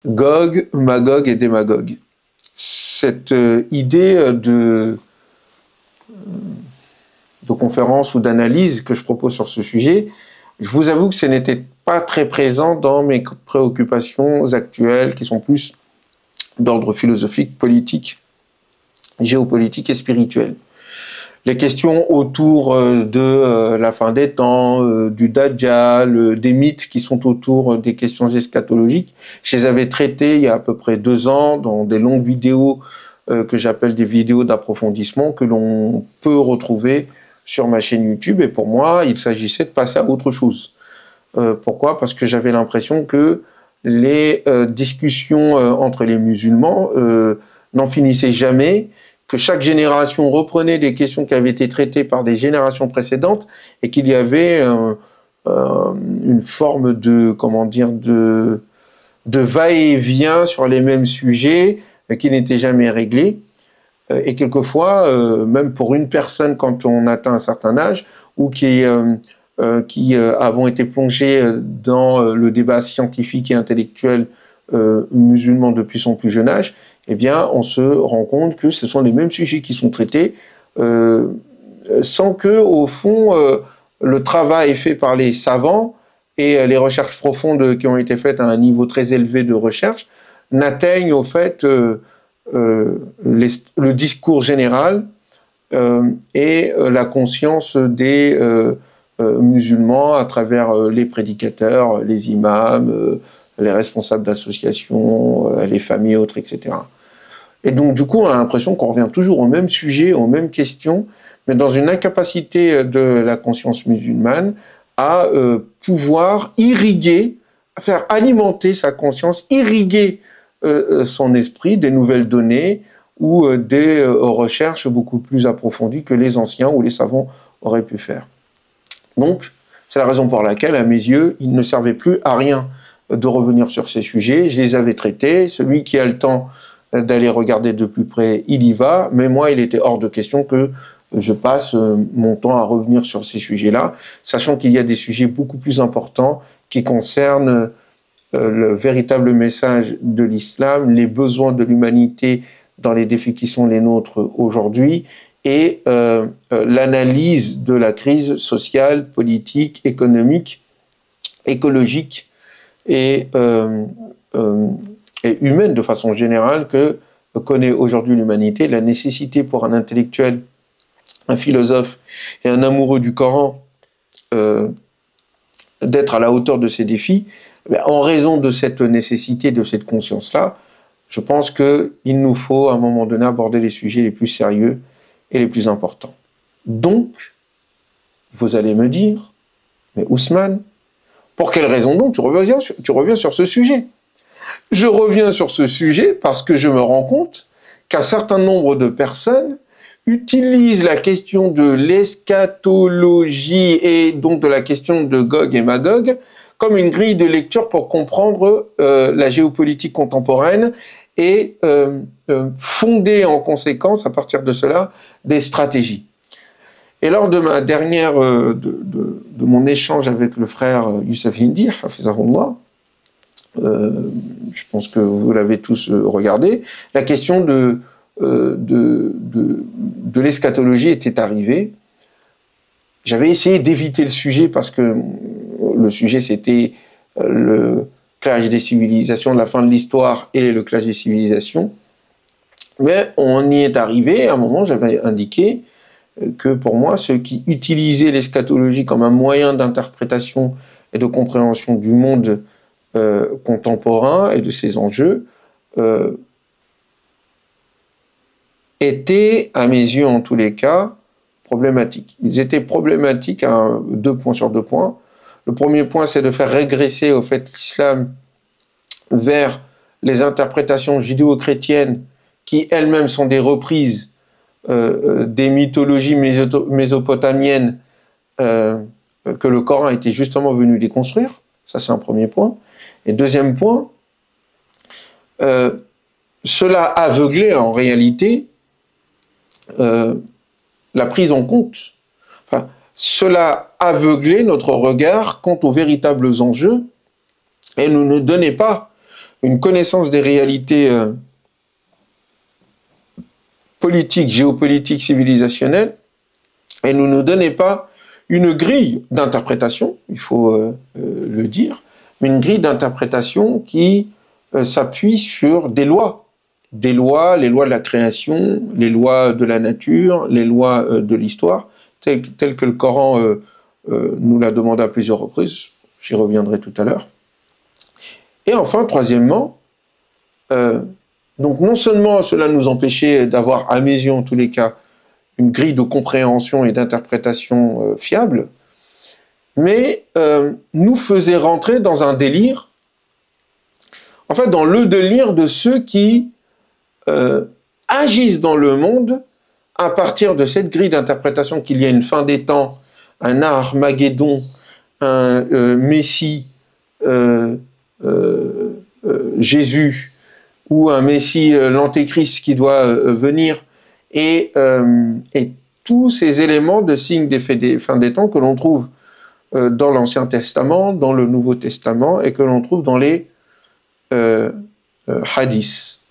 Gog, Magog et démagogue. Cette idée de conférence ou d'analyse que je propose sur ce sujet, je vous avoue que ce n'était pas très présent dans mes préoccupations actuelles qui sont plus d'ordre philosophique, politique, géopolitique et spirituel. Les questions autour de la fin des temps, du Dajjal, des mythes qui sont autour des questions eschatologiques, je les avais traitées il y a à peu près 2 ans dans des longues vidéos que j'appelle des vidéos d'approfondissement que l'on peut retrouver sur ma chaîne YouTube. Et pour moi, il s'agissait de passer à autre chose. Pourquoi ? Parce que j'avais l'impression que les discussions entre les musulmans n'en finissaient jamais, que chaque génération reprenait des questions qui avaient été traitées par des générations précédentes et qu'il y avait une forme de, comment dire, de va-et-vient sur les mêmes sujets qui n'étaient jamais réglés. Et quelquefois, même pour une personne quand on atteint un certain âge ou qui avons été plongés dans le débat scientifique et intellectuel musulman depuis son plus jeune âge, eh bien, on se rend compte que ce sont les mêmes sujets qui sont traités, sans que, au fond, le travail fait par les savants et les recherches profondes qui ont été faites à un niveau très élevé de recherche n'atteignent au fait le discours général et la conscience des musulmans à travers les prédicateurs, les imams, les responsables d'associations, les familles autres, etc. Et donc, du coup, on a l'impression qu'on revient toujours au même sujet, aux mêmes questions, mais dans une incapacité de la conscience musulmane à pouvoir irriguer, à faire alimenter sa conscience, irriguer son esprit des nouvelles données ou des recherches beaucoup plus approfondies que les anciens ou les savants auraient pu faire. Donc, c'est la raison pour laquelle, à mes yeux, il ne servait plus à rien de revenir sur ces sujets. Je les avais traités. Celui qui a le temps d'aller regarder de plus près, il y va. Mais moi, il était hors de question que je passe mon temps à revenir sur ces sujets-là, sachant qu'il y a des sujets beaucoup plus importants qui concernent le véritable message de l'islam, les besoins de l'humanité dans les défis qui sont les nôtres aujourd'hui, et l'analyse de la crise sociale, politique, économique, écologique et humaine de façon générale que connaît aujourd'hui l'humanité. La nécessité pour un intellectuel, un philosophe et un amoureux du Coran d'être à la hauteur de ces défis, en raison de cette nécessité, de cette conscience-là, je pense qu'il nous faut à un moment donné aborder les sujets les plus sérieux et les plus importants. Donc, vous allez me dire, mais Ousmane, pour quelle raison donc tu reviens sur ce sujet ? Je reviens sur ce sujet parce que je me rends compte qu'un certain nombre de personnes utilisent la question de l'eschatologie et donc de la question de Gog et Magog comme une grille de lecture pour comprendre la géopolitique contemporaine et fonder en conséquence, à partir de cela, des stratégies. Et lors de ma dernière, de mon échange avec le frère Youssef Hindi, hafizahullah, je pense que vous l'avez tous regardé, la question de l'eschatologie était arrivée. J'avais essayé d'éviter le sujet parce que le sujet c'était le clash des civilisations, la fin de l'histoire et le clash des civilisations. Mais on y est arrivé. À un moment, j'avais indiqué que pour moi, ceux qui utilisaient l'eschatologie comme un moyen d'interprétation et de compréhension du monde contemporain et de ses enjeux étaient, à mes yeux en tous les cas, problématiques. Ils étaient problématiques à 2 points sur 2 points. Le premier point, c'est de faire régresser au fait l'islam vers les interprétations judéo-chrétiennes qui elles-mêmes sont des reprises des mythologies mésopotamiennes que le Coran était justement venu déconstruire. Ça, c'est un premier point. Et deuxième point, cela aveuglait en réalité la prise en compte. Enfin, cela aveuglait notre regard quant aux véritables enjeux et ne nous donnait pas une connaissance des réalités politiques, géopolitiques, civilisationnelles, et ne nous donnait pas une grille d'interprétation, il faut le dire, mais une grille d'interprétation qui s'appuie sur des lois, les lois de la création, les lois de la nature, les lois de l'histoire, telles que le Coran nous l'a demandé à plusieurs reprises, j'y reviendrai tout à l'heure. Et enfin, troisièmement, donc non seulement cela nous empêchait d'avoir, à mes yeux en tous les cas, une grille de compréhension et d'interprétation fiable, mais nous faisait rentrer dans un délire, en fait dans le délire de ceux qui agissent dans le monde à partir de cette grille d'interprétation qu'il y a une fin des temps, un Armageddon, un Messie, Jésus, ou un Messie, l'Antéchrist qui doit venir, et tous ces éléments de signes des fins des temps que l'on trouve dans l'Ancien Testament, dans le Nouveau Testament, et que l'on trouve dans les hadiths,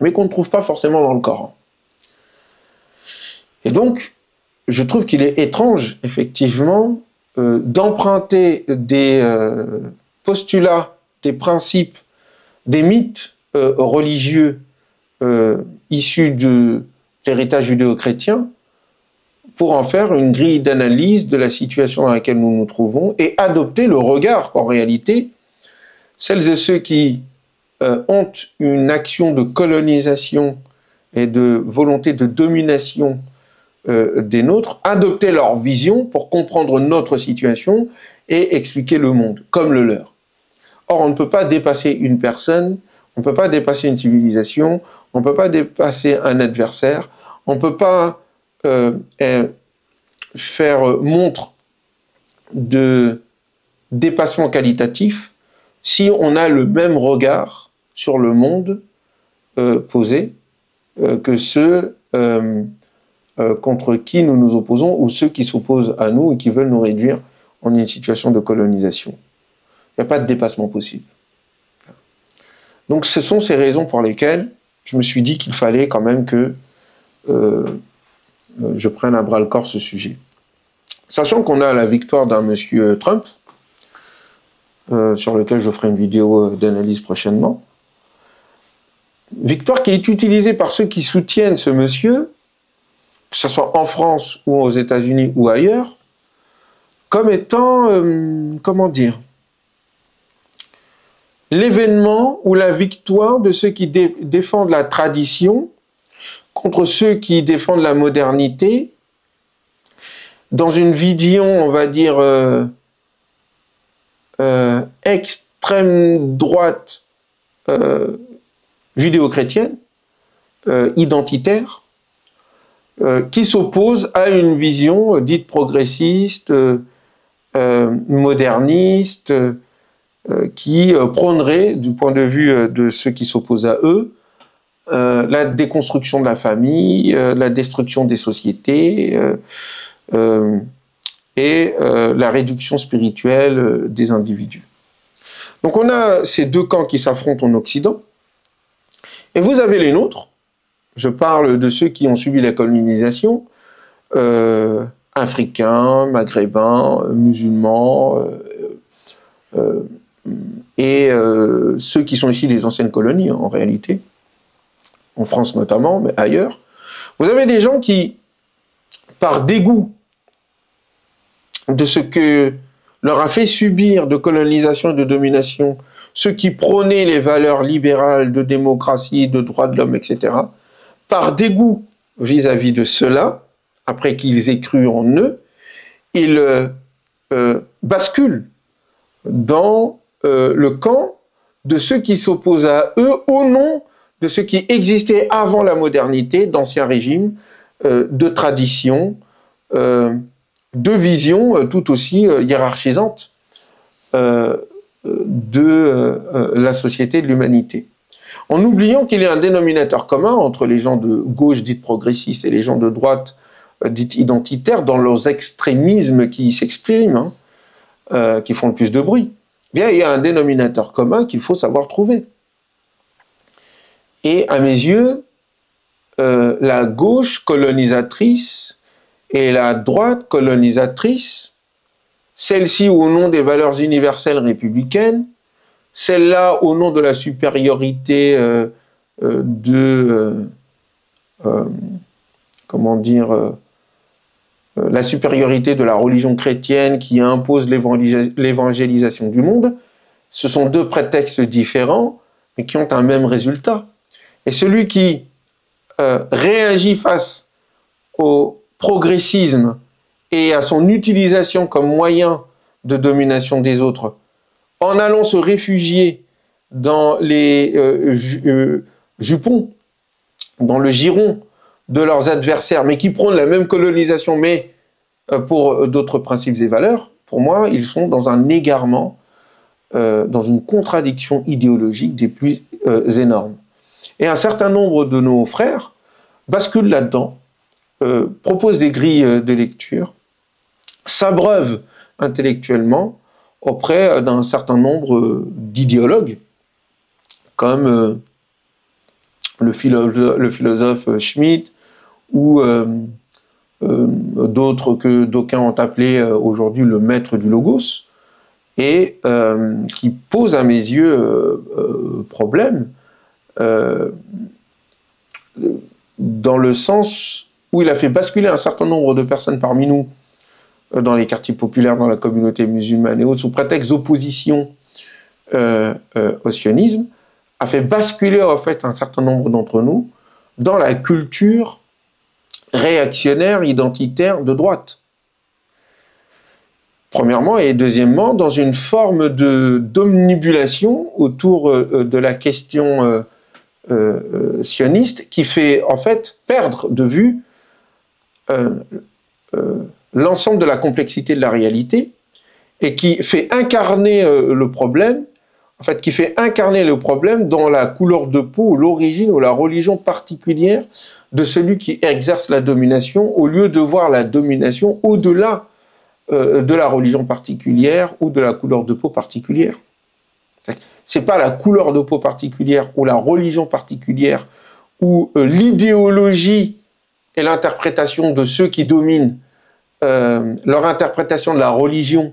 mais qu'on ne trouve pas forcément dans le Coran. Et donc, je trouve qu'il est étrange, effectivement, d'emprunter des postulats, des principes, des mythes religieux issus de l'héritage judéo-chrétien pour en faire une grille d'analyse de la situation dans laquelle nous nous trouvons et adopter le regard qu'en réalité, celles et ceux qui ont une action de colonisation et de volonté de domination des nôtres, adopter leur vision pour comprendre notre situation et expliquer le monde comme le leur. Or, on ne peut pas dépasser une personne, on ne peut pas dépasser une civilisation, on ne peut pas dépasser un adversaire, on ne peut pas faire montre de dépassement qualitatif si on a le même regard sur le monde posé que ceux contre qui nous nous opposons ou ceux qui s'opposent à nous et qui veulent nous réduire en une situation de colonisation. Il n'y a pas de dépassement possible. Donc ce sont ces raisons pour lesquelles je me suis dit qu'il fallait quand même que je prenne à bras-le-corps ce sujet. Sachant qu'on a la victoire d'un monsieur Trump, sur lequel je ferai une vidéo d'analyse prochainement, victoire qui est utilisée par ceux qui soutiennent ce monsieur, que ce soit en France ou aux États-Unis ou ailleurs, comme étant, comment dire, l'événement ou la victoire de ceux qui défendent la tradition contre ceux qui défendent la modernité, dans une vision, on va dire, extrême droite judéo-chrétienne, identitaire, qui s'oppose à une vision dite progressiste, moderniste, qui prônerait, du point de vue de ceux qui s'opposent à eux, la déconstruction de la famille, la destruction des sociétés et la réduction spirituelle des individus. Donc on a ces deux camps qui s'affrontent en Occident, et vous avez les nôtres. Je parle de ceux qui ont subi la colonisation, africains, maghrébins, musulmans, et ceux qui sont ici des anciennes colonies, en réalité, en France notamment, mais ailleurs. Vous avez des gens qui, par dégoût de ce que leur a fait subir de colonisation et de domination, ceux qui prônaient les valeurs libérales de démocratie, de droits de l'homme, etc., par dégoût vis-à-vis de cela, après qu'ils aient cru en eux, ils basculent dans le camp de ceux qui s'opposent à eux au nom de ce qui existait avant la modernité, d'anciens régimes, de traditions, de visions tout aussi hiérarchisantes de la société, de l'humanité. En oubliant qu'il y a un dénominateur commun entre les gens de gauche dite progressistes et les gens de droite dite identitaires dans leurs extrémismes qui s'expriment, qui font le plus de bruit. bien, il y a un dénominateur commun qu'il faut savoir trouver. Et à mes yeux, la gauche colonisatrice et la droite colonisatrice, celle-ci au nom des valeurs universelles républicaines, celle-là au nom de la supériorité la supériorité de la religion chrétienne qui impose l'évangélisation du monde, ce sont deux prétextes différents, mais qui ont un même résultat. Et celui qui réagit face au progressisme et à son utilisation comme moyen de domination des autres, en allant se réfugier dans les jupons, dans le giron de leurs adversaires, mais qui prônent la même colonisation, mais pour d'autres principes et valeurs, pour moi, ils sont dans un égarement, dans une contradiction idéologique des plus énormes. Et un certain nombre de nos frères basculent là-dedans, proposent des grilles de lecture, s'abreuvent intellectuellement auprès d'un certain nombre d'idéologues, comme le philosophe Schmitt, ou d'autres que d'aucuns ont appelé aujourd'hui le maître du logos, et qui pose à mes yeux problème, dans le sens où il a fait basculer un certain nombre de personnes parmi nous dans les quartiers populaires, dans la communauté musulmane et autres, sous prétexte d'opposition au sionisme, a fait basculer en fait un certain nombre d'entre nous dans la culture réactionnaire, identitaire de droite. Premièrement, et deuxièmement, dans une forme d'omnibulation autour de la question sioniste qui fait en fait perdre de vue l'ensemble de la complexité de la réalité et qui fait incarner le problème, en fait, qui fait incarner le problème dans la couleur de peau, ou l'origine ou la religion particulière de celui qui exerce la domination, au lieu de voir la domination au-delà de la religion particulière ou de la couleur de peau particulière. C'est pas la couleur de peau particulière ou la religion particulière ou l'idéologie et l'interprétation de ceux qui dominent, leur interprétation de la religion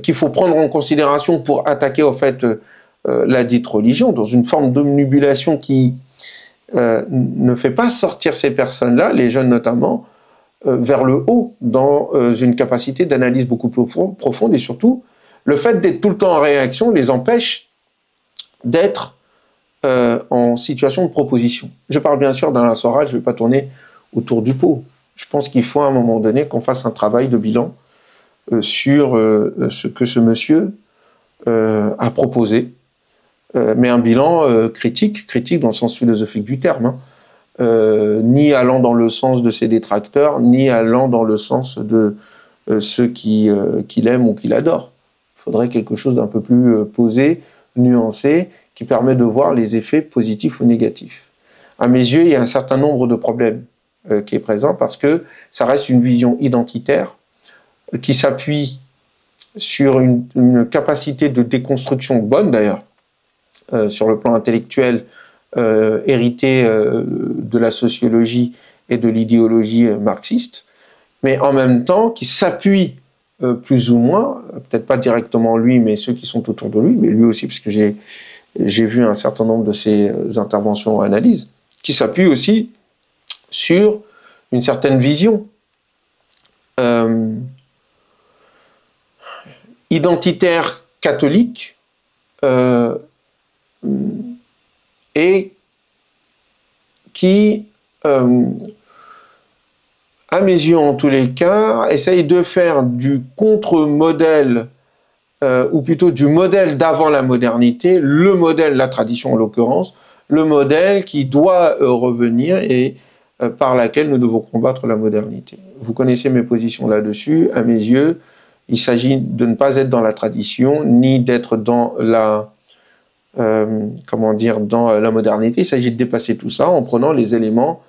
qu'il faut prendre en considération pour attaquer en fait la dite religion, dans une forme d'omnibulation qui ne fait pas sortir ces personnes-là, les jeunes notamment, vers le haut, dans une capacité d'analyse beaucoup plus profonde, et surtout, le fait d'être tout le temps en réaction les empêche d'être en situation de proposition. Je parle bien sûr d'Alain Soral, je ne vais pas tourner autour du pot. Je pense qu'il faut à un moment donné qu'on fasse un travail de bilan sur ce que ce monsieur a proposé, mais un bilan critique dans le sens philosophique du terme, hein. Ni allant dans le sens de ses détracteurs, ni allant dans le sens de ceux qui l'aiment ou qui l'adorent. Il faudrait quelque chose d'un peu plus posé, nuancé, qui permet de voir les effets positifs ou négatifs. À mes yeux, il y a un certain nombre de problèmes qui est présent parce que ça reste une vision identitaire qui s'appuie sur une capacité de déconstruction bonne d'ailleurs, sur le plan intellectuel, hérité de la sociologie et de l'idéologie marxiste, mais en même temps qui s'appuie plus ou moins, peut-être pas directement lui, mais ceux qui sont autour de lui, mais lui aussi, parce que j'ai vu un certain nombre de ses interventions ou analyses, qui s'appuie aussi sur une certaine vision identitaire catholique et qui, à mes yeux en tous les cas, essaye de faire du contre-modèle, ou plutôt du modèle d'avant la modernité, le modèle, la tradition en l'occurrence, le modèle qui doit revenir et par laquelle nous devons combattre la modernité. Vous connaissez mes positions là-dessus. À mes yeux, il s'agit de ne pas être dans la tradition, ni d'être dans la dans la modernité. Il s'agit de dépasser tout ça en prenant les éléments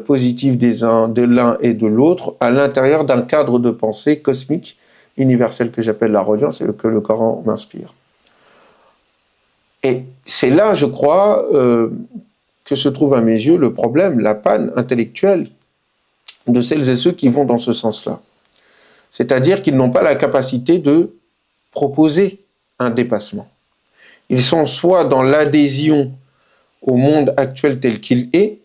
positifs de l'un et de l'autre à l'intérieur d'un cadre de pensée cosmique universel que j'appelle la religion, c'est que le Coran m'inspire. Et c'est là, je crois, que se trouve à mes yeux le problème, la panne intellectuelle de celles et ceux qui vont dans ce sens-là. C'est-à-dire qu'ils n'ont pas la capacité de proposer un dépassement. Ils sont soit dans l'adhésion au monde actuel tel qu'il est,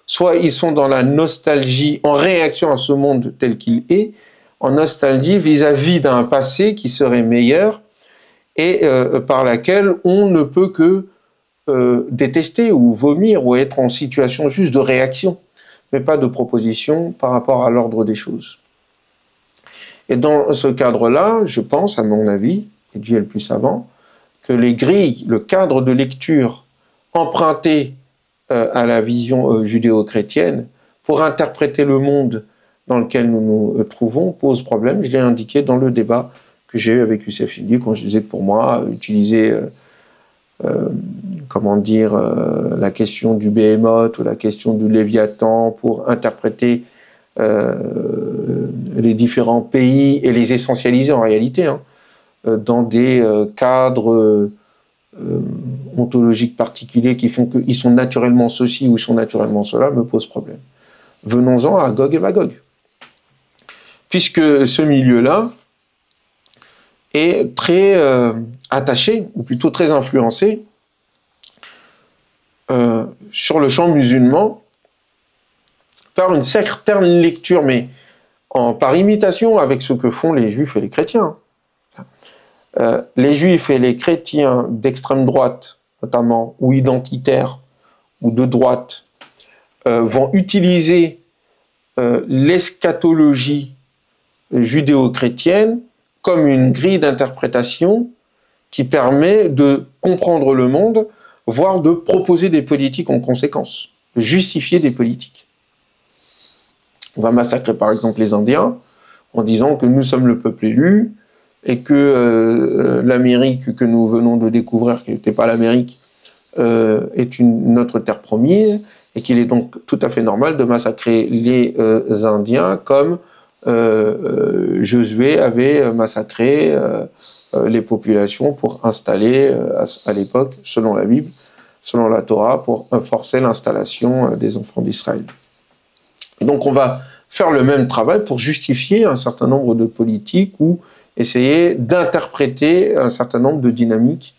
soit ils sont dans la nostalgie, en réaction à ce monde tel qu'il est, en nostalgie vis-à-vis d'un passé qui serait meilleur et par laquelle on ne peut que détester ou vomir ou être en situation juste de réaction, mais pas de proposition par rapport à l'ordre des choses. Et dans ce cadre-là, je pense, à mon avis, et Dieu est le plus savant, que les grilles, le cadre de lecture emprunté à la vision judéo-chrétienne pour interpréter le monde dans lequel nous nous trouvons pose problème. Je l'ai indiqué dans le débat que j'ai eu avec Youssef Indy, quand je disais que pour moi, utiliser la question du Béhémoth ou la question du Léviathan pour interpréter les différents pays et les essentialiser en réalité dans des cadres ontologiques particuliers qui font qu'ils sont naturellement ceci ou ils sont naturellement cela me pose problème. Venons-en à Gog et Magog. Puisque ce milieu-là est très attaché, ou plutôt très influencé, sur le champ musulman, par une certaine lecture, mais par imitation avec ce que font les juifs et les chrétiens. Les juifs et les chrétiens d'extrême droite, notamment, ou identitaires, ou de droite, vont utiliser l'eschatologie judéo-chrétienne comme une grille d'interprétation qui permet de comprendre le monde, voire de proposer des politiques en conséquence, de justifier des politiques. On va massacrer par exemple les Indiens en disant que nous sommes le peuple élu et que l'Amérique que nous venons de découvrir, qui n'était pas l'Amérique, est notre terre promise et qu'il est donc tout à fait normal de massacrer les Indiens comme Josué avait massacré les populations pour installer, à l'époque, selon la Bible, selon la Torah, pour forcer l'installation des enfants d'Israël. Et donc on va faire le même travail pour justifier un certain nombre de politiques ou essayer d'interpréter un certain nombre de dynamiques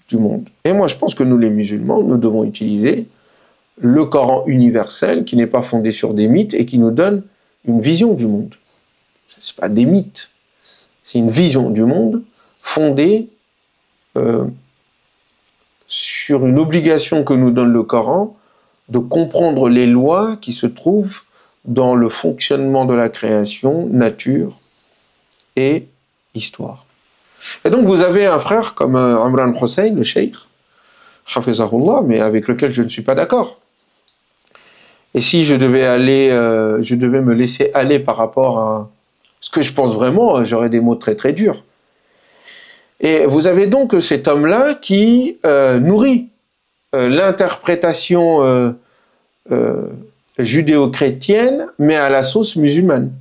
du monde. Et moi je pense que nous les musulmans, nous devons utiliser le Coran universel qui n'est pas fondé sur des mythes et qui nous donne une vision du monde. Ce n'est pas des mythes, c'est une vision du monde fondée sur une obligation que nous donne le Coran de comprendre les lois qui se trouvent dans le fonctionnement de la création, nature et histoire. Et donc vous avez un frère comme Imran Hussein, le cheikh, Hafizahullah, mais avec lequel je ne suis pas d'accord. Et si je devais me laisser aller par rapport à ce que je pense vraiment, j'aurais des mots très très durs. Et vous avez donc cet homme-là qui nourrit l'interprétation judéo-chrétienne, mais à la sauce musulmane.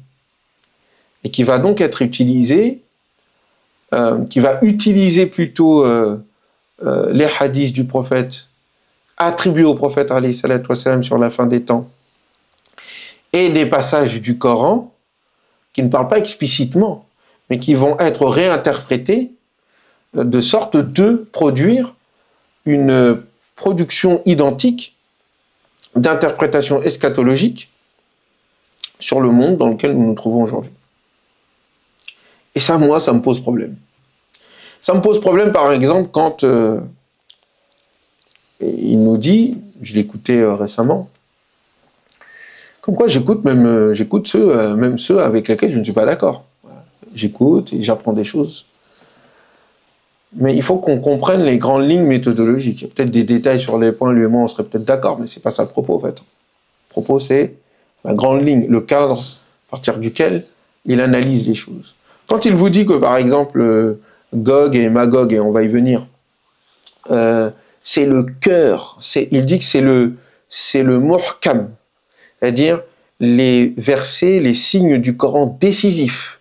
Et qui va donc être utilisé, qui va utiliser plutôt les hadiths du prophète, attribués au prophète alayhi salatu wassalam sur la fin des temps, et des passages du Coran, qui ne parlent pas explicitement, mais qui vont être réinterprétés de sorte de produire une production identique d'interprétation eschatologique sur le monde dans lequel nous nous trouvons aujourd'hui. Et ça, moi, ça me pose problème. Ça me pose problème, par exemple, quand il nous dit, je l'écoutais récemment, comme quoi j'écoute même ceux avec lesquels je ne suis pas d'accord. J'écoute et j'apprends des choses. Mais il faut qu'on comprenne les grandes lignes méthodologiques. Il y a peut-être des détails sur les points, lui et moi, on serait peut-être d'accord, mais c'est pas ça le propos, en fait. Le propos, c'est la grande ligne, le cadre à partir duquel il analyse les choses. Quand il vous dit que, par exemple, Gog et Magog, et on va y venir, c'est le cœur, il dit que c'est le muhkam, c'est-à-dire les versets, les signes du Coran décisifs,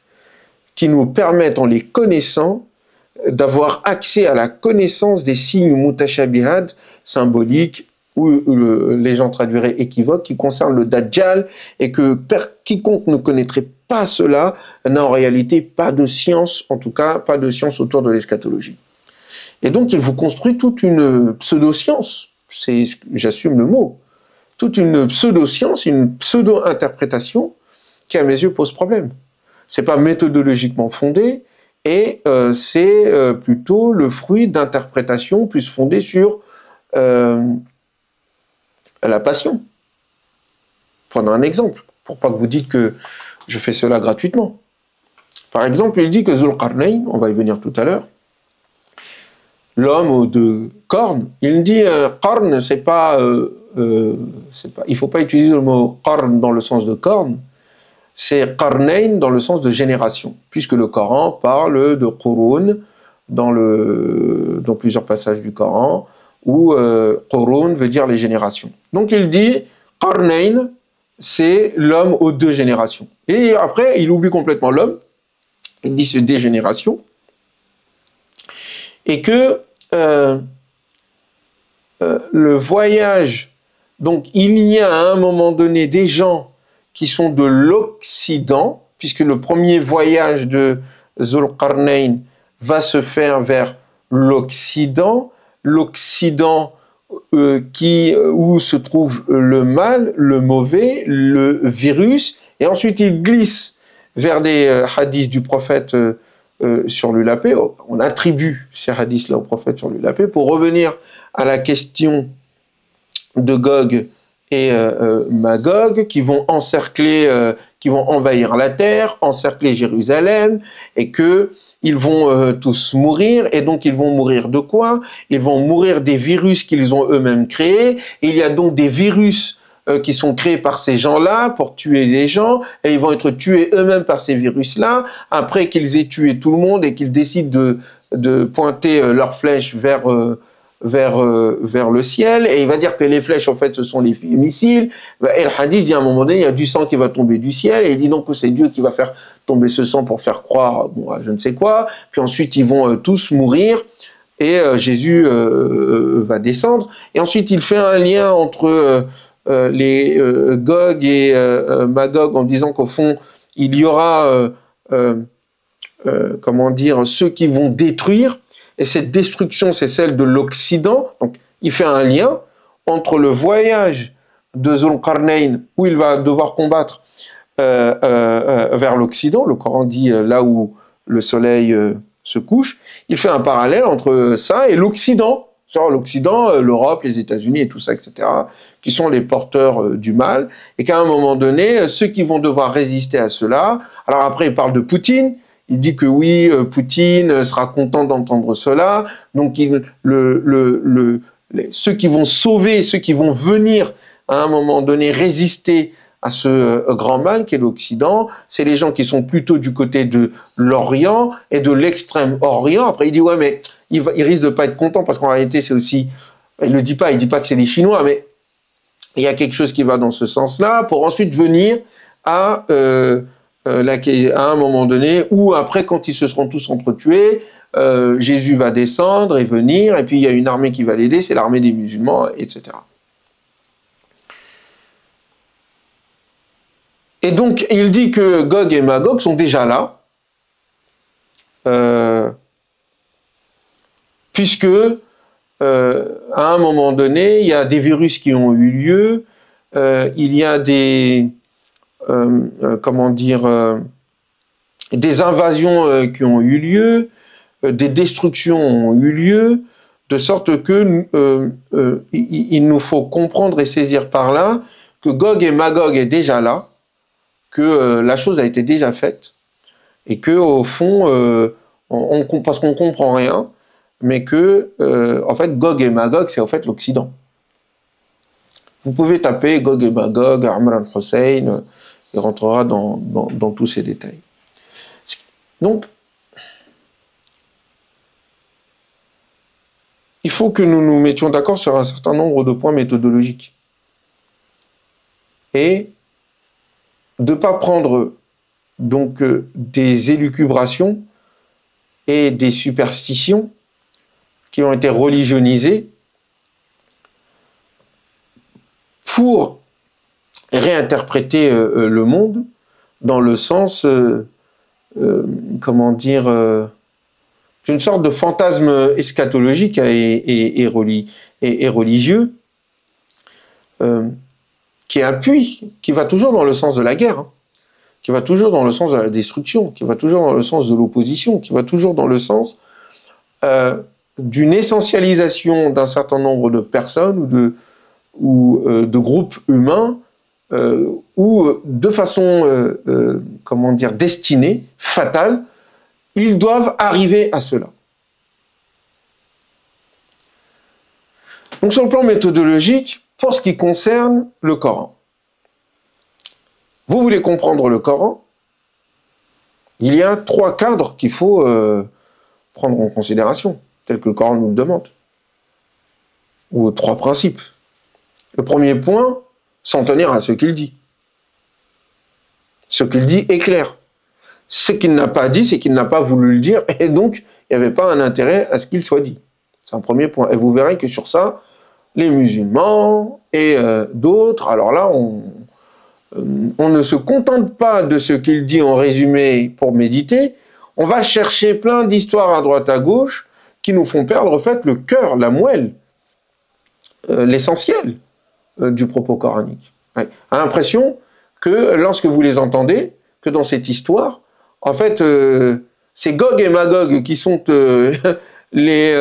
qui nous permettent, en les connaissant, d'avoir accès à la connaissance des signes mutashabihat, symboliques, ou les gens traduiraient équivoques, qui concernent le Dajjal, et que quiconque ne connaîtrait pas cela n'a en réalité pas de science, en tout cas pas de science autour de l'eschatologie. Et donc il vous construit toute une pseudo-science, j'assume le mot, toute une pseudo-science, une pseudo-interprétation qui à mes yeux pose problème. C'est pas méthodologiquement fondé, et c'est plutôt le fruit d'interprétations plus fondées sur la passion. Prenons un exemple, pour pas que vous dites que je fais cela gratuitement. Par exemple, il dit que Zulqarnayn, on va y venir tout à l'heure, l'homme aux deux cornes, il dit qarn, c'est pas, il faut pas utiliser le mot qarn dans le sens de corne, c'est qarnayn dans le sens de génération, puisque le Coran parle de qurun dans plusieurs passages du Coran, où qurun veut dire les générations. Donc il dit qarnayn, c'est l'homme aux deux générations. Et après, il oublie complètement l'homme, il dit c'est des générations, et que le voyage, donc il y a à un moment donné des gens qui sont de l'Occident, puisque le premier voyage de Zulqarnayn va se faire vers l'Occident, l'Occident où se trouve le mal, le mauvais, le virus, et ensuite il glisse vers des hadiths du prophète sur l'Ulapé. On attribue ces hadiths-là au prophète sur l'Ulapé pour revenir à la question de Gog et Magog qui vont encercler, qui vont envahir la terre, encercler Jérusalem, et que ils vont tous mourir. Et donc ils vont mourir de quoi? Ils vont mourir des virus qu'ils ont eux-mêmes créés. Et il y a donc des virus qui sont créés par ces gens-là pour tuer les gens, et ils vont être tués eux-mêmes par ces virus-là, après qu'ils aient tué tout le monde et qu'ils décident de pointer leurs flèches vers le ciel, et il va dire que les flèches, en fait, ce sont les missiles. Et le hadith dit à un moment donné, il y a du sang qui va tomber du ciel, et il dit donc que c'est Dieu qui va faire tomber ce sang pour faire croire, bon, à je ne sais quoi. Puis ensuite, ils vont tous mourir, et Jésus va descendre. Et ensuite, il fait un lien entre les Gog et Magog, en disant qu'au fond, il y aura, comment dire, ceux qui vont détruire. Et cette destruction, c'est celle de l'Occident. Donc, il fait un lien entre le voyage de Zulqarnayn, où il va devoir combattre vers l'Occident. Le Coran dit là où le soleil se couche. Il fait un parallèle entre ça et l'Occident. Genre l'Occident, l'Europe, les États-Unis et tout ça, etc., qui sont les porteurs du mal. Et qu'à un moment donné, ceux qui vont devoir résister à cela... Alors après, il parle de Poutine. Il dit que oui, Poutine sera content d'entendre cela. Donc, ceux qui vont sauver, ceux qui vont venir à un moment donné résister à ce grand mal qu'est l'Occident, c'est les gens qui sont plutôt du côté de l'Orient et de l'extrême Orient. Après, il dit ouais, mais il risque de pas être content parce qu'en réalité, c'est aussi, il le dit pas que c'est les Chinois, mais il y a quelque chose qui va dans ce sens-là pour ensuite venir à un moment donné, ou après, quand ils se seront tous entretués, Jésus va descendre et venir, et puis il y a une armée qui va l'aider, c'est l'armée des musulmans, etc. Et donc, il dit que Gog et Magog sont déjà là, puisque à un moment donné, il y a des virus qui ont eu lieu, il y a des... des invasions qui ont eu lieu, des destructions ont eu lieu, de sorte que il nous faut comprendre et saisir par là que Gog et Magog est déjà là, que la chose a été déjà faite, et que au fond, parce qu'on comprend rien, mais que en fait Gog et Magog c'est en fait l'Occident. Vous pouvez taper Gog et Magog, Imran Hussein, il rentrera dans tous ces détails. Donc, il faut que nous nous mettions d'accord sur un certain nombre de points méthodologiques. Et de ne pas prendre donc des élucubrations et des superstitions qui ont été religionnisées pour réinterpréter le monde dans le sens, comment dire, d'une sorte de fantasme eschatologique et religieux, qui appuie, qui va toujours dans le sens de la guerre, hein, qui va toujours dans le sens de la destruction, qui va toujours dans le sens de l'opposition, qui va toujours dans le sens d'une essentialisation d'un certain nombre de personnes ou de groupes humains, ou de façon, comment dire, destinée, fatale, ils doivent arriver à cela. Donc sur le plan méthodologique, pour ce qui concerne le Coran, vous voulez comprendre le Coran, il y a 3 cadres qu'il faut prendre en considération, tels que le Coran nous le demande, ou 3 principes. Le premier point, s'en tenir à ce qu'il dit. Ce qu'il dit est clair. Ce qu'il n'a pas dit, c'est qu'il n'a pas voulu le dire, et donc il n'y avait pas un intérêt à ce qu'il soit dit. C'est un premier point. Et vous verrez que sur ça, les musulmans et d'autres, alors là, on ne se contente pas de ce qu'il dit en résumé pour méditer, on va chercher plein d'histoires à droite à gauche qui nous font perdre en fait le cœur, la moelle, l'essentiel du propos coranique. Ouais. On a l'impression que lorsque vous les entendez, que dans cette histoire, en fait, c'est Gog et Magog qui sont les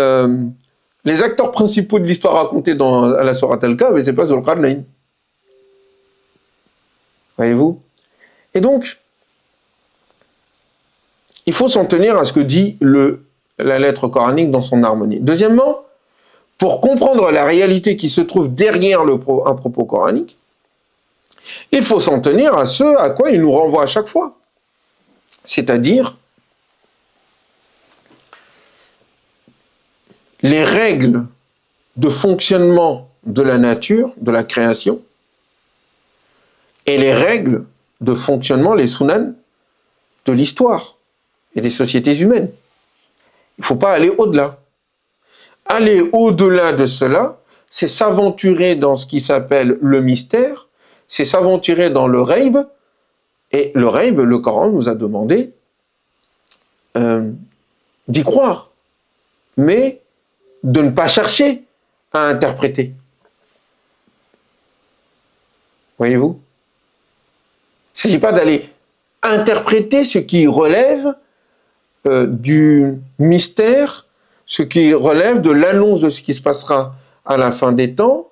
acteurs principaux de l'histoire racontée à la Sourate Al-Kahf, et c'est pas Zulqarnayn. Voyez-vous? Et donc, il faut s'en tenir à ce que dit la lettre coranique dans son harmonie. Deuxièmement, pour comprendre la réalité qui se trouve derrière un propos coranique, il faut s'en tenir à ce à quoi il nous renvoie à chaque fois. C'est-à-dire les règles de fonctionnement de la nature, de la création, et les règles de fonctionnement, les sunan, de l'histoire et des sociétés humaines. Il ne faut pas aller au-delà. Aller au-delà de cela, c'est s'aventurer dans ce qui s'appelle le mystère, c'est s'aventurer dans le ghaib, et le ghaib, le Coran nous a demandé d'y croire, mais de ne pas chercher à interpréter. Voyez-vous? Il ne s'agit pas d'aller interpréter ce qui relève du mystère, ce qui relève de l'annonce de ce qui se passera à la fin des temps,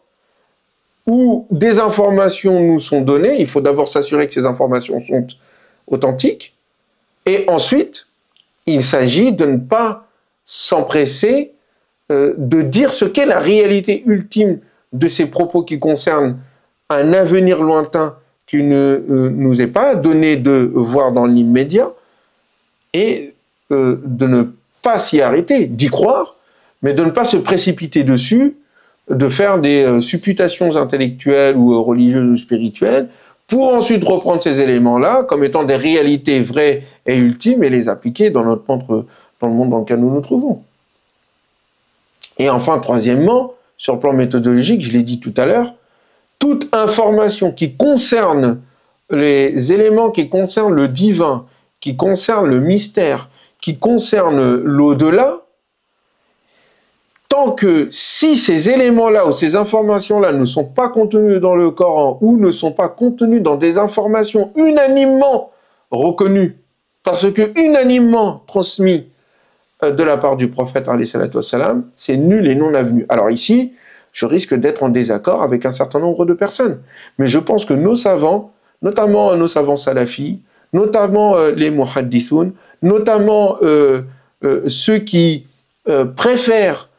où des informations nous sont données. Il faut d'abord s'assurer que ces informations sont authentiques, et ensuite, il s'agit de ne pas s'empresser de dire ce qu'est la réalité ultime de ces propos qui concernent un avenir lointain qui ne nous est pas donné de voir dans l'immédiat, et de ne pas s'y arrêter, d'y croire, mais de ne pas se précipiter dessus, de faire des supputations intellectuelles ou religieuses ou spirituelles, pour ensuite reprendre ces éléments-là comme étant des réalités vraies et ultimes et les appliquer dans le monde dans lequel nous nous trouvons. Et enfin, troisièmement, sur le plan méthodologique, je l'ai dit tout à l'heure, toute information qui concerne les éléments qui concernent le divin, qui concerne le mystère, qui concerne l'au-delà, tant que si ces éléments-là ou ces informations-là ne sont pas contenus dans le Coran ou ne sont pas contenus dans des informations unanimement reconnues, parce que unanimement transmis de la part du prophète, c'est nul et non avenu. Alors ici, je risque d'être en désaccord avec un certain nombre de personnes. Mais je pense que nos savants, notamment nos savants salafis, notamment les muhaddithoun, notamment ceux qui préfèrent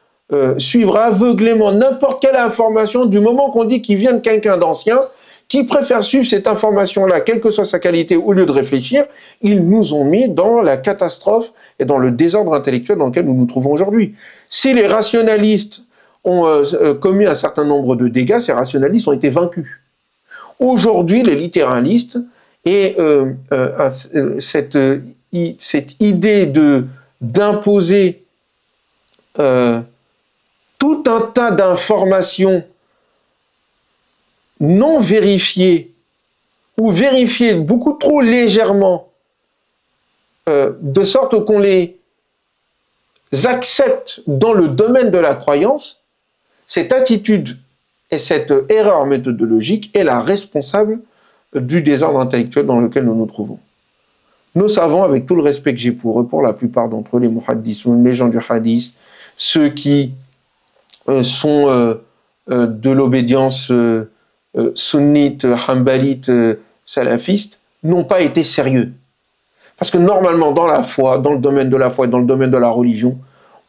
suivre aveuglément n'importe quelle information du moment qu'on dit qu'il vient de quelqu'un d'ancien, qui préfèrent suivre cette information-là, quelle que soit sa qualité, au lieu de réfléchir, ils nous ont mis dans la catastrophe et dans le désordre intellectuel dans lequel nous nous trouvons aujourd'hui. Si les rationalistes ont commis un certain nombre de dégâts, ces rationalistes ont été vaincus. Aujourd'hui, les littéralistes, Et cette idée d'imposer tout un tas d'informations non vérifiées ou vérifiées beaucoup trop légèrement, de sorte qu'on les accepte dans le domaine de la croyance, cette attitude et cette erreur méthodologique est la responsable du désordre intellectuel dans lequel nous nous trouvons. Nos savants, avec tout le respect que j'ai pour eux, pour la plupart d'entre eux, les muhaddissoun, les gens du hadith, ceux qui sont de l'obédience sunnite, hanbalite, salafiste, n'ont pas été sérieux. Parce que normalement, dans la foi, dans le domaine de la foi et dans le domaine de la religion,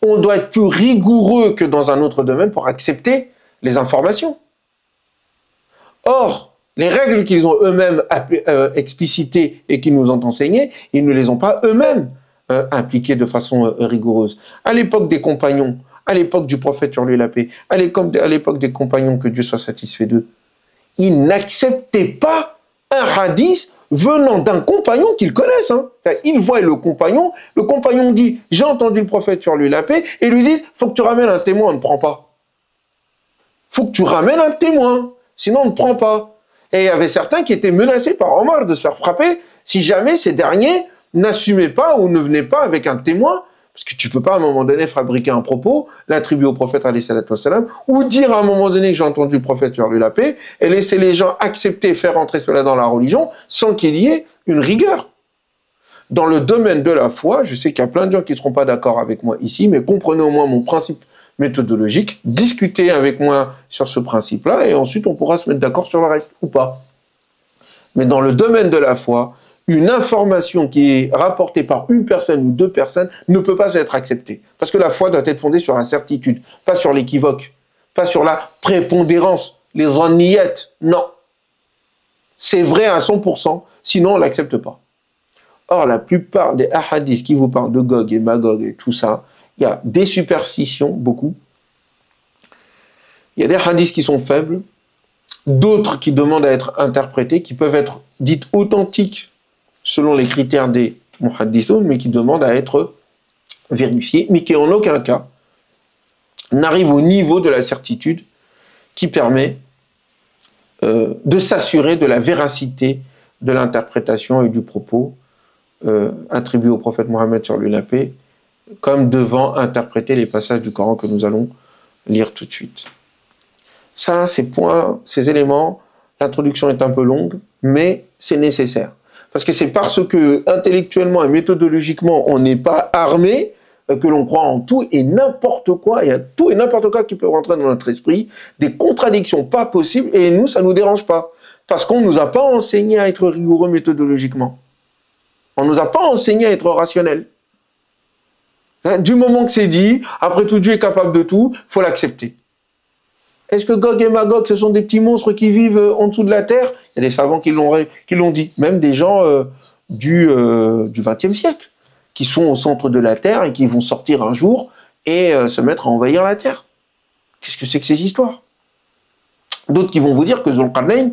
on doit être plus rigoureux que dans un autre domaine pour accepter les informations. Or, les règles qu'ils ont eux-mêmes explicitées et qu'ils nous ont enseignées, ils ne les ont pas eux-mêmes appliquées de façon rigoureuse. À l'époque des compagnons, à l'époque du prophète sur lui la paix, à l'époque des compagnons, que Dieu soit satisfait d'eux, ils n'acceptaient pas un hadith venant d'un compagnon qu'ils connaissent. Hein. Ils voient le compagnon dit « j'ai entendu le prophète sur lui la paix » et lui disent « faut que tu ramènes un témoin, on ne prend pas. Faut que tu ramènes un témoin, sinon on ne prend pas. » Et il y avait certains qui étaient menacés par Omar de se faire frapper si jamais ces derniers n'assumaient pas ou ne venaient pas avec un témoin, parce que tu ne peux pas à un moment donné fabriquer un propos, l'attribuer au prophète alayhi salatu wassalam, ou dire à un moment donné que j'ai entendu le prophète sur lui la paix, et laisser les gens accepter, faire entrer cela dans la religion, sans qu'il y ait une rigueur. Dans le domaine de la foi, je sais qu'il y a plein de gens qui ne seront pas d'accord avec moi ici, mais comprenez au moins mon principe méthodologique, discutez avec moi sur ce principe-là, et ensuite on pourra se mettre d'accord sur le reste, ou pas. Mais dans le domaine de la foi, une information qui est rapportée par une personne ou deux personnes ne peut pas être acceptée. Parce que la foi doit être fondée sur la certitude, pas sur l'équivoque, pas sur la prépondérance, les zanniyettes, non. C'est vrai à 100%, sinon on ne l'accepte pas. Or, la plupart des hadiths qui vous parlent de Gog et Magog et tout ça, il y a des superstitions, beaucoup. Il y a des hadiths qui sont faibles, d'autres qui demandent à être interprétés, qui peuvent être dites authentiques selon les critères des muhaddithoun, mais qui demandent à être vérifiés, mais qui en aucun cas n'arrivent au niveau de la certitude qui permet de s'assurer de la véracité de l'interprétation et du propos attribué au prophète Mohammed sur lui la paix, comme devant interpréter les passages du Coran que nous allons lire tout de suite. Ça, ces éléments, l'introduction est un peu longue, mais c'est nécessaire. Parce que c'est parce que intellectuellement et méthodologiquement, on n'est pas armé que l'on croit en tout et n'importe quoi. Il y a tout et n'importe quoi qui peut rentrer dans notre esprit, des contradictions pas possibles, et nous, ça ne nous dérange pas. Parce qu'on ne nous a pas enseigné à être rigoureux méthodologiquement. On ne nous a pas enseigné à être rationnel. Du moment que c'est dit, après tout, Dieu est capable de tout, il faut l'accepter. Est-ce que Gog et Magog, ce sont des petits monstres qui vivent en dessous de la terre? Il y a des savants qui l'ont dit. Même des gens du XXe siècle, qui sont au centre de la terre et qui vont sortir un jour et se mettre à envahir la terre. Qu'est-ce que c'est que ces histoires? D'autres qui vont vous dire que Zulqarnayn,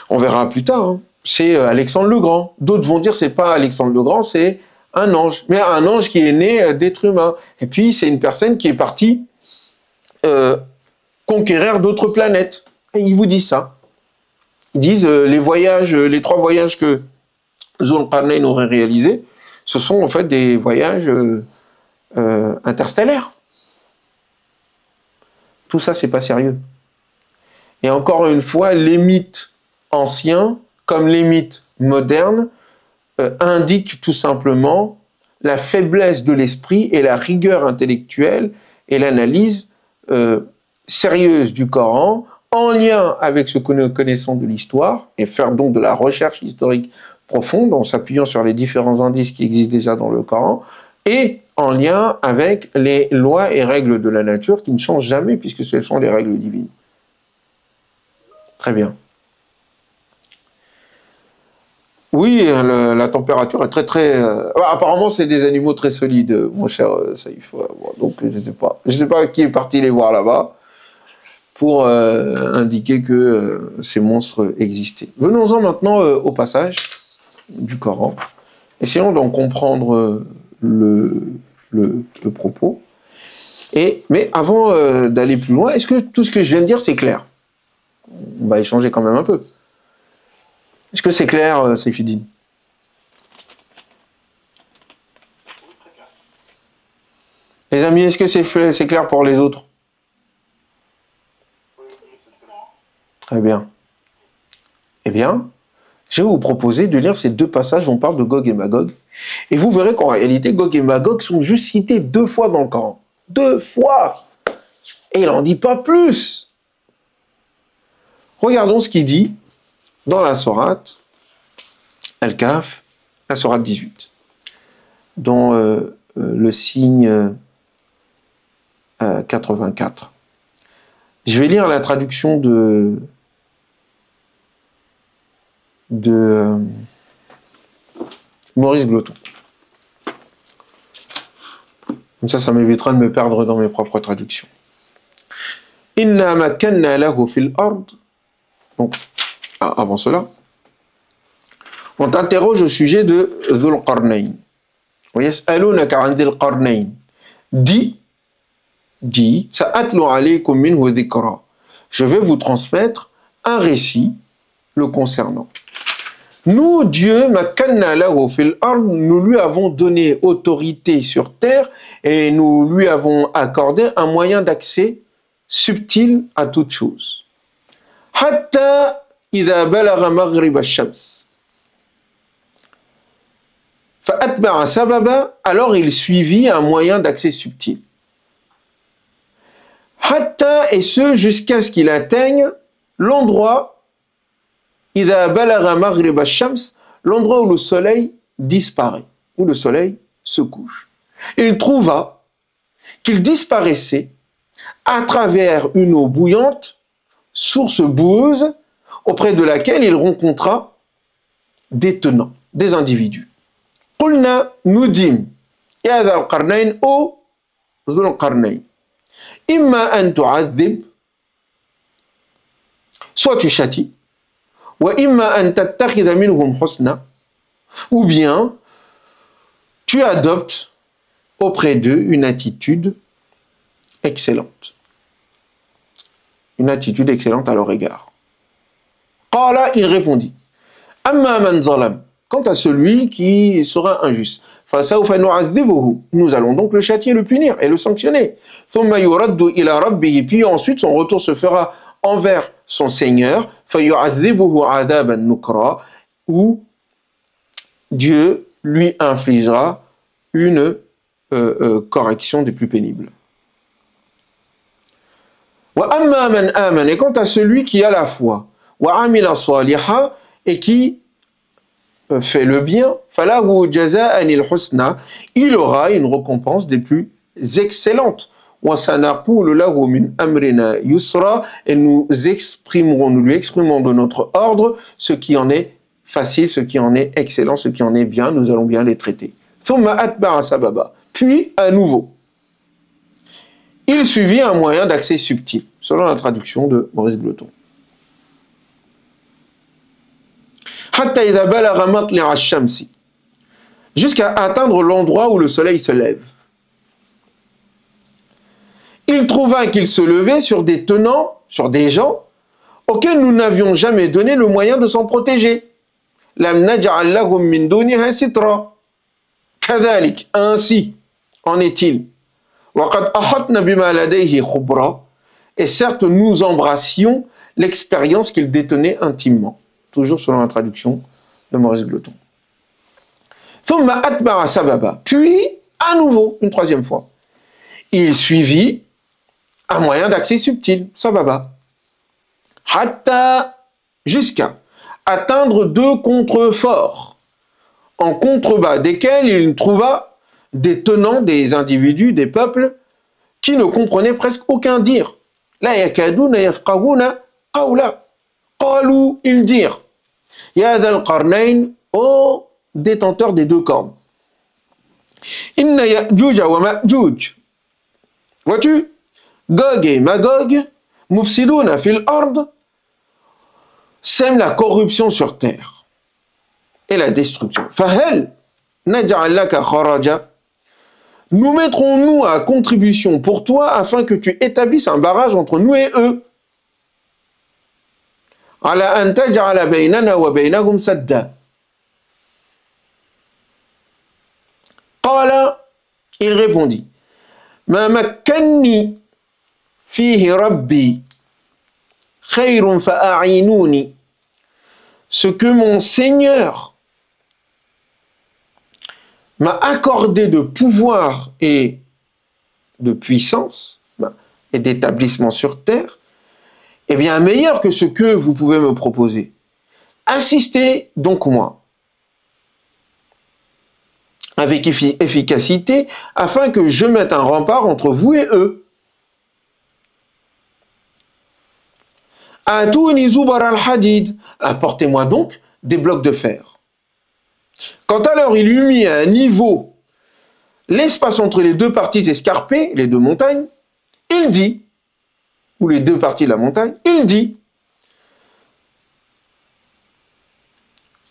on verra plus tard, hein, c'est Alexandre le Grand. D'autres vont dire c'est pas Alexandre le Grand, c'est un ange. Mais un ange qui est né d'être humain. Et puis c'est une personne qui est partie conquérir d'autres planètes. Et ils vous disent ça. Ils disent les 3 voyages que Zulqarnayn aurait réalisés, ce sont en fait des voyages interstellaires. Tout ça, c'est pas sérieux. Et encore une fois, les mythes anciens, comme les mythes modernes, indiquent tout simplement la faiblesse de l'esprit et la rigueur intellectuelle et l'analyse sérieuse du Coran, en lien avec ce que nous connaissons de l'histoire, et faire donc de la recherche historique profonde, en s'appuyant sur les différents indices qui existent déjà dans le Coran, et en lien avec les lois et règles de la nature qui ne changent jamais, puisque ce sont les règles divines. Très bien. Oui, la température est très... apparemment, c'est des animaux très solides, mon cher Saïf. Donc, je sais pas qui est parti les voir là-bas pour indiquer que ces monstres existaient. Venons-en maintenant au passage. du Coran. Essayons d'en comprendre le propos. Mais avant d'aller plus loin, est-ce que tout ce que je viens de dire, c'est clair? On va échanger quand même un peu. Est-ce que c'est clair, Seyfidine? Les amis, est-ce que c'est clair pour les autres? Très bien. Eh bien, je vais vous proposer de lire ces deux passages où on parle de Gog et Magog. Et vous verrez qu'en réalité, Gog et Magog sont juste cités 2 fois dans le Coran. 2 fois! Et il n'en dit pas plus. Regardons ce qu'il dit dans la sourate Al-Kahf, la sourate 18, dans le signe 84. Je vais lire la traduction de Maurice Gloton. Comme ça m'évitera de me perdre dans mes propres traductions. Inna makanna lahu fil ard. Donc, avant cela, on t'interroge au sujet de Dhul Qarnayn. Wa yas'alunaka 'an Dhil Qarnayn. Dis, sa'atlu alaykum minhu dhikra. Je vais vous transmettre un récit le concernant. Nous, Dieu, makanna lahu fil ard, nous lui avons donné autorité sur terre et nous lui avons accordé un moyen d'accès subtil à toute chose. Hatta idha balagha maghrib ash-shams. Fa'atba'a sababa, alors il suivit un moyen d'accès subtil. Hatta, et ce jusqu'à ce qu'il atteigne l'endroit idha balagha maghrib ash-shams, l'endroit où le soleil disparaît, où le soleil se couche. Il trouva qu'il disparaissait à travers une eau bouillante, source boueuse, auprès de laquelle il rencontra des tenants, des individus. Qulna, nous dîmes, ya Dhul Qarnayn, ô Dhul Qarnayn, imma an tu'adhib, soit tu châties, wa imma an tattakhidha minhum husna, ou bien tu adoptes auprès d'eux une attitude excellente. Une attitude excellente à leur égard. Qala, il répondit, amma man zalam, quant à celui qui sera injuste, fasawfa nu'adhibuhu, nous allons donc le châtier, le punir et le sanctionner. Thumma yuraddu ila rabbihi, puis ensuite son retour se fera envers son Seigneur, fayu'adhibuhu 'adaban nukra, où Dieu lui infligera une correction des plus pénibles. Wa amma man amana, et quant à celui qui a la foi, wa amila saliha, et qui fait le bien, falahu jaza'anil husna, il aura une récompense des plus excellentes. Wa sanaqulu lahu min amrina yusra, et nous lui exprimerons de notre ordre ce qui en est facile, ce qui en est excellent, ce qui en est bien, nous allons bien les traiter. Thumma atba'a sababa, puis à nouveau il suivit un moyen d'accès subtil, selon la traduction de Maurice Gloton. Hatta idha balagha matli'a ash-shamsi, jusqu'à atteindre l'endroit où le soleil se lève. Il trouva qu'il se levait sur des tenants, sur des gens auxquels nous n'avions jamais donné le moyen de s'en protéger. Lam naj'al lahum min duniha sitra. Kadhalik, ainsi en est-il. Et certes, nous embrassions l'expérience qu'il détenait intimement. Toujours selon la traduction de Maurice Gloton. Puis, à nouveau, une troisième fois, il suivit un moyen d'accès subtil, sababa. Hatta, jusqu'à atteindre 2 contreforts, en contrebas desquels il trouva des tenants, des individus, des peuples qui ne comprenaient presque aucun dire. La yakaduna yafqahuna qawla. Qalu, ils dirent, ya Dhul Qarnayn, ô détenteur des 2 cornes. Inna Ya'juj wa Ma'juj. Vois-tu, Gog et Magog, mufsiduna fil ard, sèment la corruption sur terre. et la destruction. Fahel naj'al laka kharaja. Nous mettrons-nous à contribution pour toi afin que tu établisses un barrage entre nous et eux. Ala an taj'ala baynana wa baynahum sadda. Qala, il répondit, ma makkanni fihi rabbi khayrun fa'a'inuni. Ce que mon Seigneur m'a accordé de pouvoir et de puissance et d'établissement sur terre est bien meilleur que ce que vous pouvez me proposer. Assistez donc moi avec efficacité afin que je mette un rempart entre vous et eux. Atouni zubar al-hadid. Apportez-moi donc des blocs de fer. Quand alors il eut mis à un niveau l'espace entre les deux parties escarpées, les deux montagnes, il dit, ou les deux parties de la montagne, il dit,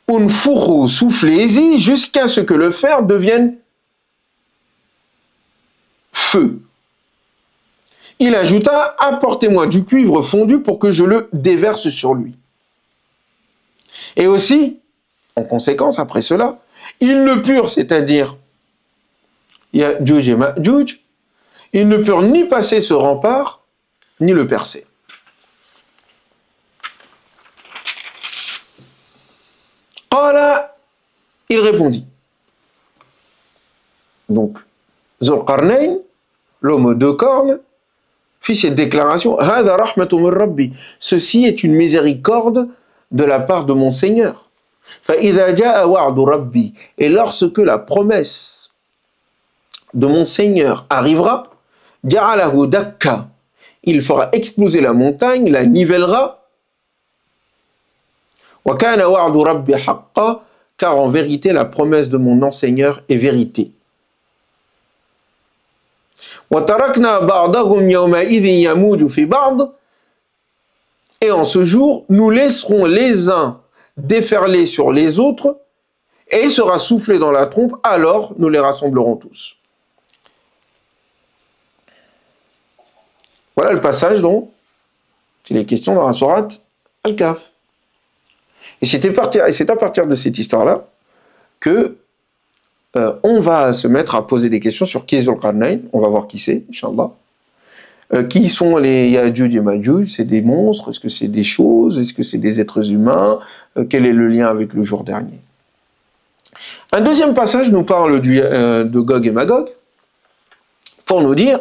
Unfuru, soufflez-y jusqu'à ce que le fer devienne feu. Il ajouta, apportez-moi du cuivre fondu pour que je le déverse sur lui. Et aussi, en conséquence, après cela, ils ne purent, c'est-à-dire Ya'juj et Ma'juj, ils ne purent ni passer ce rempart, ni le percer. Qala, il répondit. Donc, Zulqarnayn, l'homme aux deux cornes, fit cette déclaration, Hada rahmatun min Rabbi. Ceci est une miséricorde de la part de mon Seigneur. فَإِذَا جَاءَ وَعْدُ رَبِّي. Et lorsque la promesse de mon Seigneur arrivera, جَعَلَهُ دَكَّا. Il fera exploser la montagne, la nivellera. وَكَانَ وَعْدُ رَبِّي حَقًّا. Car en vérité, la promesse de mon Seigneur est vérité. وَتَرَكْنَا بَعْضَهُمْ يَوْمَئِذٍ يَمُوجُ فِي بَعْضٍ. Et en ce jour, nous laisserons les uns déferler sur les autres, et il sera soufflé dans la trompe, alors nous les rassemblerons tous. Voilà le passage dont il est question dans la sourate Al-Kahf. Et c'est à partir de cette histoire-là que on va se mettre à poser des questions sur qui est Zulqarnayn. On va voir qui c'est, Inch'Allah. Qui sont les Ya'juj et Ma'juj? C'est des monstres? Est-ce que c'est des choses? Est-ce que c'est des êtres humains? Quel est le lien avec le jour dernier? Un deuxième passage nous parle de Gog et Magog pour nous dire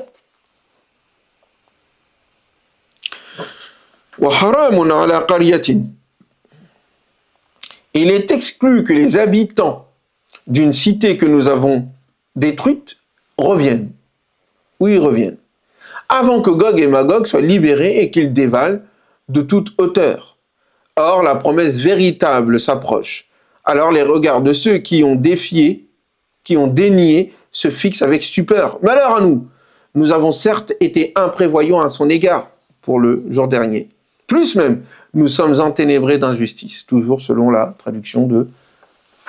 Wa haramun ala qaryatin. Il est exclu que les habitants d'une cité que nous avons détruite reviennent. Oui, ils reviennent. Avant que Gog et Magog soient libérés et qu'ils dévalent de toute hauteur. Or, la promesse véritable s'approche. Alors les regards de ceux qui ont défié, qui ont dénié, se fixent avec stupeur. Malheur à nous! Nous avons certes été imprévoyants à son égard pour le jour dernier. Plus même, nous sommes enténébrés d'injustice. Toujours selon la traduction de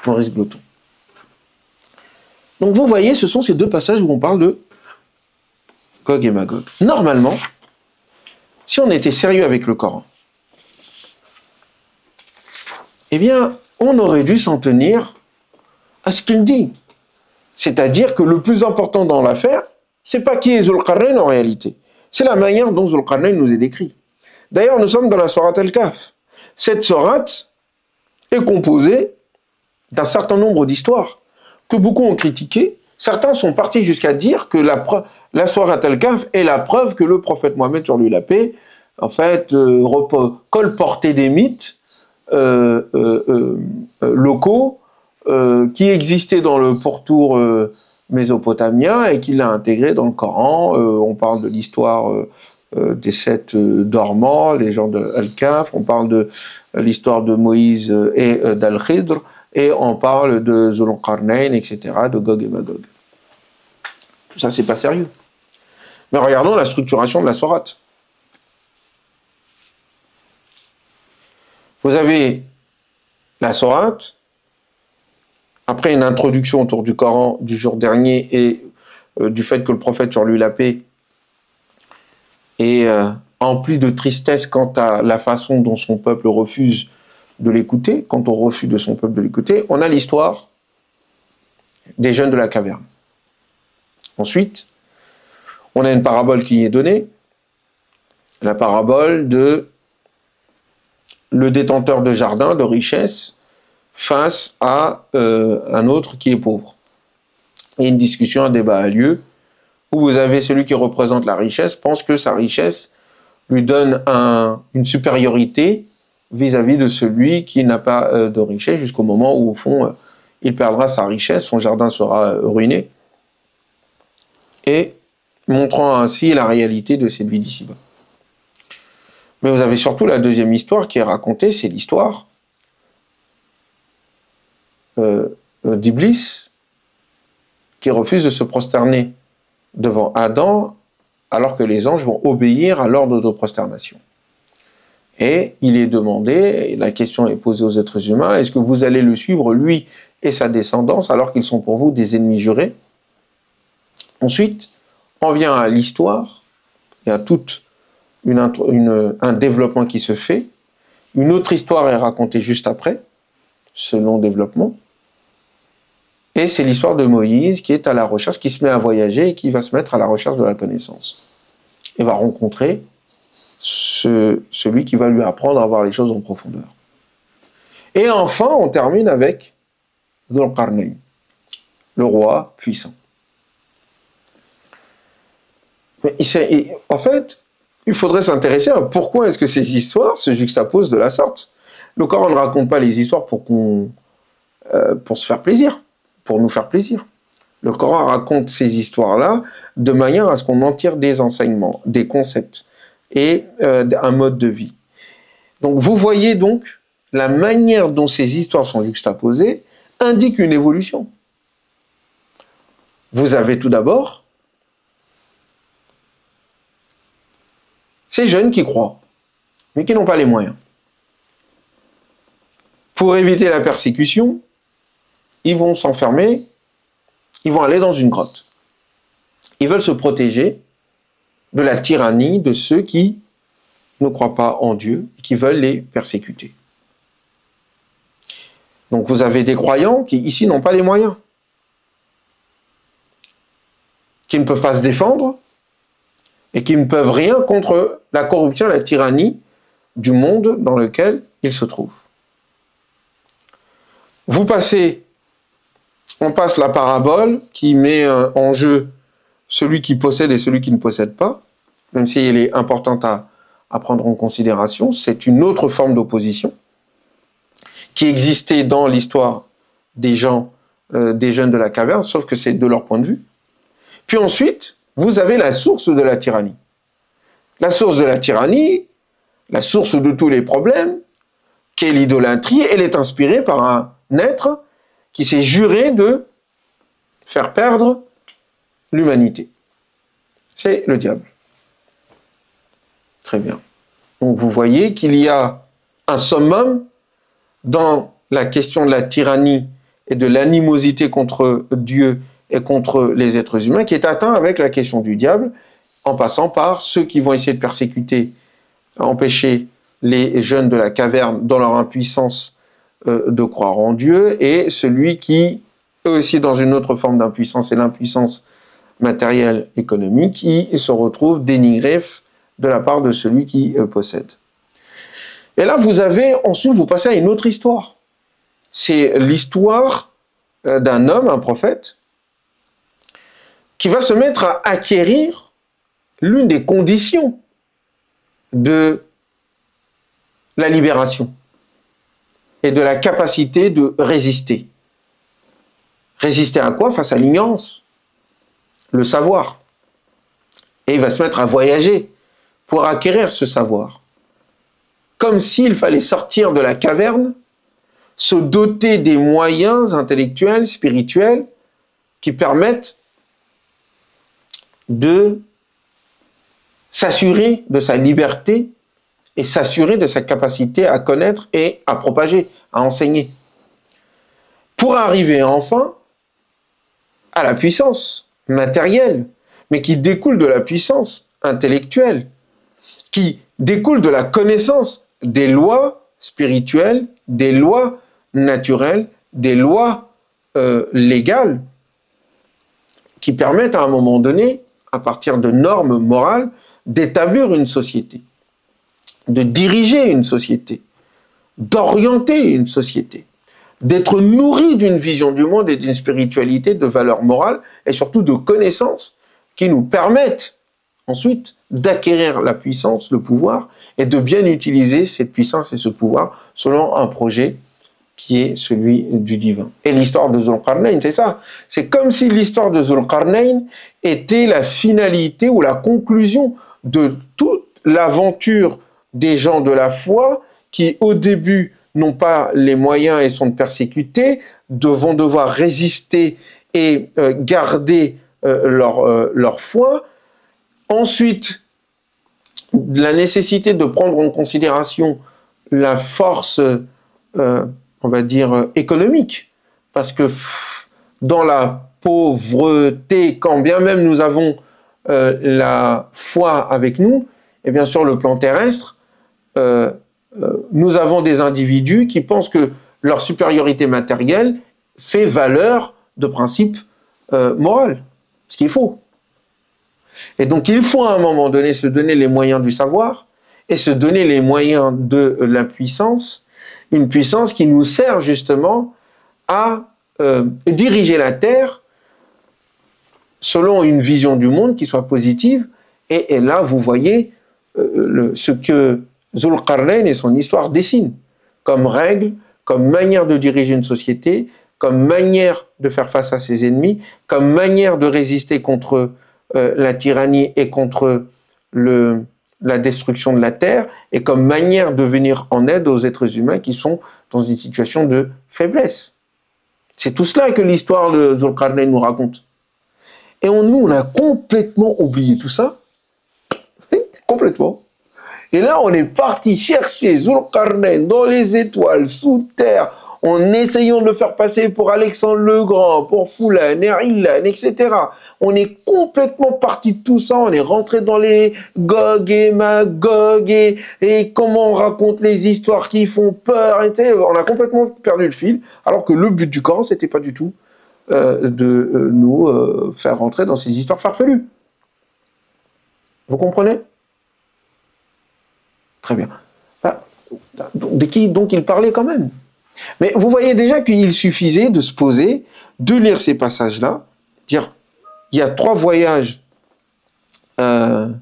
Maurice Gloton. Donc vous voyez, ce sont ces deux passages où on parle de Gog et Magog. Normalement, si on était sérieux avec le Coran, eh bien, on aurait dû s'en tenir à ce qu'il dit. C'est-à-dire que le plus important dans l'affaire, c'est pas qui est Zulqarnayn en réalité. C'est la manière dont Zulqarnayn nous est décrit. D'ailleurs, nous sommes dans la sourate Al-Kahf. Cette sourate est composée d'un certain nombre d'histoires que beaucoup ont critiquées. Certains sont partis jusqu'à dire que la sourate Al-Kahf est la preuve que le prophète Mohammed, sur lui la paix, en fait, colportait des mythes locaux qui existaient dans le pourtour mésopotamien et qu'il a intégré dans le Coran. On parle de l'histoire des 7 dormants, les gens de Al-Kahf, on parle de l'histoire de Moïse et d'Al-Khidr, et on parle de Zulqarnayn, etc., de Gog et Magog. Ça, c'est pas sérieux. Mais regardons la structuration de la sourate. Vous avez la sourate après une introduction autour du Coran du jour dernier et du fait que le prophète, sur lui la paix, est empli de tristesse quant à la façon dont son peuple refuse de l'écouter, quand on refuse de son peuple de l'écouter, on a l'histoire des jeunes de la caverne. Ensuite, on a une parabole qui y est donnée, la parabole de le détenteur de jardin, de richesse, face à un autre qui est pauvre. Et une discussion, un débat a lieu, où vous avez celui qui représente la richesse, pense que sa richesse lui donne une supériorité vis-à-vis de celui qui n'a pas de richesse, jusqu'au moment où, au fond, il perdra sa richesse, son jardin sera ruiné, et montrant ainsi la réalité de cette vie d'ici-bas. Mais vous avez surtout la deuxième histoire qui est racontée, c'est l'histoire d'Iblis, qui refuse de se prosterner devant Adam, alors que les anges vont obéir à l'ordre de prosternation. Et il est demandé, et la question est posée aux êtres humains, est-ce que vous allez le suivre, lui et sa descendance, alors qu'ils sont pour vous des ennemis jurés? Ensuite, on vient à l'histoire, il y a tout un développement qui se fait, une autre histoire est racontée juste après, ce long développement, et c'est l'histoire de Moïse qui est à la recherche, qui se met à voyager et qui va se mettre à la recherche de la connaissance. Et va rencontrer celui qui va lui apprendre à voir les choses en profondeur. Et enfin, on termine avec Dhul Qarnayn, le roi puissant. Mais en fait, il faudrait s'intéresser à pourquoi est-ce que ces histoires se juxtaposent de la sorte. Le Coran ne raconte pas les histoires pour se faire plaisir, pour nous faire plaisir. Le Coran raconte ces histoires-là de manière à ce qu'on en tire des enseignements, des concepts et un mode de vie. Donc vous voyez donc la manière dont ces histoires sont juxtaposées indique une évolution. Vous avez tout d'abord ces jeunes qui croient, mais qui n'ont pas les moyens. Pour éviter la persécution, ils vont s'enfermer, ils vont aller dans une grotte. Ils veulent se protéger de la tyrannie de ceux qui ne croient pas en Dieu et qui veulent les persécuter. Donc vous avez des croyants qui, ici, n'ont pas les moyens, qui ne peuvent pas se défendre et qui ne peuvent rien contre la corruption, la tyrannie du monde dans lequel ils se trouvent. On passe la parabole qui met en jeu celui qui possède et celui qui ne possède pas, même si elle est importante à prendre en considération. C'est une autre forme d'opposition qui existait dans l'histoire des jeunes de la caverne, sauf que c'est de leur point de vue. Puis ensuite, vous avez la source de la tyrannie. La source de la tyrannie, la source de tous les problèmes, qui est l'idolâtrie, elle est inspirée par un être qui s'est juré de faire perdre l'humanité. C'est le diable. Très bien. Donc vous voyez qu'il y a un summum dans la question de la tyrannie et de l'animosité contre Dieu et contre les êtres humains qui est atteint avec la question du diable, en passant par ceux qui vont essayer de persécuter, empêcher les jeunes de la caverne dans leur impuissance de croire en Dieu, et celui qui est aussi dans une autre forme d'impuissance, et l'impuissance matérielle économique, qui se retrouve dénigré de la part de celui qui possède. Et là, ensuite, vous passez à une autre histoire. C'est l'histoire d'un homme, un prophète, qui va se mettre à acquérir l'une des conditions de la libération et de la capacité de résister. Résister à quoi? Face à l'ignorance, le savoir. Et il va se mettre à voyager pour acquérir ce savoir. Comme s'il fallait sortir de la caverne, se doter des moyens intellectuels, spirituels, qui permettent de s'assurer de sa liberté et s'assurer de sa capacité à connaître et à propager, à enseigner. pour arriver enfin à la puissance matérielle, mais qui découle de la puissance intellectuelle, qui découle de la connaissance des lois spirituelles, des lois naturelles, des lois légales, qui permettent à un moment donné, à partir de normes morales, d'établir une société, de diriger une société, d'orienter une société, d'être nourri d'une vision du monde et d'une spiritualité, de valeurs morales et surtout de connaissances qui nous permettent ensuite d'acquérir la puissance, le pouvoir et de bien utiliser cette puissance et ce pouvoir selon un projet qui est celui du divin. Et l'histoire de Zulqarnayn, c'est ça. C'est comme si l'histoire de Zulqarnayn était la finalité ou la conclusion de toute l'aventure des gens de la foi qui, au début, n'ont pas les moyens et sont persécutés, vont devoir résister et garder leur foi. Ensuite, la nécessité de prendre en considération la force, on va dire, économique. Parce que dans la pauvreté, quand bien même nous avons la foi avec nous, et bien sûr le plan terrestre, nous avons des individus qui pensent que leur supériorité matérielle fait valeur de principe moral, ce qu'il faut. Et donc il faut à un moment donné se donner les moyens du savoir et se donner les moyens de la puissance, une puissance qui nous sert justement à diriger la Terre selon une vision du monde qui soit positive. Et là, vous voyez ce que Zulqarnayn et son histoire dessinent comme règle, comme manière de diriger une société, comme manière de faire face à ses ennemis, comme manière de résister contre la tyrannie et contre la destruction de la terre, et comme manière de venir en aide aux êtres humains qui sont dans une situation de faiblesse. C'est tout cela que l'histoire de Zulqarnayn nous raconte. Et nous, on a complètement oublié tout ça. Complètement. Et là, on est parti chercher Zulqarnayn dans les étoiles, sous terre, en essayant de le faire passer pour Alexandre le Grand, pour Fulan, Ilan, etc. On est complètement parti de tout ça, on est rentré dans les Gog et Magog et comment on raconte les histoires qui font peur, etc. On a complètement perdu le fil, alors que le but du Coran, c'était pas du tout de nous faire rentrer dans ces histoires farfelues. Vous comprenez ? Très bien. De qui donc il parlait quand même ? Mais vous voyez déjà qu'il suffisait de se poser, de lire ces passages-là, dire, il y a 3 voyages, on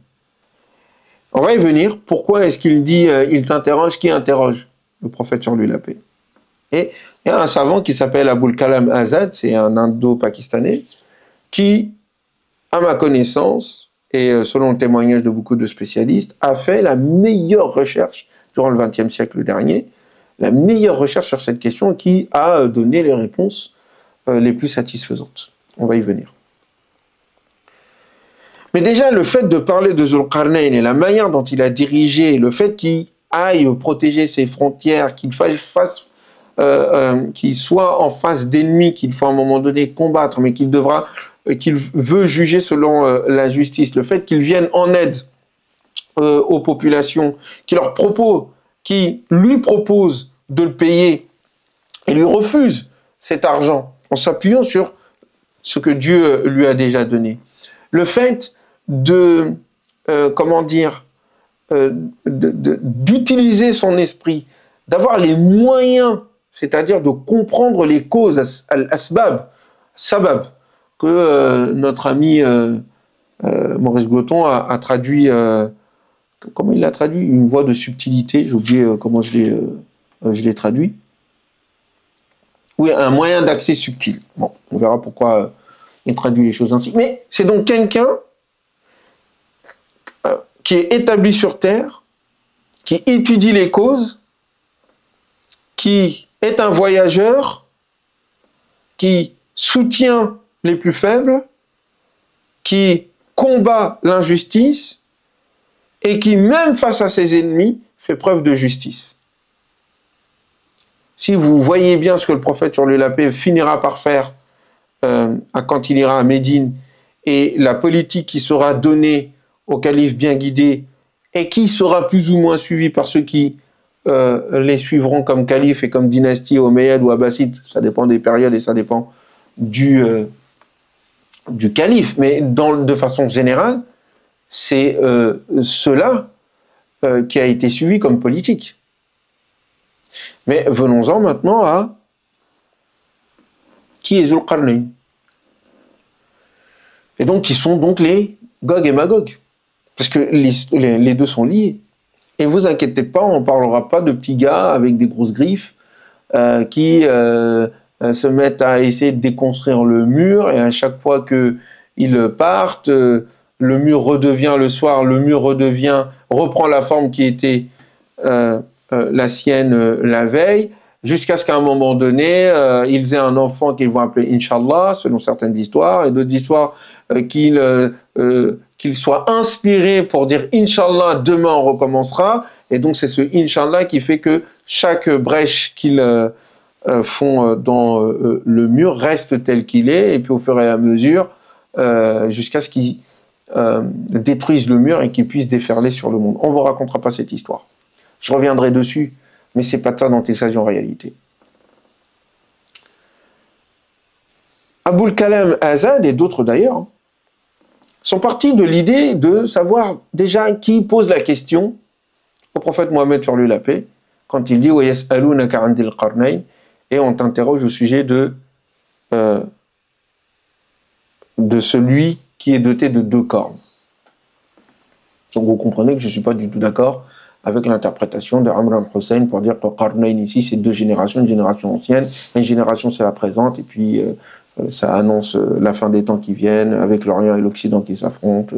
va y venir, pourquoi est-ce qu'il dit, il t'interroge, qui interroge ? Le prophète sur lui la paix. Et il y a un savant qui s'appelle Aboul Kalam Azad, c'est un indo-pakistanais, qui, à ma connaissance, et selon le témoignage de beaucoup de spécialistes, a fait la meilleure recherche durant le XXe siècle dernier, la meilleure recherche sur cette question qui a donné les réponses les plus satisfaisantes. On va y venir. Mais déjà, le fait de parler de Zulqarnayn et la manière dont il a dirigé, le fait qu'il aille protéger ses frontières, qu'il soit en face d'ennemis qu'il faut à un moment donné combattre, mais qu'il veut juger selon la justice, le fait qu'il vienne en aide aux populations, qui lui propose de le payer et lui refuse cet argent en s'appuyant sur ce que Dieu lui a déjà donné. Le fait d'utiliser son esprit, d'avoir les moyens, c'est-à-dire de comprendre les causes, al-asbab, sabab, que notre ami Maurice Goton a traduit, comment il l'a traduit ? Une voie de subtilité, j'ai oublié comment je l'ai traduit. Oui, un moyen d'accès subtil. Bon, on verra pourquoi il traduit les choses ainsi. Mais c'est donc quelqu'un qui est établi sur terre, qui étudie les causes, qui est un voyageur, qui soutient les plus faibles, qui combat l'injustice et qui, même face à ses ennemis, fait preuve de justice. si vous voyez bien ce que le prophète sur la paix finira par faire quand il ira à Médine, et la politique qui sera donnée au calife bien guidé, et qui sera plus ou moins suivie par ceux qui les suivront comme calife et comme dynastie omeyyade ou abbasside, ça dépend des périodes et ça dépend du calife, mais de façon générale, c'est cela qui a été suivi comme politique. Mais venons-en maintenant à qui est Zulqarnayn. Et donc, qui sont donc les Gog et Magog. Parce que les deux sont liés. Et vous inquiétez pas, on ne parlera pas de petits gars avec des grosses griffes qui se mettent à essayer de déconstruire le mur, et à chaque fois qu'ils partent, le mur redevient le soir, le mur reprend la forme qui était la sienne la veille, jusqu'à ce qu'à un moment donné, ils aient un enfant qu'ils vont appeler Inch'Allah, selon certaines histoires, et d'autres histoires qu'ils soient inspirés pour dire Inch'Allah, demain on recommencera. Et donc c'est ce Inch'Allah qui fait que chaque brèche qu'ils font dans le mur reste tel qu'il est, et puis au fur et à mesure, jusqu'à ce qu'ils détruisent le mur et qu'ils puissent déferler sur le monde. On ne vous racontera pas cette histoire. Je reviendrai dessus, mais ce n'est pas de ça dont il s'agit en réalité. Aboul Kalam Azad et d'autres d'ailleurs sont partis de l'idée de savoir déjà qui pose la question au prophète Mohammed sur lui la paix, quand il dit وَيَسْأَلُونَكَ عَنْ ذِي الْقَرْنَيْنِ, et on t'interroge au sujet de celui qui est doté de 2 cornes. Donc vous comprenez que je ne suis pas du tout d'accord avec l'interprétation de Amr al-Hussein pour dire que Qarnayn ici c'est 2 générations, une génération ancienne, une génération c'est la présente, et puis ça annonce la fin des temps qui viennent, avec l'Orient et l'Occident qui s'affrontent,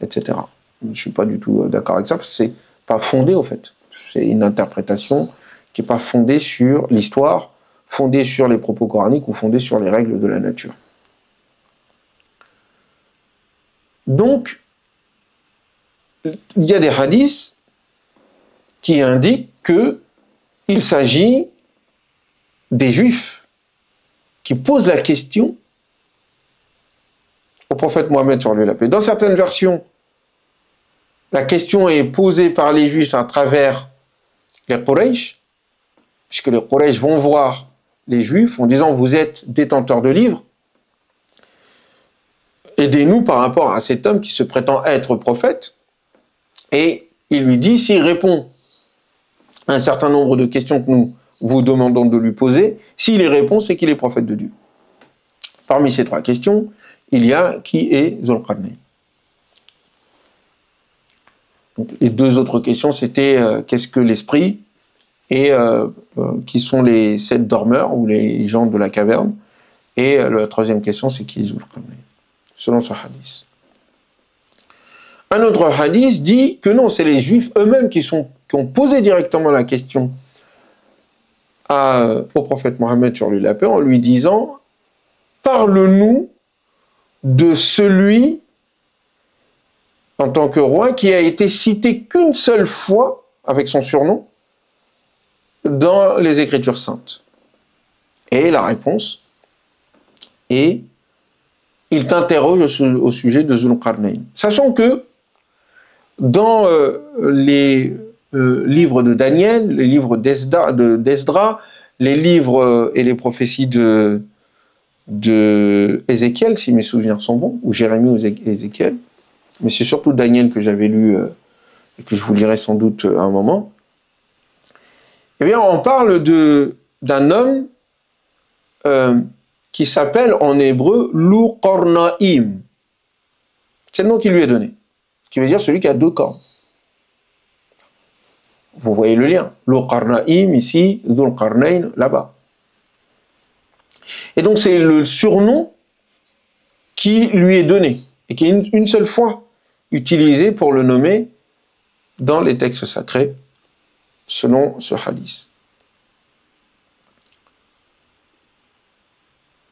etc. Je ne suis pas du tout d'accord avec ça, parce que c'est pas fondé au fait. C'est une interprétation qui n'est pas fondée sur l'histoire, fondée sur les propos coraniques ou fondée sur les règles de la nature. Donc, il y a des hadiths qui indiquent qu'il s'agit des Juifs qui posent la question au prophète Mohammed sur lui la paix. Dans certaines versions, la question est posée par les Juifs à travers les Quraysh, puisque les Quraysh vont voir les Juifs en disant « Vous êtes détenteurs de livres, aidez-nous par rapport à cet homme qui se prétend être prophète. » Et il lui dit, s'il répond à un certain nombre de questions que nous vous demandons de lui poser, s'il y répond, c'est qu'il est prophète de Dieu. Parmi ces 3 questions, il y a qui est Zulqarnayn. Les 2 autres questions, c'était qu'est-ce que l'esprit et qui sont les 7 dormeurs ou les gens de la caverne. Et la 3e question, c'est qui est Zulqarnayn, selon ce hadith. Un autre hadith dit que non, c'est les Juifs eux-mêmes qui ont posé directement la question au prophète Mohammed sur lui la paix en lui disant « Parle-nous de celui en tant que roi qui a été cité qu'une seule fois avec son surnom dans les Écritures saintes. » Et la réponse est « Il t'interroge au sujet de Zulqarnayn. » Sachant que dans les livres de Daniel, les livres d'Esdra, les livres et les prophéties de Ézéchiel, si mes souvenirs sont bons, ou Jérémie ou Ézéchiel, mais c'est surtout Daniel que j'avais lu et que je vous lirai sans doute à un moment, eh bien on parle d'un homme qui s'appelle en hébreu Zulqarnayn. C'est le nom qui lui est donné, qui veut dire celui qui a 2 cornes. Vous voyez le lien. Zulqarnayn ici, Zulqarnayn là-bas. Et donc c'est le surnom qui lui est donné, et qui est une seule fois utilisé pour le nommer dans les textes sacrés, selon ce hadith.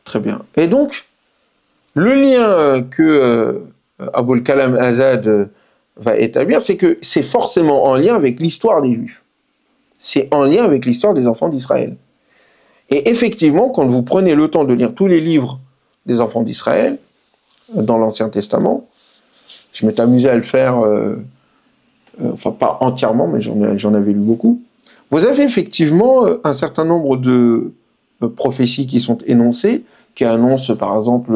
Très bien. Et donc, le lien que Aboul Kalam Azad va établir, c'est que c'est forcément en lien avec l'histoire des Juifs. C'est en lien avec l'histoire des enfants d'Israël. Et effectivement, quand vous prenez le temps de lire tous les livres des enfants d'Israël, dans l'Ancien Testament, je m'étais amusé à le faire, enfin pas entièrement, mais j'en avais lu beaucoup. Vous avez effectivement un certain nombre de prophéties qui sont énoncées, qui annoncent par exemple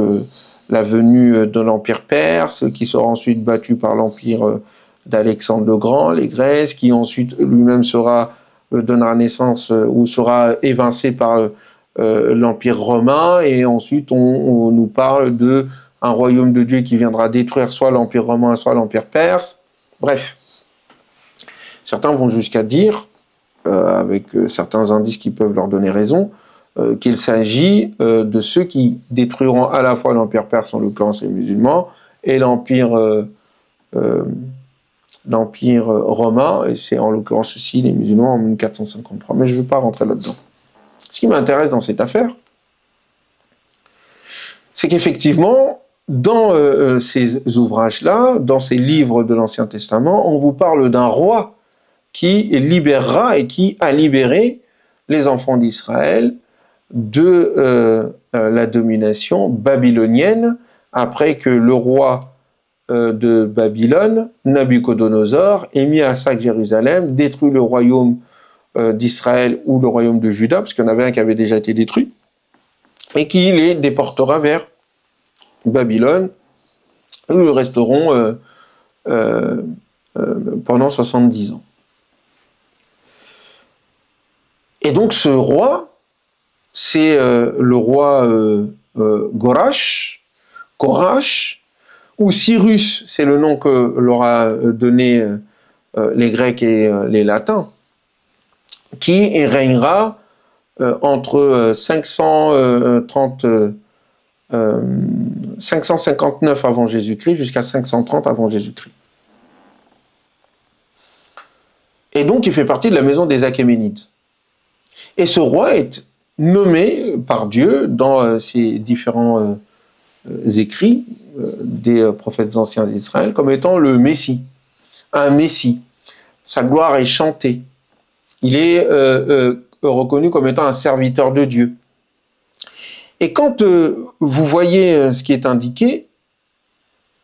la venue de l'Empire perse, qui sera ensuite battu par l'Empire d'Alexandre le Grand, les Grèces, qui ensuite lui-même donnera naissance ou sera évincé par l'Empire romain, et ensuite on nous parle de un royaume de Dieu qui viendra détruire soit l'Empire romain, soit l'Empire perse. Bref, certains vont jusqu'à dire, avec certains indices qui peuvent leur donner raison, qu'il s'agit de ceux qui détruiront à la fois l'Empire perse, en l'occurrence les musulmans, et l'Empire romain, et c'est en l'occurrence aussi les musulmans en 1453. Mais je ne veux pas rentrer là-dedans. Ce qui m'intéresse dans cette affaire, c'est qu'effectivement, dans ces ouvrages-là, dans ces livres de l'Ancien Testament, on vous parle d'un roi qui libérera et qui a libéré les enfants d'Israël de la domination babylonienne, après que le roi de Babylone, Nabuchodonosor, ait mis à sac Jérusalem, détruit le royaume d'Israël ou le royaume de Juda, parce qu'il y en avait un qui avait déjà été détruit, et qui les déportera vers Babylone, où ils resteront pendant 70 ans. Et donc ce roi, c'est le roi Korash, ou Cyrus, c'est le nom que leur a donné les Grecs et les Latins, qui régnera entre 559 avant Jésus-Christ jusqu'à 530 avant Jésus-Christ. Et donc il fait partie de la maison des Achéménides. Et ce roi est nommé par Dieu dans ses différents écrits des prophètes anciens d'Israël comme étant le Messie, un Messie. Sa gloire est chantée. Il est reconnu comme étant un serviteur de Dieu. Et quand vous voyez ce qui est indiqué,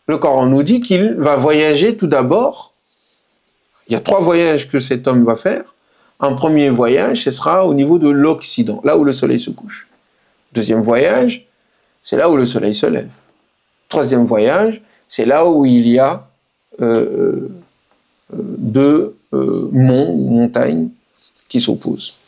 le Coran nous dit qu'il va voyager tout d'abord. Il y a 3 voyages que cet homme va faire. Un premier voyage, ce sera au niveau de l'Occident, là où le soleil se couche. Deuxième voyage, c'est là où le soleil se lève. Troisième voyage, c'est là où il y a 2 monts ou montagnes qui s'opposent.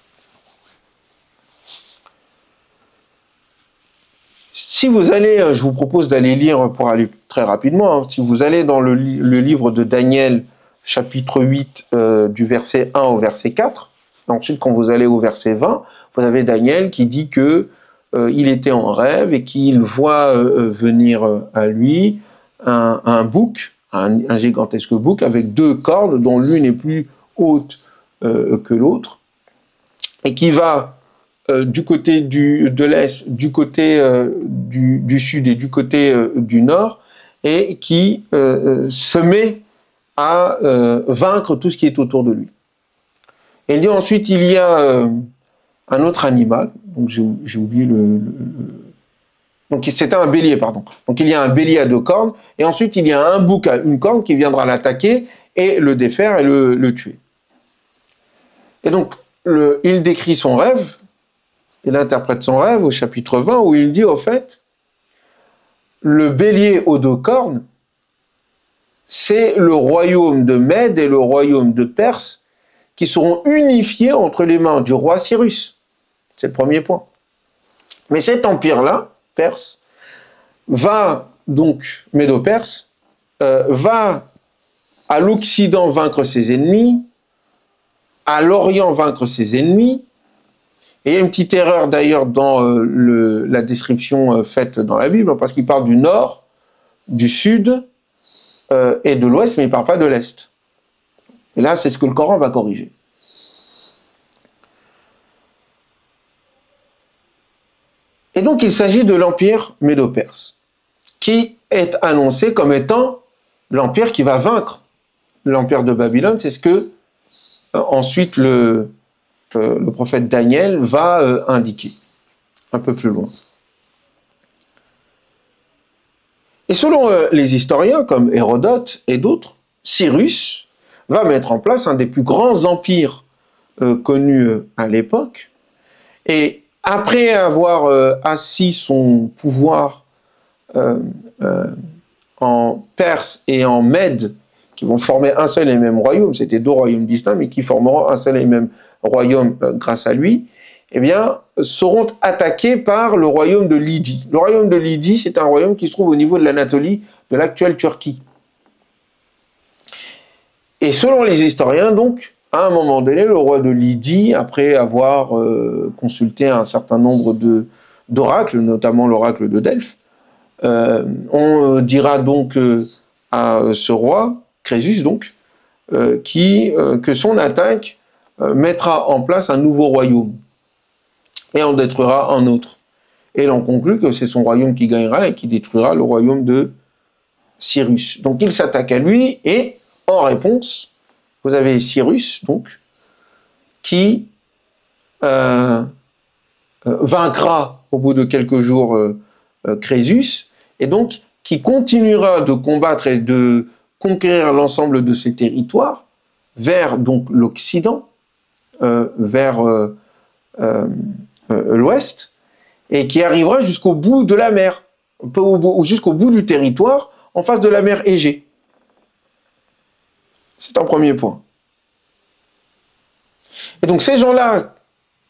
Si vous allez, je vous propose d'aller lire, pour aller très rapidement, hein, si vous allez dans le livre de Daniel, chapitre 8, du verset 1 au verset 4, ensuite quand vous allez au verset 20, vous avez Daniel qui dit que il était en rêve et qu'il voit venir à lui un bouc, un gigantesque bouc avec 2 cornes dont l'une est plus haute que l'autre, et qui va du côté de l'est, du côté du sud et du côté du nord, et qui se met à vaincre tout ce qui est autour de lui. Et il dit ensuite, il y a un autre animal, donc j'ai oublié donc c'était un bélier, pardon. Donc il y a un bélier à 2 cornes, et ensuite il y a un bouc à 1 corne qui viendra l'attaquer et le défaire et le tuer. Et donc il décrit son rêve, il interprète son rêve au chapitre 20, où il dit au fait, le bélier aux 2 cornes, c'est le royaume de Mède et le royaume de Perse qui seront unifiés entre les mains du roi Cyrus. C'est le premier point. Mais cet empire-là, Perse, va donc, Médo-Perse, va à l'Occident vaincre ses ennemis, à l'Orient vaincre ses ennemis, et il y a une petite erreur d'ailleurs dans la description faite dans la Bible, parce qu'il parle du nord, du sud et de l'ouest, mais il ne parle pas de l'est. Et là, c'est ce que le Coran va corriger. Et donc, il s'agit de l'empire médo-perse, qui est annoncé comme étant l'empire qui va vaincre l'empire de Babylone. C'est ce que ensuite le le prophète Daniel va indiquer un peu plus loin. Et selon les historiens comme Hérodote et d'autres, Cyrus va mettre en place un des plus grands empires connus à l'époque. Et après avoir assis son pouvoir en Perse et en Mède, qui vont former un seul et même royaume, c'était deux royaumes distincts, mais qui formeront un seul et même royaume grâce à lui, eh bien, seront attaqués par le royaume de Lydie. Le royaume de Lydie, c'est un royaume qui se trouve au niveau de l'Anatolie, de l'actuelle Turquie. Et selon les historiens, donc, à un moment donné, le roi de Lydie, après avoir consulté un certain nombre d'oracles, notamment l'oracle de Delphes, on dira donc à ce roi, Crésus donc, que son attaque mettra en place un nouveau royaume et en détruira un autre. Et l'on conclut que c'est son royaume qui gagnera et qui détruira le royaume de Cyrus. Donc il s'attaque à lui et en réponse, vous avez Cyrus donc qui vaincra au bout de quelques jours Crésus et donc qui continuera de combattre et de conquérir l'ensemble de ses territoires vers donc l'Occident, vers l'Ouest, et qui arrivera jusqu'au bout de la mer, jusqu'au bout du territoire, en face de la mer Égée. C'est un premier point. Et donc ces gens-là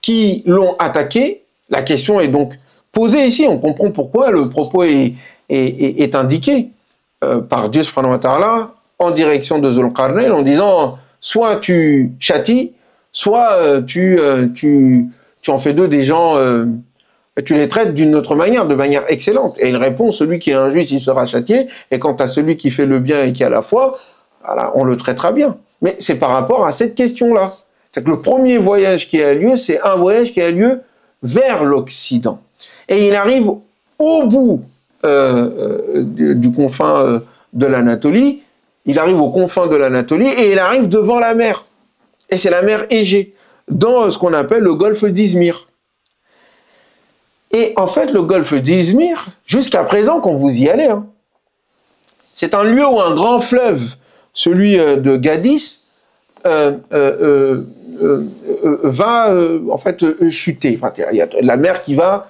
qui l'ont attaqué, la question est donc posée ici, on comprend pourquoi le propos est indiqué par Dieu subhanahu wa ta'ala en direction de Zulqarnain en disant soit tu châties, soit tu en fais d'eux des gens, tu les traites d'une autre manière, de manière excellente. Et il répond, celui qui est injuste, il sera châtié, et quant à celui qui fait le bien et qui a la foi, voilà, on le traitera bien. Mais c'est par rapport à cette question-là. C'est que le premier voyage qui a lieu, c'est un voyage qui a lieu vers l'Occident. Et il arrive au bout du confin de l'Anatolie, il arrive aux confins de l'Anatolie, et il arrive devant la mer. Et c'est la mer Égée, dans ce qu'on appelle le golfe d'Izmir. Et en fait, le golfe d'Izmir, jusqu'à présent, quand vous y allez, hein, c'est un lieu où un grand fleuve, celui de Gadis, va en fait chuter. Enfin, il y a la mer qui va,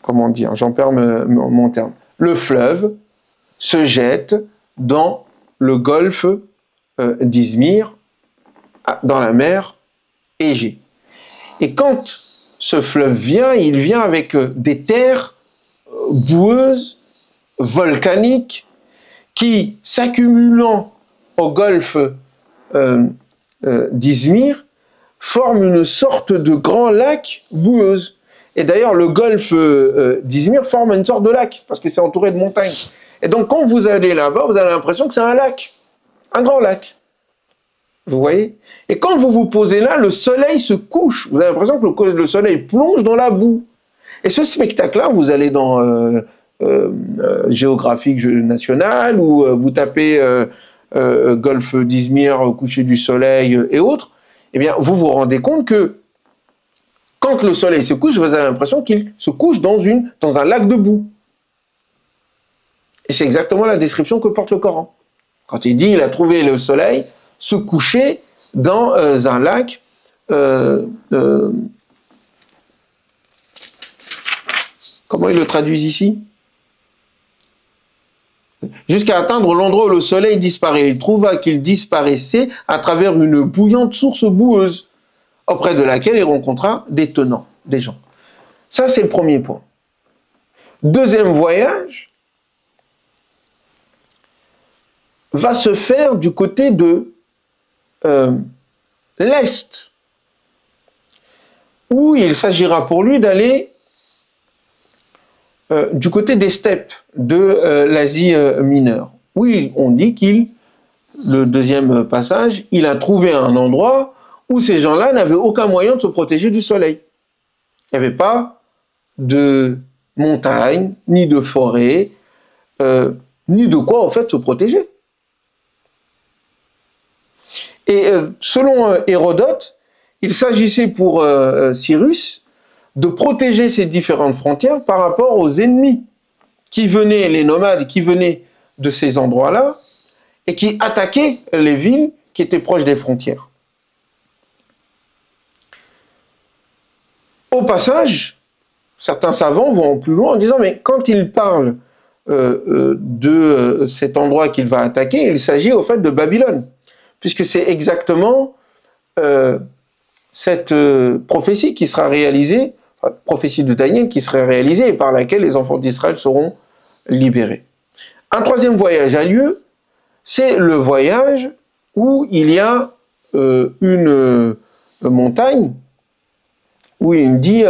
comment dire, j'en perds mon terme. Le fleuve se jette dans le golfe d'Izmir, dans la mer Égée. Et quand ce fleuve vient, il vient avec des terres boueuses, volcaniques, qui, s'accumulant au golfe d'Izmir, forment une sorte de grand lac boueuse. Et d'ailleurs, le golfe d'Izmir forme une sorte de lac, parce que c'est entouré de montagnes. Et donc, quand vous allez là-bas, vous avez l'impression que c'est un lac, un grand lac. Vous voyez? Et quand vous vous posez là, le soleil se couche. Vous avez l'impression que le soleil plonge dans la boue. Et ce spectacle-là, vous allez dans Géographique nationale, ou vous tapez golfe d'Izmir, coucher du soleil et autres, eh bien, vous vous rendez compte que quand le soleil se couche, vous avez l'impression qu'il se couche dans un lac de boue. Et c'est exactement la description que porte le Coran. Quand il dit il a trouvé le soleil se coucher dans un lac comment ils le traduisent ici? Jusqu'à atteindre l'endroit où le soleil disparaît. Il trouva qu'il disparaissait à travers une bouillante source boueuse, auprès de laquelle il rencontra des tenants, des gens. Ça, c'est le premier point. Deuxième voyage va se faire du côté de l'Est, où il s'agira pour lui d'aller du côté des steppes de l'Asie mineure. Oui, on dit le deuxième passage, il a trouvé un endroit où ces gens-là n'avaient aucun moyen de se protéger du soleil. Il n'y avait pas de montagne, ni de forêt, ni de quoi en fait se protéger. Et selon Hérodote, il s'agissait pour Cyrus de protéger ces différentes frontières par rapport aux ennemis qui venaient, les nomades qui venaient de ces endroits-là et qui attaquaient les villes qui étaient proches des frontières. Au passage, certains savants vont plus loin en disant, mais quand il parle de cet endroit qu'il va attaquer, il s'agit au fait de Babylone, puisque c'est exactement cette prophétie qui sera réalisée, prophétie de Daniel qui serait réalisée et par laquelle les enfants d'Israël seront libérés. Un troisième voyage a lieu, c'est le voyage où il y a une montagne, où il dit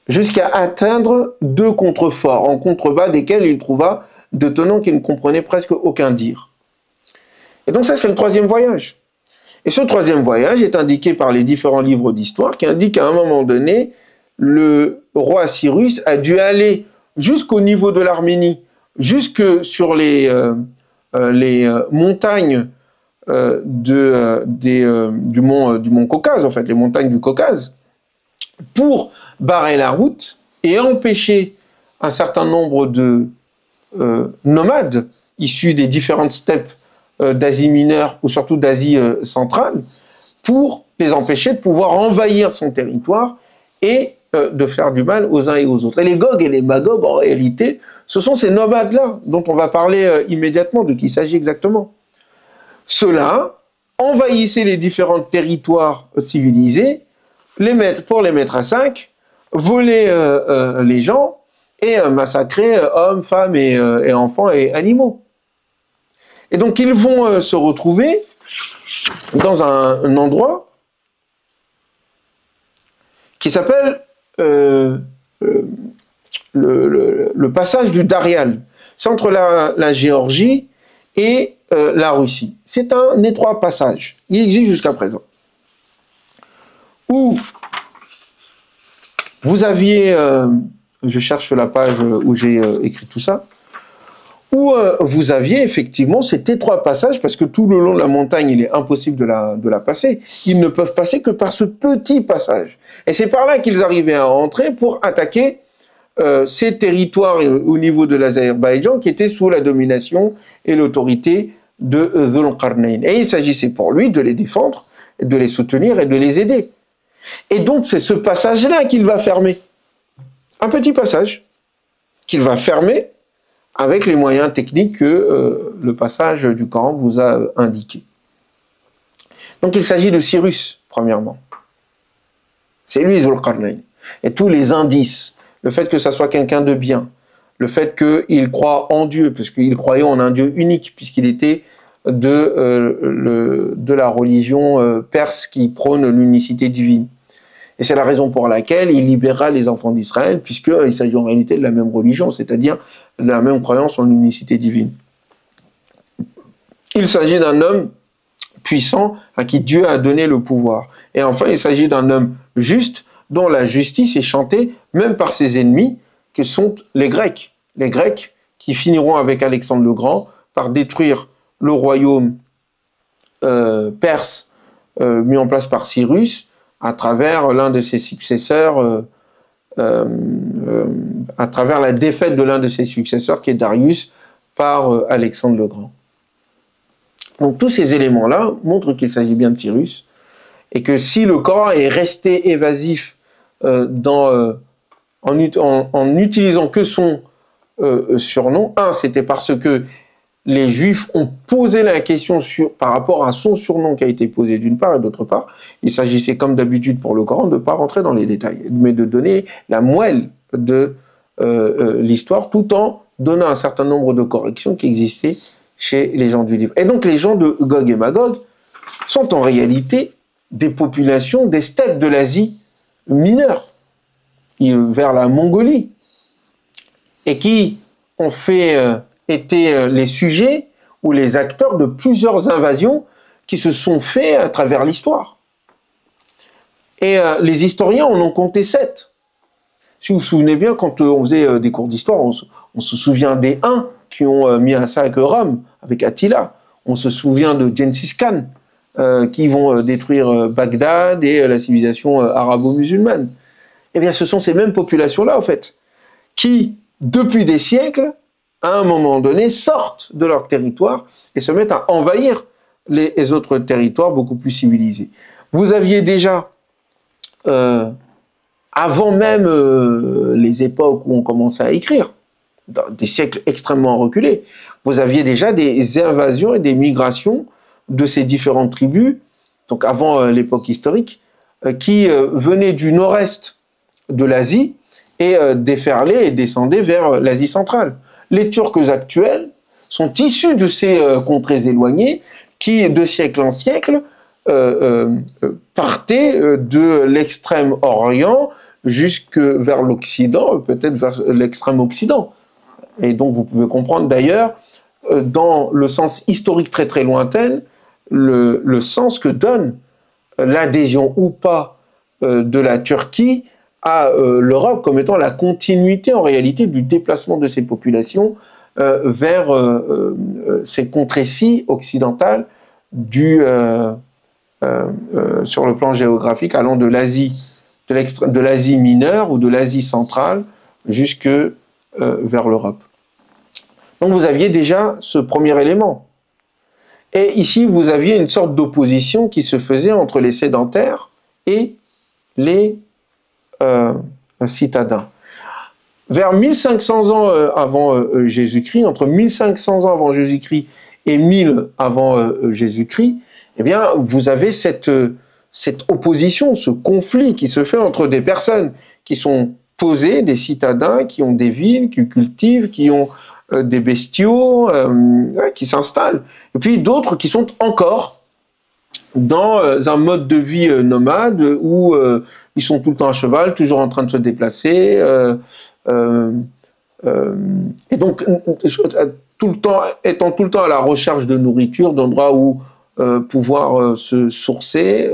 jusqu'à atteindre 2 contreforts, en contrebas desquels il trouva de tenants qui ne comprenaient presque aucun dire. Et donc ça, c'est le troisième voyage. Et ce troisième voyage est indiqué par les différents livres d'histoire qui indiquent qu'à un moment donné, le roi Cyrus a dû aller jusqu'au niveau de l'Arménie, jusque sur les montagnes du mont Caucase, en fait, les montagnes du Caucase, pour barrer la route et empêcher un certain nombre de nomades issus des différentes steppes d'Asie mineure ou surtout d'Asie centrale, pour les empêcher de pouvoir envahir son territoire et de faire du mal aux uns et aux autres. Et les Gog et les Magog, en réalité, ce sont ces nomades-là dont on va parler immédiatement, de qui il s'agit exactement. Ceux-là envahissaient les différents territoires civilisés, pour les mettre à sac, voler les gens et massacrer hommes, femmes et enfants et animaux. Et donc ils vont se retrouver dans un endroit qui s'appelle le passage du Darial. C'est entre la Géorgie et la Russie. C'est un étroit passage. Il existe jusqu'à présent. Où vous aviez, je cherche la page où j'ai écrit tout ça, où vous aviez effectivement cet étroit passage, parce que tout le long de la montagne, il est impossible de la passer. Ils ne peuvent passer que par ce petit passage. Et c'est par là qu'ils arrivaient à entrer pour attaquer ces territoires au niveau de l'Azerbaïdjan qui étaient sous la domination et l'autorité de Dhul-Qarnayn. Et il s'agissait pour lui de les défendre, de les soutenir et de les aider. Et donc c'est ce passage-là qu'il va fermer. Un petit passage qu'il va fermer avec les moyens techniques que le passage du Coran vous a indiqué. Donc il s'agit de Cyrus, premièrement. C'est lui, Dhul-Qarnayn. Et tous les indices, le fait que ça soit quelqu'un de bien, le fait qu'il croit en Dieu, puisqu'il croyait en un Dieu unique, puisqu'il était de la religion perse qui prône l'unicité divine. Et c'est la raison pour laquelle il libérera les enfants d'Israël, puisqu'il s'agit en réalité de la même religion, c'est-à-dire de la même croyance en l'unicité divine. Il s'agit d'un homme puissant à qui Dieu a donné le pouvoir. Et enfin, il s'agit d'un homme juste, dont la justice est chantée même par ses ennemis, que sont les Grecs. Les Grecs qui finiront avec Alexandre le Grand par détruire le royaume perse mis en place par Cyrus, à travers l'un de ses successeurs, à travers la défaite de l'un de ses successeurs, qui est Darius, par Alexandre le Grand. Donc tous ces éléments-là montrent qu'il s'agit bien de Cyrus, et que si le Coran est resté évasif en n'utilisant que son surnom, c'était parce que les Juifs ont posé la question par rapport à son surnom qui a été posé d'une part, et d'autre part, il s'agissait comme d'habitude pour le Coran de ne pas rentrer dans les détails, mais de donner la moelle de l'histoire, tout en donnant un certain nombre de corrections qui existaient chez les gens du livre. Et donc les gens de Gog et Magog sont en réalité des populations des steppes de l'Asie mineure, vers la Mongolie, et qui ont été les sujets ou les acteurs de plusieurs invasions qui se sont faites à travers l'histoire. Et les historiens en ont compté 7. Si vous vous souvenez bien, quand on faisait des cours d'histoire, on se souvient des Huns qui ont mis à sac Rome avec Attila. On se souvient de Gengis Khan, qui vont détruire Bagdad et la civilisation arabo-musulmane. Eh bien, ce sont ces mêmes populations-là, en fait, qui, depuis des siècles, à un moment donné, sortent de leur territoire et se mettent à envahir les autres territoires beaucoup plus civilisés. Vous aviez déjà, avant même les époques où on commençait à écrire, dans des siècles extrêmement reculés, vous aviez déjà des invasions et des migrations de ces différentes tribus, donc avant l'époque historique, qui venaient du nord-est de l'Asie et déferlaient et descendaient vers l'Asie centrale. Les Turcs actuels sont issus de ces contrées éloignées qui, de siècle en siècle, partaient de l'extrême-orient jusque vers l'Occident, peut-être vers l'extrême-Occident. Et donc vous pouvez comprendre d'ailleurs, dans le sens historique très très lointain, le sens que donne l'adhésion ou pas de la Turquie à l'Europe comme étant la continuité en réalité du déplacement de ces populations vers ces contrées-ci occidentales sur le plan géographique allant de l'Asie, de l'Asie mineure ou de l'Asie centrale jusque vers l'Europe. Donc vous aviez déjà ce premier élément. Et ici, vous aviez une sorte d'opposition qui se faisait entre les sédentaires et les citadins. Vers 1500 ans avant Jésus-Christ, entre 1500 ans avant Jésus-Christ et 1000 avant Jésus-Christ, eh bien, vous avez cette opposition, ce conflit qui se fait entre des personnes qui sont posées, des citadins, qui ont des villes, qui cultivent, qui ont des bestiaux, qui s'installent, et puis d'autres qui sont encore dans un mode de vie nomade où ils sont tout le temps à cheval, toujours en train de se déplacer, et donc étant tout le temps à la recherche de nourriture, d'endroits où pouvoir se sourcer,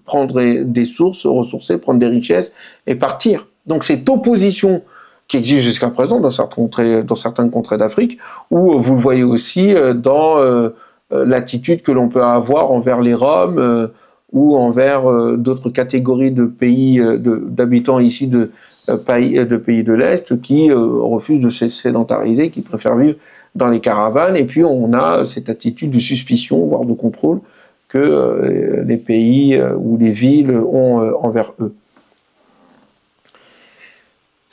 prendre des sources, se ressourcer, prendre des richesses et partir. Donc cette opposition qui existe jusqu'à présent dans certaines contrées d'Afrique, où vous le voyez aussi dans l'attitude que l'on peut avoir envers les Roms ou envers d'autres catégories de pays, d'habitants ici de pays de l'Est qui refusent de se sédentariser, qui préfèrent vivre dans les caravanes, et puis on a cette attitude de suspicion, voire de contrôle, que les pays ou les villes ont envers eux.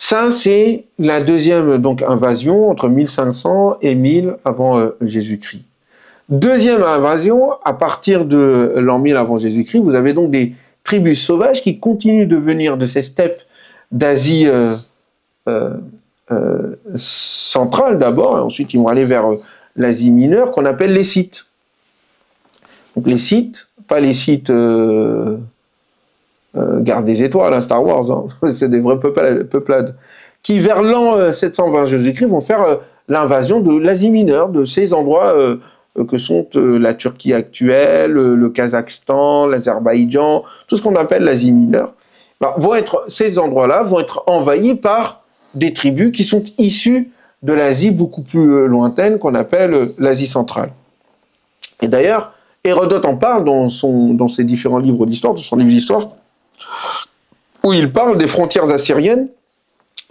Ça, c'est la deuxième donc, invasion entre 1500 et 1000 avant Jésus-Christ. Deuxième invasion, à partir de l'an 1000 avant Jésus-Christ, vous avez donc des tribus sauvages qui continuent de venir de ces steppes d'Asie centrale d'abord, et ensuite ils vont aller vers l'Asie mineure, qu'on appelle les Scythes. Donc les Scythes, pas les Scythes garde des étoiles, hein, Star Wars, hein. C'est des vraies peuplades, qui vers l'an 720 Jésus-Christ vont faire l'invasion de l'Asie mineure, de ces endroits que sont la Turquie actuelle, le Kazakhstan, l'Azerbaïdjan, tout ce qu'on appelle l'Asie mineure. Ces endroits-là vont être envahis par des tribus qui sont issues de l'Asie beaucoup plus lointaine, qu'on appelle l'Asie centrale. Et d'ailleurs, Hérodote en parle dans ses différents livres d'histoire, dans son livre d'histoire, où il parle des frontières assyriennes,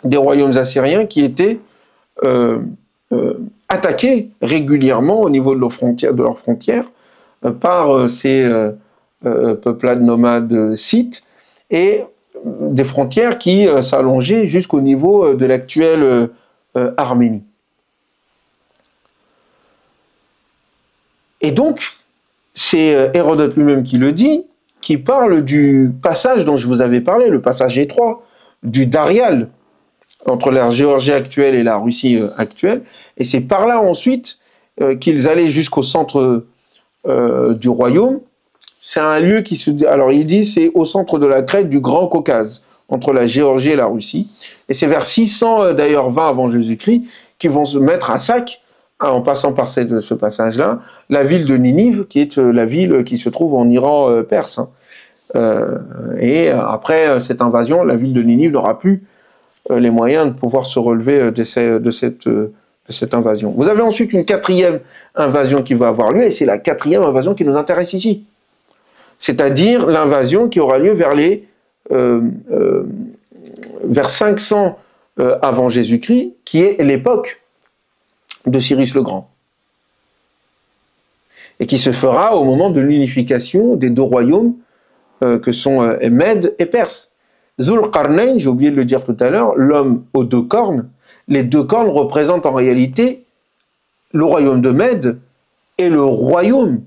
des royaumes assyriens qui étaient attaqués régulièrement au niveau de leurs frontières par ces peuplades nomades scythes, et des frontières qui s'allongeaient jusqu'au niveau de l'actuelle Arménie. Et donc, c'est Hérodote lui-même qui le dit, qui parle du passage dont je vous avais parlé, le passage étroit du Darial, entre la Géorgie actuelle et la Russie actuelle, et c'est par là ensuite qu'ils allaient jusqu'au centre du royaume. C'est un lieu qui alors il dit, c'est au centre de la crête du Grand Caucase, entre la Géorgie et la Russie, et c'est vers 600 d'ailleurs 20 avant Jésus-Christ qu'ils vont se mettre à sac, en passant par ce passage-là, la ville de Ninive, qui est la ville qui se trouve en Iran perse. Et après cette invasion, la ville de Ninive n'aura plus les moyens de pouvoir se relever de cette invasion. Vous avez ensuite une quatrième invasion qui va avoir lieu, et c'est la quatrième invasion qui nous intéresse ici. c'est-à-dire l'invasion qui aura lieu vers 500 avant Jésus-Christ, qui est l'époque de Cyrus le Grand, et qui se fera au moment de l'unification des deux royaumes que sont Mède et Perse. Zulqarnayn, j'ai oublié de le dire tout à l'heure, l'homme aux deux cornes, les deux cornes représentent en réalité le royaume de Mède et le royaume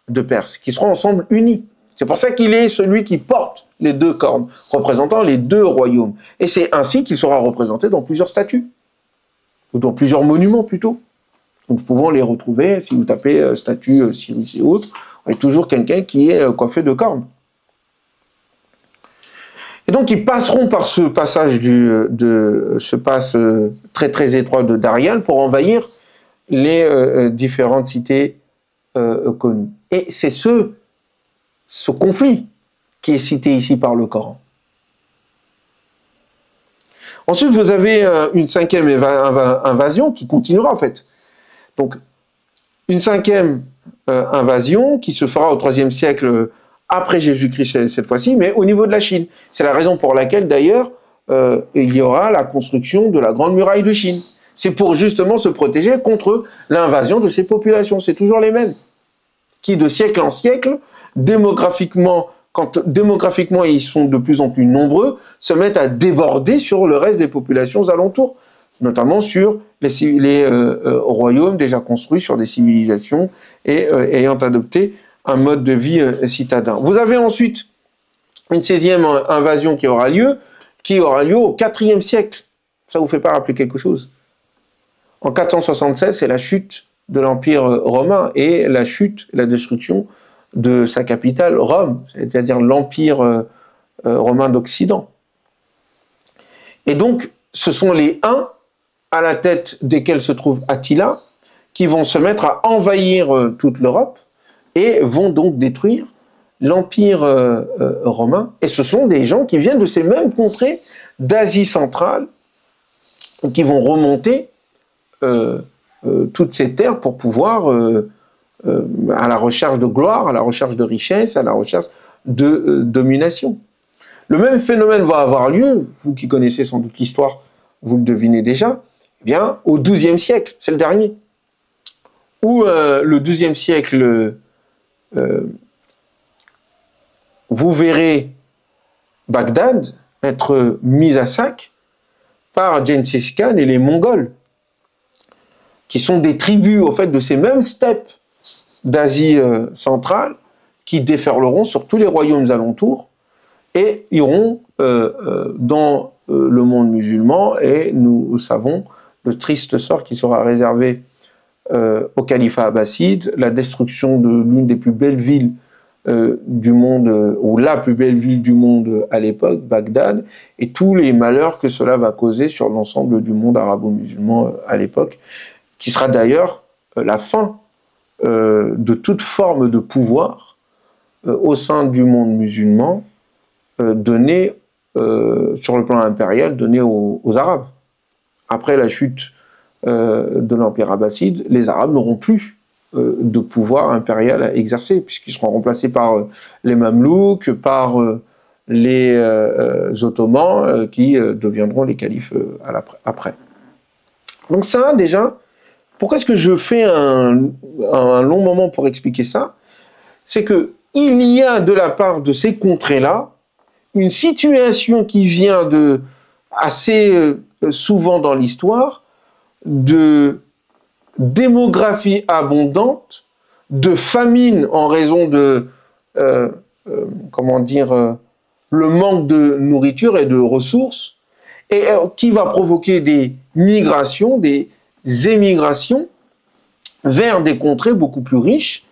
de Perse, qui seront ensemble unis. C'est pour ça qu'il est celui qui porte les deux cornes, représentant les deux royaumes. Et c'est ainsi qu'il sera représenté dans plusieurs statues, ou dans plusieurs monuments plutôt. Nous pouvons les retrouver, si vous tapez statue Cyrus et autres, il y a toujours quelqu'un qui est coiffé de cornes. Et donc ils passeront par ce passage ce passe très très étroit de Darial pour envahir les différentes cités connues. Et c'est ce conflit qui est cité ici par le Coran. Ensuite, vous avez une cinquième invasion qui continuera en fait. Donc, une cinquième invasion qui se fera au IIIe siècle après Jésus-Christ cette fois-ci, mais au niveau de la Chine. C'est la raison pour laquelle d'ailleurs il y aura la construction de la Grande Muraille de Chine. C'est pour justement se protéger contre l'invasion de ces populations. C'est toujours les mêmes qui, de siècle en siècle, démographiquement, quand démographiquement ils sont de plus en plus nombreux, se mettent à déborder sur le reste des populations alentours, notamment sur les royaumes déjà construits sur des civilisations et ayant adopté un mode de vie citadin. Vous avez ensuite une 16e invasion qui aura lieu au IVe siècle. Ça vous fait pas rappeler quelque chose? En 476, c'est la chute de l'Empire romain et la chute, la destruction de sa capitale, Rome, c'est-à-dire l'Empire romain d'Occident. Et donc, ce sont les Huns, à la tête desquels se trouve Attila, qui vont se mettre à envahir toute l'Europe et vont donc détruire l'Empire romain. Et ce sont des gens qui viennent de ces mêmes contrées d'Asie centrale, qui vont remonter toutes ces terres pour pouvoir, à la recherche de gloire, à la recherche de richesse, à la recherche de domination. Le même phénomène va avoir lieu, vous qui connaissez sans doute l'histoire, vous le devinez déjà, eh bien, au XIIe siècle, c'est le dernier, où le XIIe siècle, vous verrez Bagdad être mise à sac par Gengis Khan et les Mongols, qui sont des tribus au fait de ces mêmes steppes d'Asie centrale, qui déferleront sur tous les royaumes alentours et iront dans le monde musulman, et nous savons le triste sort qui sera réservé au califat abbasside, la destruction de l'une des plus belles villes du monde, ou la plus belle ville du monde à l'époque, Bagdad, et tous les malheurs que cela va causer sur l'ensemble du monde arabo-musulman à l'époque, qui sera d'ailleurs la fin de toute forme de pouvoir au sein du monde musulman donné sur le plan impérial, donné aux Arabes. Après la chute de l'Empire abbasside, les Arabes n'auront plus de pouvoir impérial à exercer, puisqu'ils seront remplacés par les Mamelouks, par les Ottomans, qui deviendront les califes après. Donc ça, déjà, pourquoi est-ce que je fais un long moment pour expliquer ça? C'est que il y a de la part de ces contrées-là une situation qui vient de assez souvent dans l'histoire de démographie abondante, de famine en raison de le manque de nourriture et de ressources, et qui va provoquer des migrations, des émigrations vers des contrées beaucoup plus riches,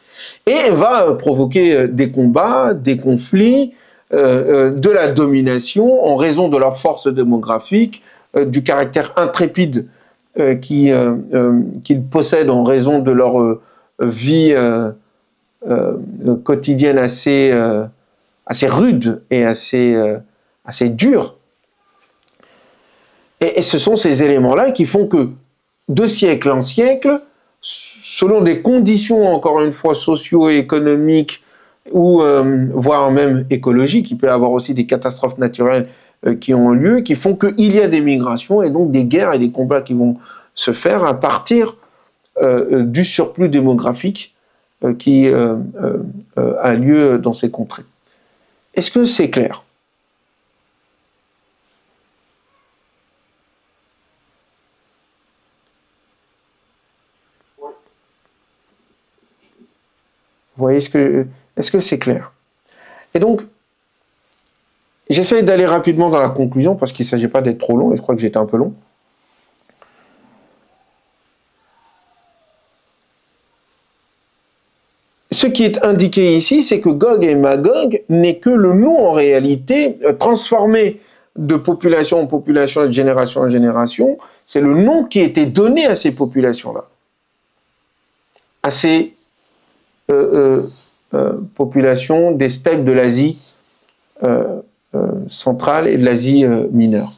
et va provoquer des combats, des conflits, de la domination en raison de leur force démographique, du caractère intrépide qu'ils possèdent en raison de leur vie quotidienne assez rude et assez dure. Et ce sont ces éléments-là qui font que, de siècle en siècle, selon des conditions, encore une fois, socio-économiques ou voire même écologiques. Il peut y avoir aussi des catastrophes naturelles qui ont lieu, qui font qu'il y a des migrations et donc des guerres et des combats qui vont se faire à partir du surplus démographique qui a lieu dans ces contrées. Est-ce que c'est clair? Vous voyez est-ce que c'est clair? Et donc, j'essaie d'aller rapidement dans la conclusion parce qu'il ne s'agit pas d'être trop long et je crois que j'étais un peu long. Ce qui est indiqué ici, c'est que Gog et Magog n'est que le nom en réalité transformé de population en population et de génération en génération. C'est le nom qui a été donné à ces populations-là, à ces populations des steppes de l'Asie centrale et de l'Asie mineure.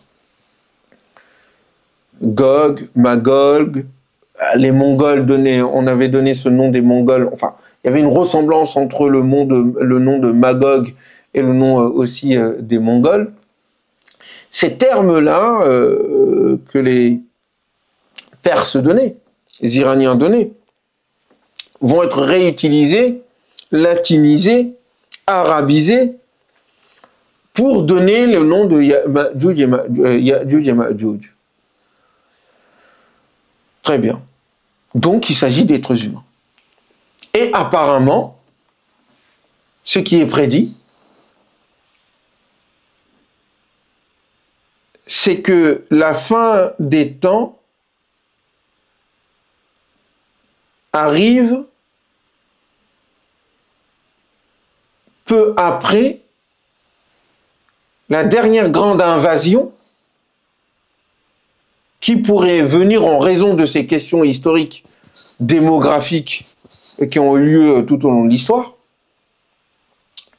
Gog, Magog, les Mongols on avait donné ce nom des Mongols, enfin, il y avait une ressemblance entre le nom de Magog et le nom aussi des Mongols. Ces termes-là que les Perses donnaient, les Iraniens donnaient, vont être réutilisés, latinisés, arabisés, pour donner le nom de Ya'juj et Ma'juj. Très bien. Donc, il s'agit d'êtres humains. Et apparemment, ce qui est prédit, c'est que la fin des temps arrive peu après la dernière grande invasion qui pourrait venir en raison de ces questions historiques, démographiques qui ont eu lieu tout au long de l'histoire,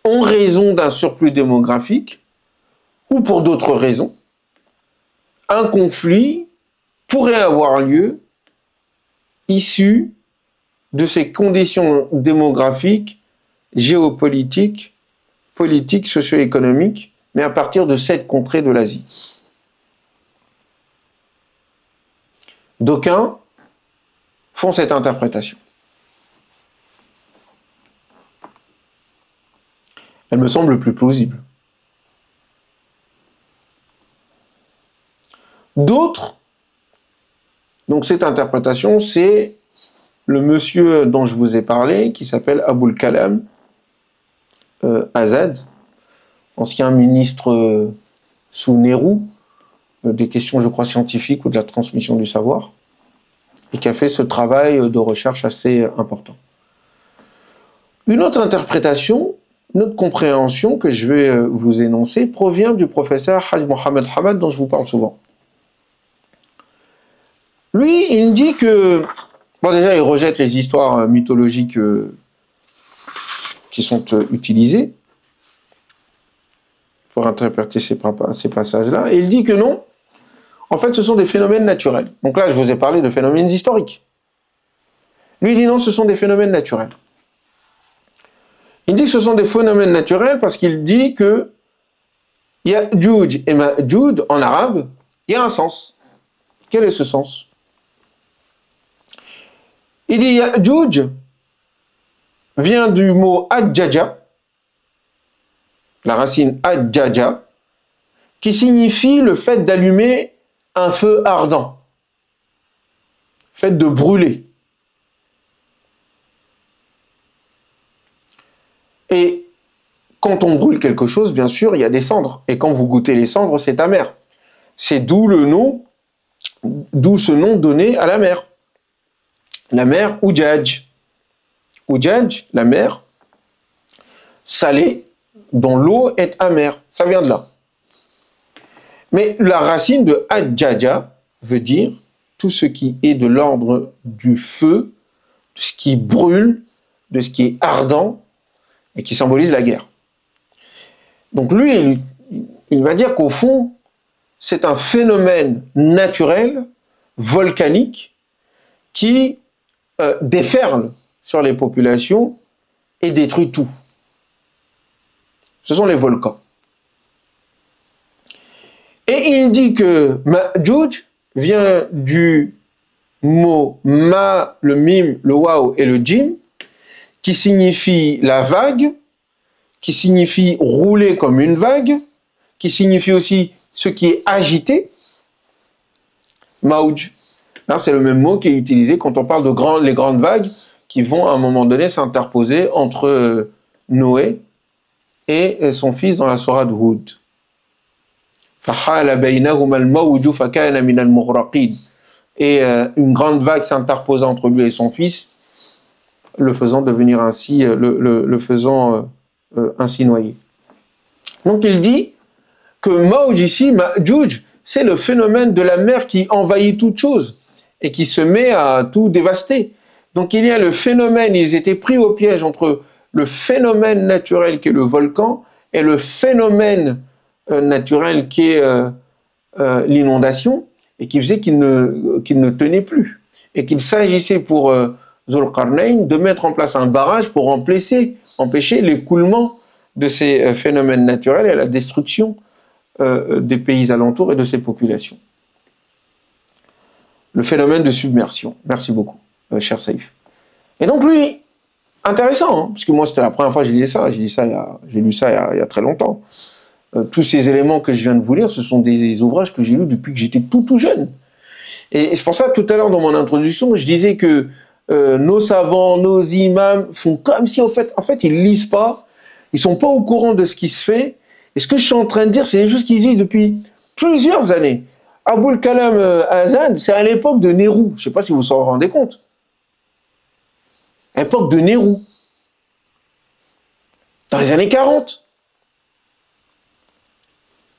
en raison d'un surplus démographique ou pour d'autres raisons, un conflit pourrait avoir lieu issu de ces conditions démographiques, géopolitiques, politiques, socio-économiques, mais à partir de cette contrée de l'Asie. D'aucuns font cette interprétation. Elle me semble plus plausible. D'autres, donc cette interprétation, c'est le monsieur dont je vous ai parlé, qui s'appelle Aboul Kalam Azad, ancien ministre sous Nehru, des questions, je crois, scientifiques ou de la transmission du savoir, et qui a fait ce travail de recherche assez important. Une autre interprétation, une autre compréhension que je vais vous énoncer provient du professeur Haj Mohamed Hamad, dont je vous parle souvent. Lui, il dit que... Bon, déjà, il rejette les histoires mythologiques qui sont utilisées pour interpréter ces passages-là. Et il dit que non, en fait, ce sont des phénomènes naturels. Donc là, je vous ai parlé de phénomènes historiques. Lui, il dit non, ce sont des phénomènes naturels. Il dit que ce sont des phénomènes naturels parce qu'il dit que Ya'juj et Ma'juj, en arabe, il y a un sens. Quel est ce sens? Il dit Ya'juj vient du mot adjaja, la racine adjaja, qui signifie le fait d'allumer un feu ardent, le fait de brûler. Et quand on brûle quelque chose, bien sûr, il y a des cendres. Et quand vous goûtez les cendres, c'est amer. C'est d'où ce nom donné à la mer. La mer Oujadj. Oujadj, la mer salée, dont l'eau est amère. Ça vient de là. Mais la racine de Adjaja veut dire tout ce qui est de l'ordre du feu, de ce qui brûle, de ce qui est ardent, et qui symbolise la guerre. Donc lui, il va dire qu'au fond, c'est un phénomène naturel, volcanique, qui déferle sur les populations et détruit tout. Ce sont les volcans. Et il dit que Ma'juj vient du mot ma, le mim, le waw et le jim, qui signifie la vague, qui signifie rouler comme une vague, qui signifie aussi ce qui est agité. Ma'uj. Là, c'est le même mot qui est utilisé quand on parle de les grandes vagues qui vont à un moment donné s'interposer entre Noé et son fils dans la sourate Hud. Et une grande vague s'interposa entre lui et son fils, le faisant devenir ainsi, le faisant ainsi noyer. Donc il dit que Ma'uj ici, Ma'juj, c'est le phénomène de la mer qui envahit toute chose et qui se met à tout dévaster. Donc il y a le phénomène, ils étaient pris au piège entre le phénomène naturel qui est le volcan et le phénomène naturel qui est l'inondation, et qui faisait qu'il ne tenait plus. Et qu'il s'agissait pour Zulqarnayn de mettre en place un barrage pour empêcher l'écoulement de ces phénomènes naturels et la destruction des pays alentours et de ces populations. Le phénomène de submersion. Merci beaucoup, cher Saïf. Et donc lui, intéressant, hein, parce que moi c'était la première fois que j'ai lu ça, j'ai lu ça il y a très longtemps. Tous ces éléments que je viens de vous lire, ce sont des ouvrages que j'ai lus depuis que j'étais tout jeune. Et c'est pour ça, tout à l'heure, dans mon introduction, je disais que nos savants, nos imams font comme si, en fait, ils lisent pas, ils sont pas au courant de ce qui se fait. Et ce que je suis en train de dire, c'est des choses qu'ils disent depuis plusieurs années. Aboul Kalam Azad, c'est à l'époque de Nehru. Je sais pas si vous vous en rendez compte. À l'époque de Nehru. Dans les années 40.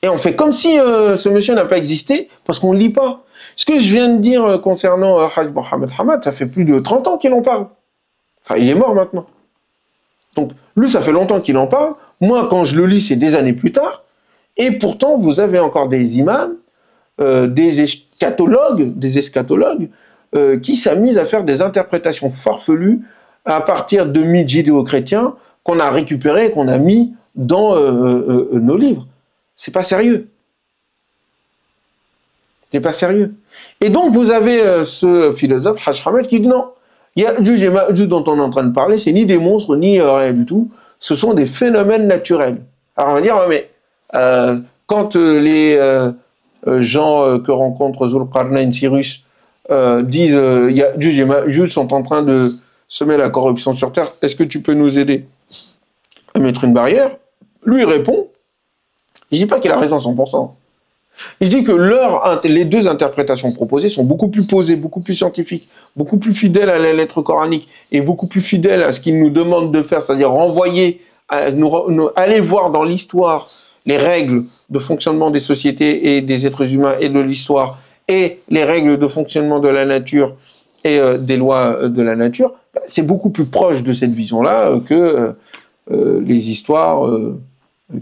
Et on fait comme si ce monsieur n'a pas existé, parce qu'on ne lit pas. Ce que je viens de dire concernant Hajj Mohamed Hamad, ça fait plus de 30 ans qu'il en parle. Enfin, il est mort maintenant. Donc, lui, ça fait longtemps qu'il en parle. Moi, quand je le lis, c'est des années plus tard. Et pourtant, vous avez encore des imams, des eschatologues, qui s'amusent à faire des interprétations farfelues à partir de mythes judéo-chrétiens qu'on a récupérés, qu'on a mis dans nos livres. C'est pas sérieux. C'est pas sérieux. Et donc, vous avez ce philosophe, Hajj Hamad, qui dit non, Ya'juj et Ma'juj dont on est en train de parler, c'est ni des monstres, ni rien du tout. Ce sont des phénomènes naturels. Alors, on va dire, mais quand les gens que rencontre Zulqarnayn, Cyrus, disent Ya'juj et Ma'juj sont en train de semer la corruption sur Terre, est-ce que tu peux nous aider à mettre une barrière? Lui, il répond. Je ne dis pas qu'il a raison à 100%. Je dis que les deux interprétations proposées sont beaucoup plus posées, beaucoup plus scientifiques, beaucoup plus fidèles à la lettre coranique et beaucoup plus fidèles à ce qu'il nous demande de faire, c'est-à-dire aller voir dans l'histoire les règles de fonctionnement des sociétés et des êtres humains et de l'histoire et les règles de fonctionnement de la nature et des lois de la nature. C'est beaucoup plus proche de cette vision-là que les histoires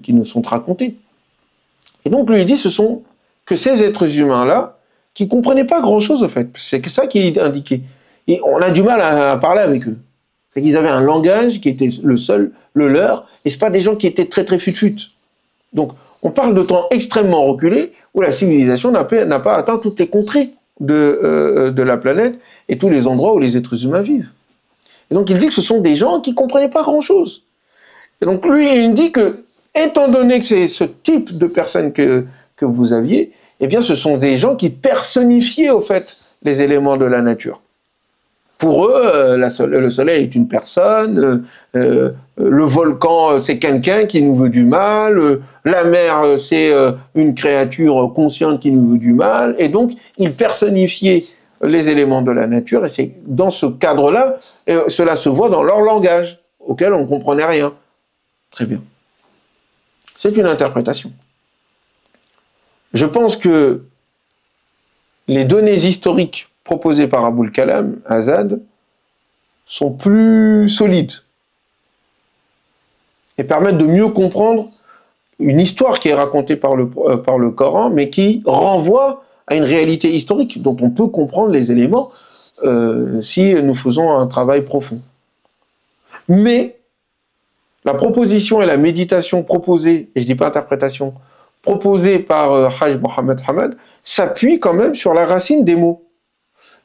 qui nous sont racontées. Et donc, lui, il dit, ce sont que ces êtres humains-là, qui ne comprenaient pas grand-chose, en fait. C'est ça qui est indiqué. Et on a du mal à parler avec eux. C'est qu'ils avaient un langage qui était le leur, et ce pas des gens qui étaient très fut-fut. Donc, on parle de temps extrêmement reculé, où la civilisation n'a pas atteint toutes les contrées de la planète, et tous les endroits où les êtres humains vivent. Et donc, il dit que ce sont des gens qui ne comprenaient pas grand-chose. Et donc, lui, il dit que, étant donné que c'est ce type de personnes que vous aviez, eh bien, ce sont des gens qui personnifiaient, au fait, les éléments de la nature. Pour eux, le soleil est une personne, le volcan, c'est quelqu'un qui nous veut du mal, la mer, c'est une créature consciente qui nous veut du mal, et donc, ils personnifiaient les éléments de la nature, et c'est dans ce cadre-là, cela se voit dans leur langage, auquel on ne comprenait rien. Très bien. C'est une interprétation. Je pense que les données historiques proposées par Aboul Kalam Azad sont plus solides et permettent de mieux comprendre une histoire qui est racontée par le Coran, mais qui renvoie à une réalité historique dont on peut comprendre les éléments si nous faisons un travail profond. Mais la proposition et la méditation proposée, et je dis pas interprétation, proposée par Hajj Mohamed Hamad, s'appuie quand même sur la racine des mots.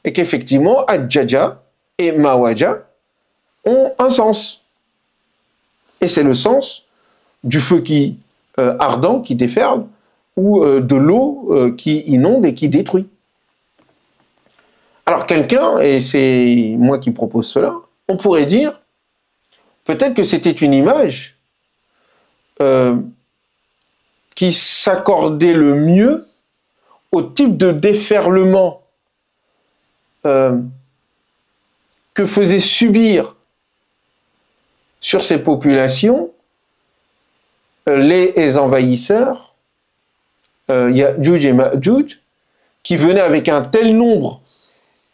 Et qu'effectivement, Adjaja et Mawaja ont un sens. Et c'est le sens du feu qui ardent, qui déferle, ou de l'eau qui inonde et qui détruit. Alors quelqu'un, et c'est moi qui propose cela, on pourrait dire, peut-être que c'était une image qui s'accordait le mieux au type de déferlement que faisaient subir sur ces populations les envahisseurs, Ya'juj et Ma'juj, qui venaient avec un tel nombre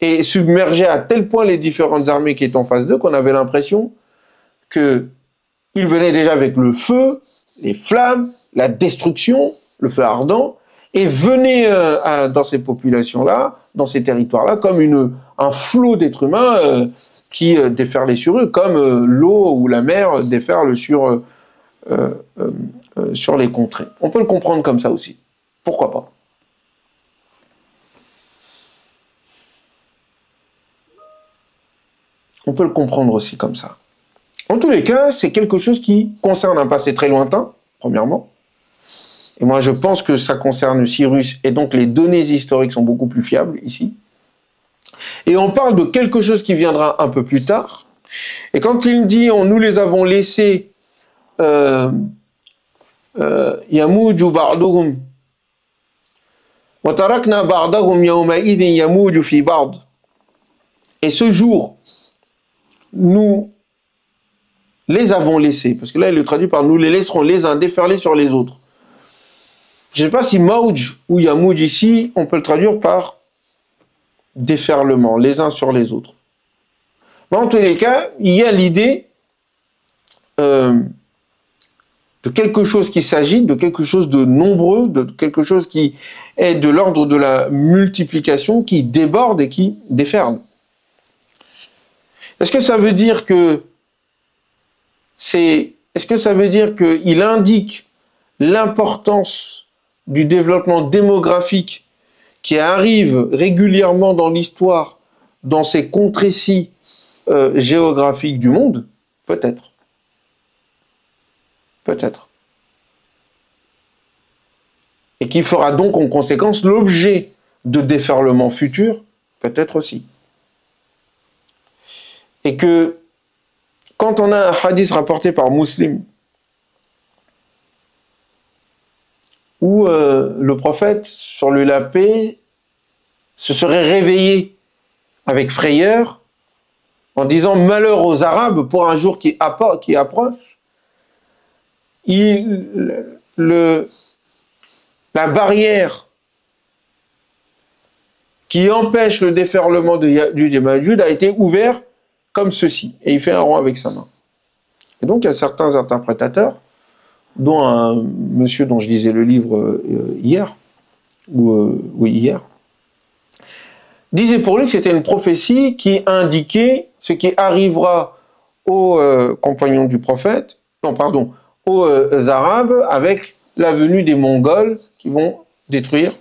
et submergeaient à tel point les différentes armées qui étaient en face d'eux qu'on avait l'impression qu'ils venaient déjà avec le feu, les flammes, la destruction, le feu ardent, et venaient dans ces populations-là, dans ces territoires-là, comme un flot d'êtres humains qui déferlait sur eux, comme l'eau ou la mer déferle sur les contrées. On peut le comprendre comme ça aussi. Pourquoi pas? On peut le comprendre aussi comme ça. En tous les cas, c'est quelque chose qui concerne un passé très lointain, premièrement. Et moi, je pense que ça concerne Cyrus, et donc les données historiques sont beaucoup plus fiables ici. Et on parle de quelque chose qui viendra un peu plus tard. Et quand il dit, nous les avons laissés Yamouju ba'duhum wa tarakna ba'dahum yawma'idin yamouju fi ba'd. Et ce jour, nous les avons laissés, parce que là il le traduit par nous les laisserons les uns déferler sur les autres. Je ne sais pas si Mawj ou Yamouj ici, on peut le traduire par déferlement, les uns sur les autres. Mais en tous les cas, il y a l'idée de quelque chose qui s'agite, de quelque chose de nombreux, de quelque chose qui est de l'ordre de la multiplication, qui déborde et qui déferle. Est-ce que ça veut dire qu'il indique l'importance du développement démographique qui arrive régulièrement dans l'histoire, dans ces contrées-ci géographiques du monde? Peut-être. Peut-être. Et qui fera donc en conséquence l'objet de déferlements futurs? Peut-être aussi. Et que quand on a un hadith rapporté par Muslim, où le prophète, sur le la paix, se serait réveillé avec frayeur en disant « Malheur aux Arabes pour un jour qui approche », la barrière qui empêche le déferlement de Ya'juj et Ma'juj a été ouverte comme ceci, et il fait un rond avec sa main. Et donc il y a certains interprétateurs, dont un monsieur dont je lisais le livre hier, disait pour lui que c'était une prophétie qui indiquait ce qui arrivera aux compagnons du prophète, aux Arabes, avec la venue des Mongols qui vont détruire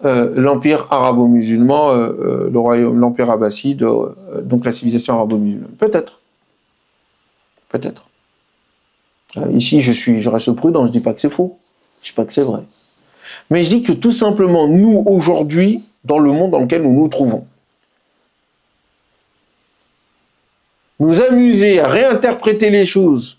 l'empire arabo-musulman, l'empire abbasside, donc la civilisation arabo-musulmane. Peut-être. Peut-être. Ici, je reste prudent, je ne dis pas que c'est faux, je ne dis pas que c'est vrai. Mais je dis que tout simplement, nous, aujourd'hui, dans le monde dans lequel nous nous trouvons, nous amuser à réinterpréter les choses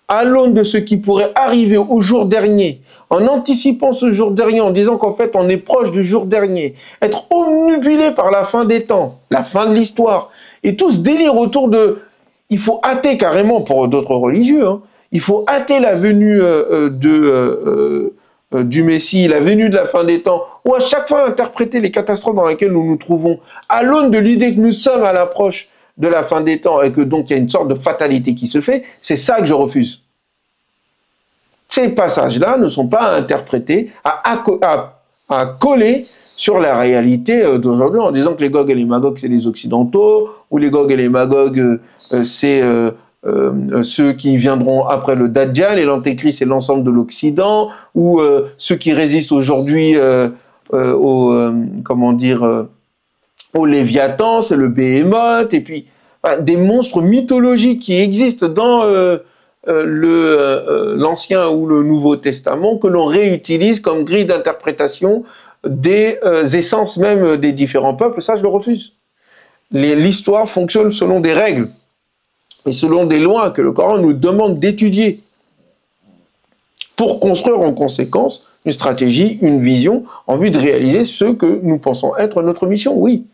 à l'aune de ce qui pourrait arriver au jour dernier, en anticipant ce jour dernier, en disant qu'en fait on est proche du jour dernier, être omnubilé par la fin des temps, la fin de l'histoire, et tout ce délire autour de... Il faut hâter carrément, pour d'autres religieux, hein, il faut hâter la venue du Messie, la venue de la fin des temps, ou à chaque fois interpréter les catastrophes dans lesquelles nous nous trouvons, à l'aune de l'idée que nous sommes à l'approche de la fin des temps et que donc il y a une sorte de fatalité qui se fait, c'est ça que je refuse. Ces passages-là ne sont pas interprétés, à coller sur la réalité d'aujourd'hui en disant que les Gog et les Magog c'est les Occidentaux, ou les Gog et les Magog c'est ceux qui viendront après le Dajjal et l'Antéchrist et l'ensemble de l'Occident, ou ceux qui résistent aujourd'hui au Léviathan, c'est le Béhémoth, et puis des monstres mythologiques qui existent dans l'Ancien ou le Nouveau Testament, que l'on réutilise comme grille d'interprétation des essences même des différents peuples. Ça, je le refuse. L'histoire fonctionne selon des règles et selon des lois que le Coran nous demande d'étudier pour construire en conséquence une stratégie, une vision, en vue de réaliser ce que nous pensons être notre mission, oui.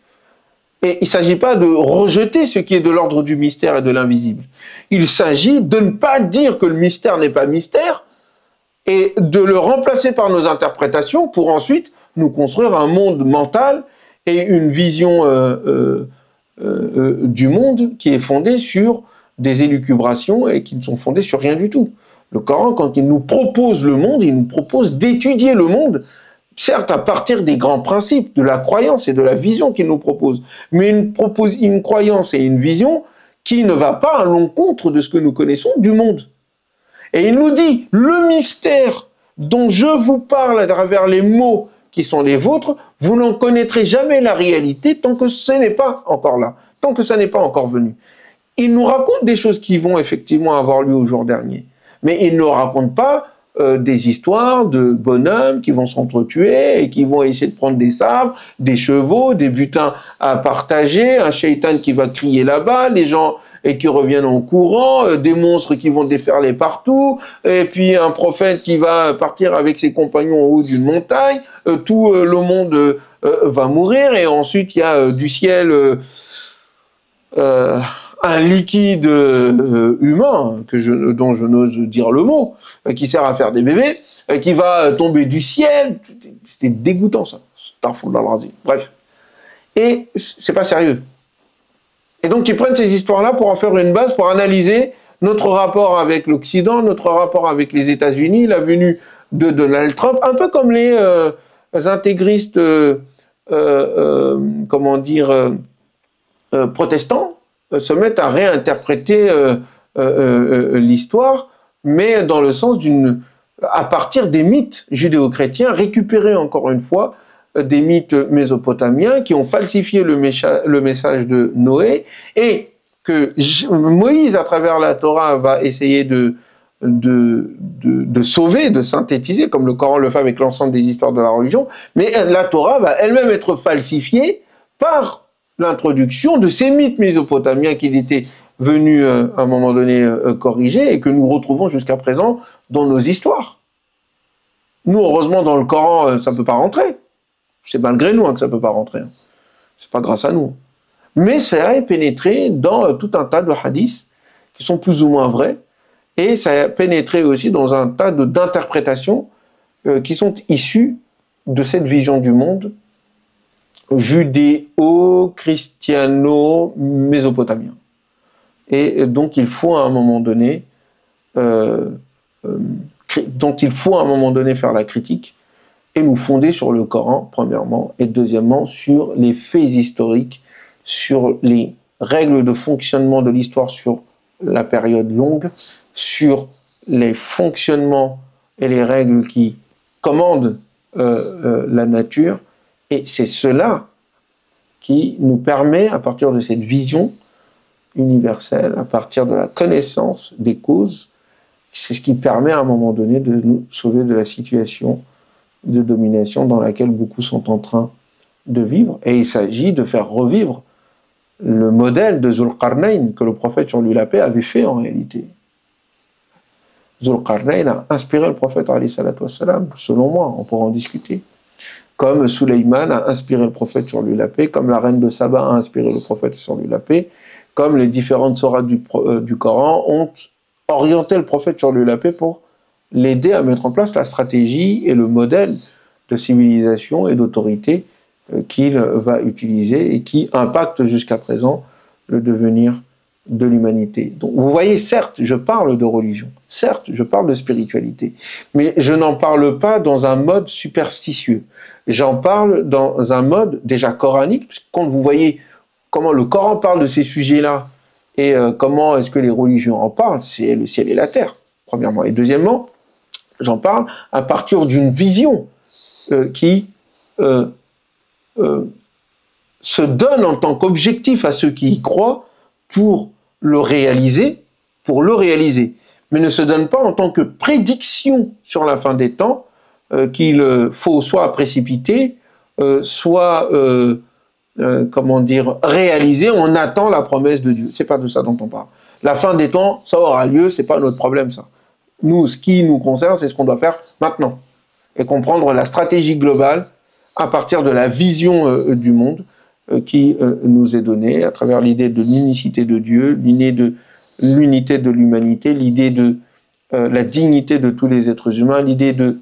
Et il ne s'agit pas de rejeter ce qui est de l'ordre du mystère et de l'invisible. Il s'agit de ne pas dire que le mystère n'est pas mystère et de le remplacer par nos interprétations pour ensuite nous construire un monde mental et une vision du monde qui est fondée sur des élucubrations et qui ne sont fondées sur rien du tout. Le Coran, quand il nous propose le monde, il nous propose d'étudier le monde, certes à partir des grands principes, de la croyance et de la vision qu'il nous propose, mais il nous propose une croyance et une vision qui ne va pas à l'encontre de ce que nous connaissons du monde. Et il nous dit, le mystère dont je vous parle à travers les mots qui sont les vôtres, vous n'en connaîtrez jamais la réalité tant que ce n'est pas encore là, tant que ça n'est pas encore venu. Il nous raconte des choses qui vont effectivement avoir lieu au jour dernier, mais il ne nous raconte pas des histoires de bonhommes qui vont s'entretuer et qui vont essayer de prendre des sabres, des chevaux, des butins à partager, un shaitan qui va crier là-bas, les gens et qui reviennent en courant, des monstres qui vont déferler partout, et puis un prophète qui va partir avec ses compagnons au haut d'une montagne, tout le monde va mourir, et ensuite il y a du ciel un liquide humain, dont je n'ose dire le mot, qui sert à faire des bébés, qui va tomber du ciel. C'était dégoûtant, ça. Bref. Et c'est pas sérieux. Et donc, ils prennent ces histoires-là pour en faire une base, pour analyser notre rapport avec l'Occident, notre rapport avec les États-Unis, la venue de Donald Trump, un peu comme les intégristes, protestants, se mettent à réinterpréter l'histoire, mais dans le sens à partir des mythes judéo-chrétiens, récupérés encore une fois, des mythes mésopotamiens qui ont falsifié le message de Noé, et que Moïse, à travers la Torah, va essayer de sauver, de synthétiser, comme le Coran le fait avec l'ensemble des histoires de la religion, mais la Torah va elle-même être falsifiée par l'introduction de ces mythes mésopotamiens qu'il était venu à un moment donné corriger et que nous retrouvons jusqu'à présent dans nos histoires. Nous, heureusement, dans le Coran, ça ne peut pas rentrer. C'est malgré nous que ça ne peut pas rentrer. C'est pas grâce à nous. Mais ça a pénétré dans tout un tas de hadiths qui sont plus ou moins vrais, et ça a pénétré aussi dans un tas d'interprétations qui sont issues de cette vision du monde judéo-christiano-mésopotamien. Et donc il faut à un moment donné faire la critique et nous fonder sur le Coran, premièrement, et deuxièmement, sur les faits historiques, sur les règles de fonctionnement de l'histoire sur la période longue, sur les fonctionnements et les règles qui commandent la nature, et c'est cela qui nous permet, à partir de cette vision universelle, à partir de la connaissance des causes, c'est ce qui permet à un moment donné de nous sauver de la situation de domination dans laquelle beaucoup sont en train de vivre. Et il s'agit de faire revivre le modèle de Zulqarnayn que le prophète, sur lui la paix, avait fait en réalité. Zulqarnayn a inspiré le prophète, selon moi, on pourra en discuter. Comme Sulayman a inspiré le prophète, sur lui la paix, comme la reine de Saba a inspiré le prophète, sur lui la paix, comme les différentes sourates du Coran ont orienté le prophète, sur lui la paix, pour l'aider à mettre en place la stratégie et le modèle de civilisation et d'autorité qu'il va utiliser et qui impacte jusqu'à présent le devenir de l'humanité. Donc vous voyez, certes, je parle de religion, certes, je parle de spiritualité, mais je n'en parle pas dans un mode superstitieux. J'en parle dans un mode déjà coranique, parce que quand vous voyez comment le Coran parle de ces sujets-là, Et comment est-ce que les religions en parlent? C'est le ciel et la terre, premièrement. Et deuxièmement, j'en parle à partir d'une vision qui se donne en tant qu'objectif à ceux qui y croient pour le réaliser, mais ne se donne pas en tant que prédiction sur la fin des temps qu'il faut soit précipiter, soit comment dire, réaliser. On attend la promesse de Dieu. C'est pas de ça dont on parle. La fin des temps, ça aura lieu, c'est pas notre problème ça. Nous, ce qui nous concerne, c'est ce qu'on doit faire maintenant et comprendre la stratégie globale à partir de la vision du monde qui nous est donnée à travers l'idée de l'unicité de Dieu, l'idée de l'unité de l'humanité, l'idée de la dignité de tous les êtres humains, l'idée de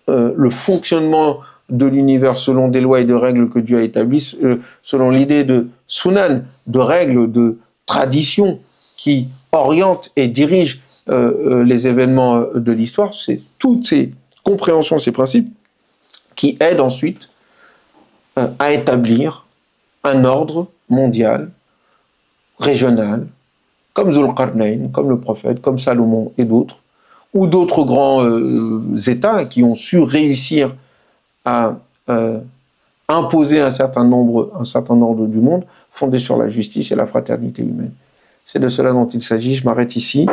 le fonctionnement de l'univers selon des lois et de règles que Dieu a établies, selon l'idée de sunan, de règles, de traditions qui orientent et dirigent les événements de l'histoire. C'est toutes ces compréhensions, ces principes qui aident ensuite à établir un ordre mondial, régional, comme Zulqarnain, comme le prophète, comme Salomon et d'autres, ou d'autres grands États qui ont su réussir à imposer un certain ordre du monde, fondé sur la justice et la fraternité humaine. C'est de cela dont il s'agit. Je m'arrête ici.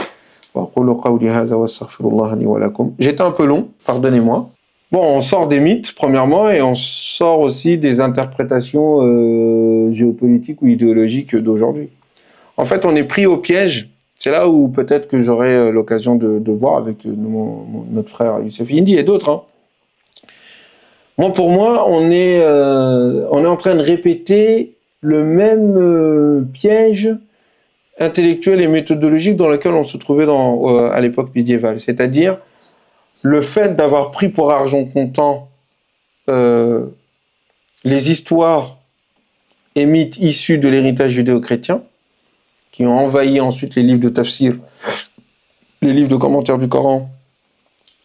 J'étais un peu long, pardonnez-moi. Bon, on sort des mythes, premièrement, et on sort aussi des interprétations géopolitiques ou idéologiques d'aujourd'hui. En fait, on est pris au piège. C'est là où peut-être que j'aurai l'occasion de voir avec notre frère Youssef Indy et d'autres. Hein. Pour moi, on est en train de répéter le même piège intellectuel et méthodologique dans lequel on se trouvait à l'époque médiévale. C'est-à-dire le fait d'avoir pris pour argent comptant les histoires et mythes issus de l'héritage judéo-chrétien, qui ont envahi ensuite les livres de tafsir, les livres de commentaires du Coran,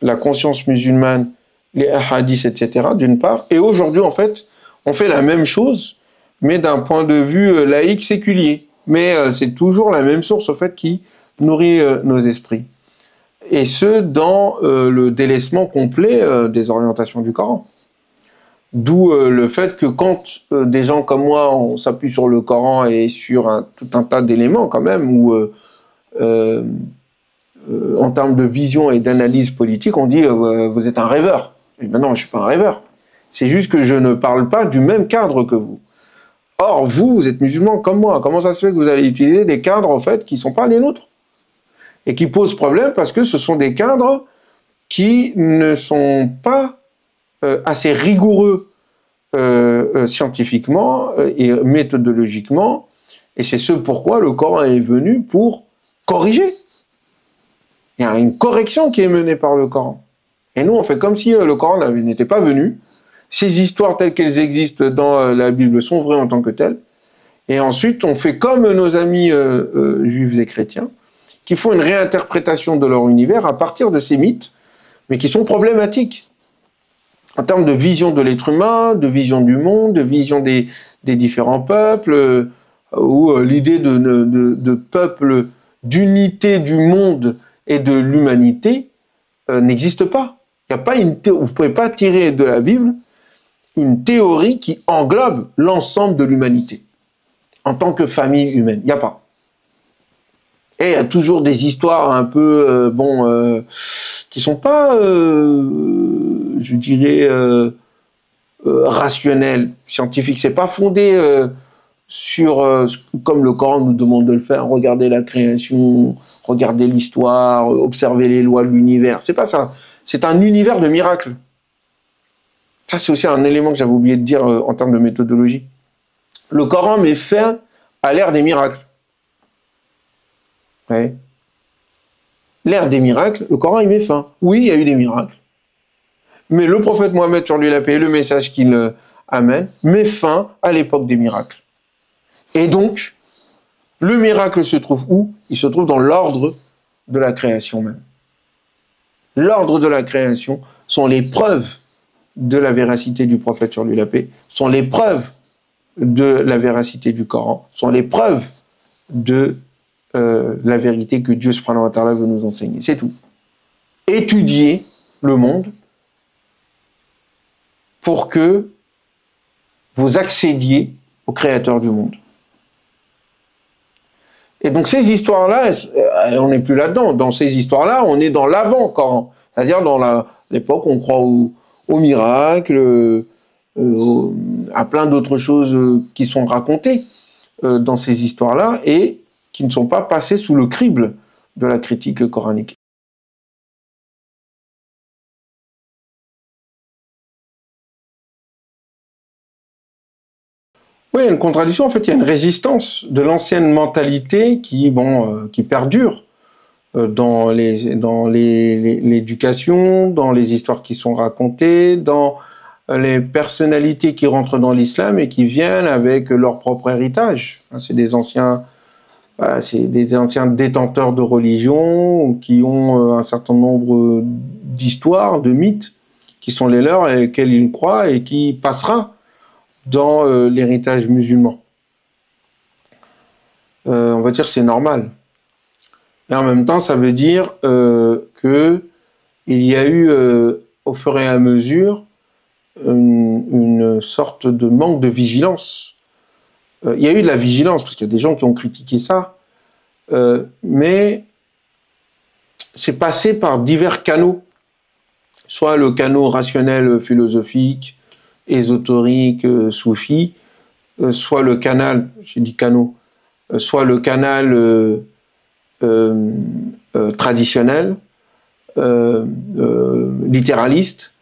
la conscience musulmane, les hadiths, etc., d'une part. Et aujourd'hui, en fait, on fait la même chose, mais d'un point de vue laïque séculier. Mais c'est toujours la même source, au fait, qui nourrit nos esprits. Et ce, dans le délaissement complet des orientations du Coran. D'où le fait que quand des gens comme moi, on s'appuie sur le Coran et sur tout un tas d'éléments quand même, où en termes de vision et d'analyse politique, on dit vous êtes un rêveur. Je dis, non, je ne suis pas un rêveur. C'est juste que je ne parle pas du même cadre que vous. Or, vous êtes musulman comme moi. Comment ça se fait que vous allez utiliser des cadres, en fait, qui ne sont pas les nôtres? Et qui posent problème parce que ce sont des cadres qui ne sont pas assez rigoureux scientifiquement et méthodologiquement. Et c'est ce pourquoi le Coran est venu pour corriger. Il y a une correction qui est menée par le Coran. Et nous, on fait comme si le Coran n'était pas venu. Ces histoires telles qu'elles existent dans la Bible sont vraies en tant que telles. Et ensuite, on fait comme nos amis juifs et chrétiens, qui font une réinterprétation de leur univers à partir de ces mythes, mais qui sont problématiques. En termes de vision de l'être humain, de vision du monde, de vision des différents peuples, ou l'idée de peuple, d'unité du monde et de l'humanité n'existe pas. Il y a pas vous ne pouvez pas tirer de la Bible une théorie qui englobe l'ensemble de l'humanité en tant que famille humaine. Il n'y a pas. Et il y a toujours des histoires un peu, qui sont pas, je dirais, rationnelles, scientifiques. C'est pas fondé sur, comme le Coran nous demande de le faire, regarder la création, regarder l'histoire, observer les lois de l'univers. C'est pas ça. C'est un univers de miracles. Ça, c'est aussi un élément que j'avais oublié de dire en termes de méthodologie. Le Coran met fin à l'ère des miracles. Ouais. L'ère des miracles, le Coran y met fin. Oui, il y a eu des miracles. Mais le prophète Mohammed, sur lui la paix, le message qu'il amène, met fin à l'époque des miracles. Et donc, le miracle se trouve où? Il se trouve dans l'ordre de la création même. L'ordre de la création sont les preuves de la véracité du prophète sur lui la paix, sont les preuves de la véracité du Coran, sont les preuves de la vérité que Dieu subhanahu wa ta'ala veut nous enseigner. C'est tout. Étudier le monde pour que vous accédiez au Créateur du monde. Et donc ces histoires-là, on n'est plus là-dedans. Dans ces histoires-là, on est dans l'avant-Coran. C'est-à-dire dans l'époque où on croit au miracle, à plein d'autres choses qui sont racontées dans ces histoires-là et qui ne sont pas passées sous le crible de la critique coranique. Oui, il y a une contradiction. En fait, il y a une résistance de l'ancienne mentalité qui perdure dans l'éducation, dans les histoires qui sont racontées, dans les personnalités qui rentrent dans l'islam et qui viennent avec leur propre héritage. C'est des anciens détenteurs de religion qui ont un certain nombre d'histoires, de mythes qui sont les leurs et auxquels ils croient et qui passera dans l'héritage musulman. On va dire que c'est normal. Et en même temps, ça veut dire qu'il y a eu, au fur et à mesure, une sorte de manque de vigilance. Il y a eu de la vigilance, parce qu'il y a des gens qui ont critiqué ça, mais c'est passé par divers canaux, soit le canal rationnel philosophique, ésotérique, soufi, soit le canal, j'ai dit canaux, soit le canal traditionnel, littéraliste,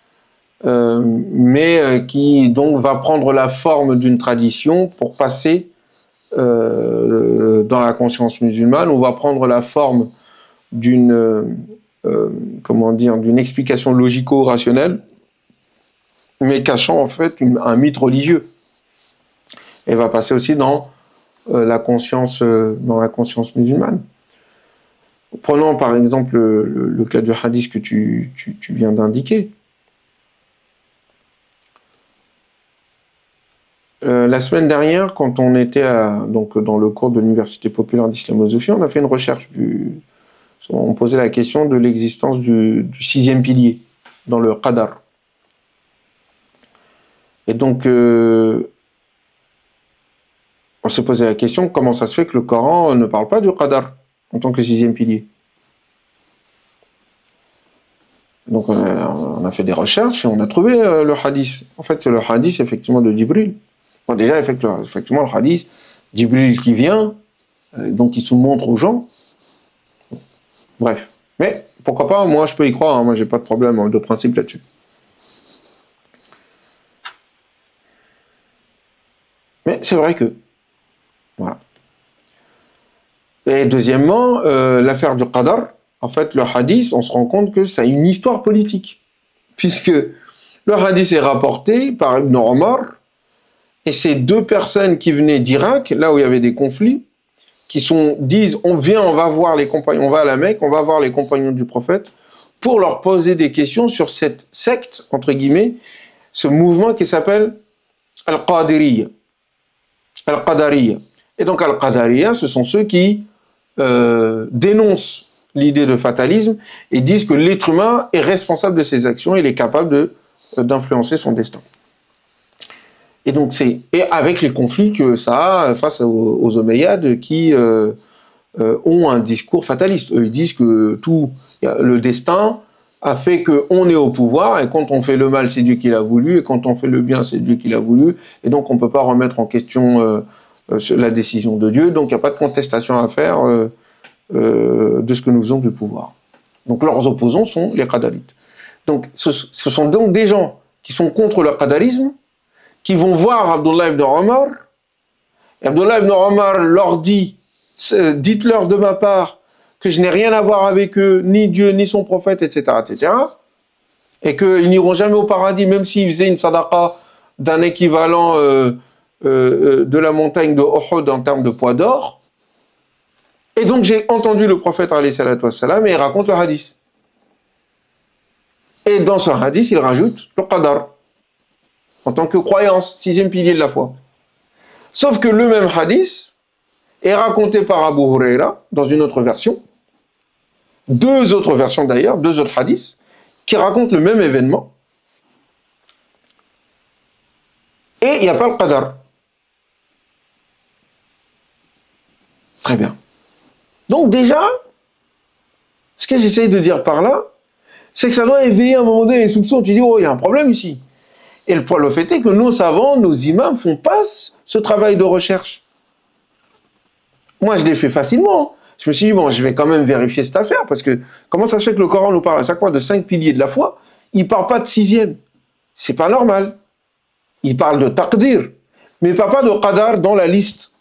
mais qui donc va prendre la forme d'une tradition pour passer dans la conscience musulmane, ou va prendre la forme d'une explication logico-rationnelle, mais cachant en fait un mythe religieux. Et va passer aussi dans la conscience musulmane. Prenons par exemple le cas du hadith que tu viens d'indiquer. La semaine dernière, quand on était dans le cours de l'Université populaire d'islamosophie, on a fait une recherche. On posait la question de l'existence du sixième pilier dans le qadar. Et donc, on s'est posé la question, comment ça se fait que le Coran ne parle pas du qadar en tant que sixième pilier? Donc, on a fait des recherches et on a trouvé le hadith. En fait, c'est le hadith, effectivement, de Jibril. Bon, déjà, effectivement, le hadith, Jibril qui vient, donc il se montre aux gens. Bref. Mais, pourquoi pas, moi, je peux y croire, hein, moi, j'ai pas de problème de principe là-dessus. Mais c'est vrai que, voilà. Et deuxièmement, l'affaire du qadar, en fait, le hadith, on se rend compte que ça a une histoire politique. Puisque le hadith est rapporté par Ibn Omar, et c'est deux personnes qui venaient d'Irak, là où il y avait des conflits, qui disent, on va voir les compagnons, on va à la Mecque, on va voir les compagnons du prophète, pour leur poser des questions sur cette secte, entre guillemets, ce mouvement qui s'appelle Al-Qadiriyya. Al-Qadariyya. Et donc Al-Qadariyya, ce sont ceux qui dénoncent l'idée de fatalisme et disent que l'être humain est responsable de ses actions et il est capable d'influencer son destin. Et donc avec les conflits que ça a face aux Omeyyades qui ont un discours fataliste. Eux, ils disent que le destin a fait qu'on est au pouvoir, et quand on fait le mal, c'est Dieu qui l'a voulu, et quand on fait le bien, c'est Dieu qui l'a voulu, et donc on ne peut pas remettre en question la décision de Dieu, donc il n'y a pas de contestation à faire de ce que nous faisons du pouvoir. Donc leurs opposants sont les qadarites. Donc ce sont donc des gens qui sont contre le qadarisme, qui vont voir Abdullah ibn Omar, et Abdullah ibn Omar leur dit, dites-leur de ma part que je n'ai rien à voir avec eux, ni Dieu, ni son prophète, etc., etc., et qu'ils n'iront jamais au paradis, même s'ils faisaient une sadaqa d'un équivalent de la montagne de Uhud en termes de poids d'or. Et donc j'ai entendu le prophète alayhi salatu wassalam, et il raconte le hadith. Et dans ce hadith, il rajoute le qadar, en tant que croyance, sixième pilier de la foi. Sauf que le même hadith est raconté par Abu Huraira dans une autre version, deux autres versions d'ailleurs, deux autres hadiths, qui racontent le même événement. Et il n'y a pas le qadar. Très bien. Donc déjà, ce que j'essaye de dire par là, c'est que ça doit éveiller à un moment donné les soupçons. Tu dis, oh, il y a un problème ici. Et le fait est que nos savants, nos imams, ne font pas ce travail de recherche. Moi, je l'ai fait facilement. Je me suis dit, bon, je vais quand même vérifier cette affaire, parce que comment ça se fait que le Coran nous parle à chaque fois de 5 piliers de la foi, il ne parle pas de 6e. C'est pas normal. Il parle de taqdir, mais il ne parle pas de qadar dans la liste.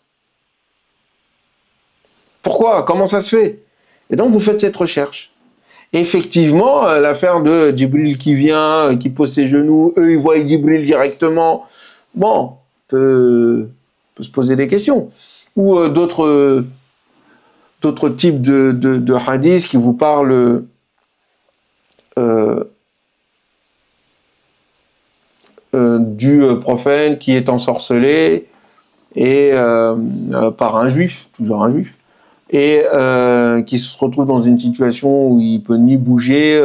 Pourquoi? Comment ça se fait? Et donc, vous faites cette recherche. Et effectivement, l'affaire de Djibril qui vient, qui pose ses genoux, eux, ils voient Djibril directement. Bon, peut se poser des questions. Ou d'autres types de hadiths qui vous parlent du prophète qui est ensorcelé et, par un juif, toujours un juif, et qui se retrouve dans une situation où il peut ni bouger,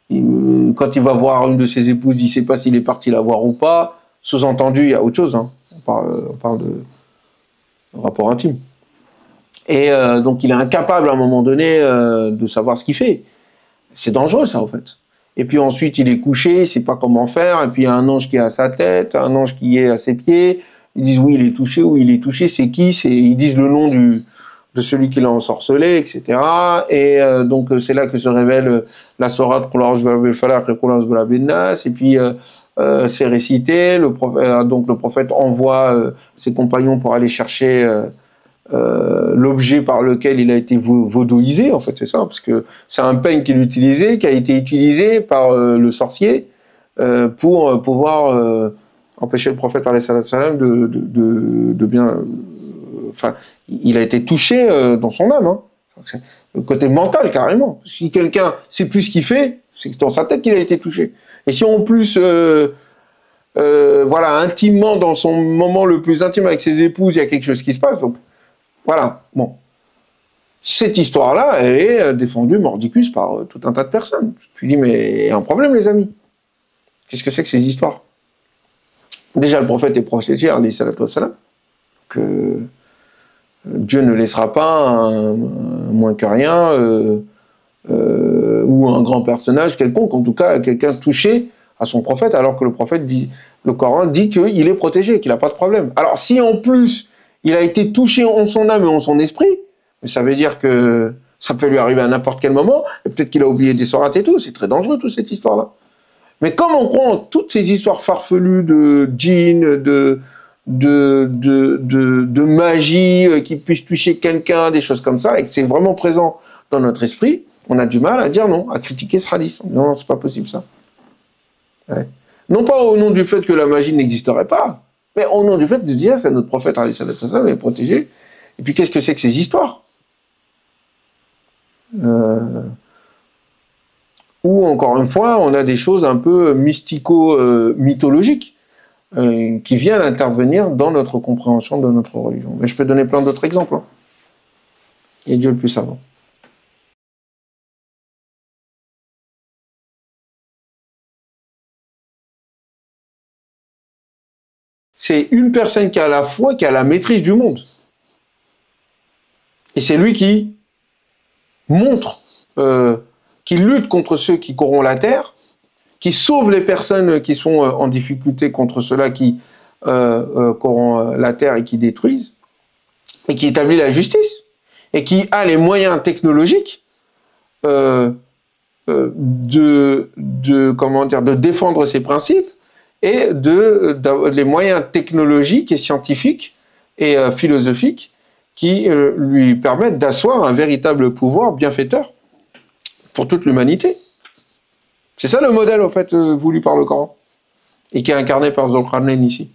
quand il va voir une de ses épouses, il ne sait pas s'il est parti la voir ou pas. Sous-entendu, il y a autre chose, hein. On parle de rapport intime. Et donc il est incapable à un moment donné de savoir ce qu'il fait. C'est dangereux ça en fait. Et puis ensuite il est couché, il ne sait pas comment faire, et puis il y a un ange qui est à sa tête, un ange qui est à ses pieds, ils disent oui il est touché, oui il est touché, c'est qui? Ils disent le nom de celui qui l'a ensorcelé, etc. Et donc c'est là que se révèle la sourate Qul a'udhu birabbil falaq et Qul a'udhu birabbin nas, et puis c'est récité, donc le prophète envoie ses compagnons pour aller chercher l'objet par lequel il a été vaudouisé, en fait c'est ça, parce que c'est un peigne qu'il utilisait, qui a été utilisé par le sorcier pour pouvoir empêcher le prophète de bien... Enfin, il a été touché dans son âme, hein. Le côté mental carrément. Si quelqu'un sait plus ce qu'il fait, c'est dans sa tête qu'il a été touché. Et si en plus, voilà, intimement, dans son moment le plus intime avec ses épouses, il y a quelque chose qui se passe, donc voilà, bon. Cette histoire-là, elle est défendue mordicus par tout un tas de personnes. Tu dis, mais il y a un problème, les amis. Qu'est-ce que c'est que ces histoires? Déjà, le prophète est prophète, alayhi salatu wassalam, que Dieu ne laissera pas moins que rien, ou un grand personnage quelconque, en tout cas quelqu'un touché à son prophète, alors que le prophète dit, le Coran dit qu'il est protégé, qu'il n'a pas de problème. Alors si en plus il a été touché en son âme et en son esprit, ça veut dire que ça peut lui arriver à n'importe quel moment, et peut-être qu'il a oublié des sourates et tout, c'est très dangereux toute cette histoire-là. Mais comme on croit en toutes ces histoires farfelues de djinns, de magie qui puisse toucher quelqu'un, des choses comme ça, et que c'est vraiment présent dans notre esprit, on a du mal à dire non, à critiquer ce hadith. Non, c'est pas possible ça. Ouais. Non pas au nom du fait que la magie n'existerait pas, mais au nom du fait de dire c'est notre prophète, il est protégé. Et puis qu'est-ce que c'est que ces histoires Ou encore une fois, on a des choses un peu mystico-mythologiques. Qui viennent intervenir dans notre compréhension de notre religion. Mais je peux donner plein d'autres exemples. Hein. Et Dieu le plus savant. C'est une personne qui a la foi, qui a la maîtrise du monde. Et c'est lui qui montre, qui lutte contre ceux qui corrompent la terre, qui sauve les personnes qui sont en difficulté contre ceux-là qui corrompent la terre et qui détruisent, et qui établit la justice, et qui a les moyens technologiques de défendre ses principes, et les moyens technologiques et scientifiques et philosophiques qui lui permettent d'asseoir un véritable pouvoir bienfaiteur pour toute l'humanité. C'est ça le modèle, en fait, voulu par le Coran, et qui est incarné par Zulqarnain ici.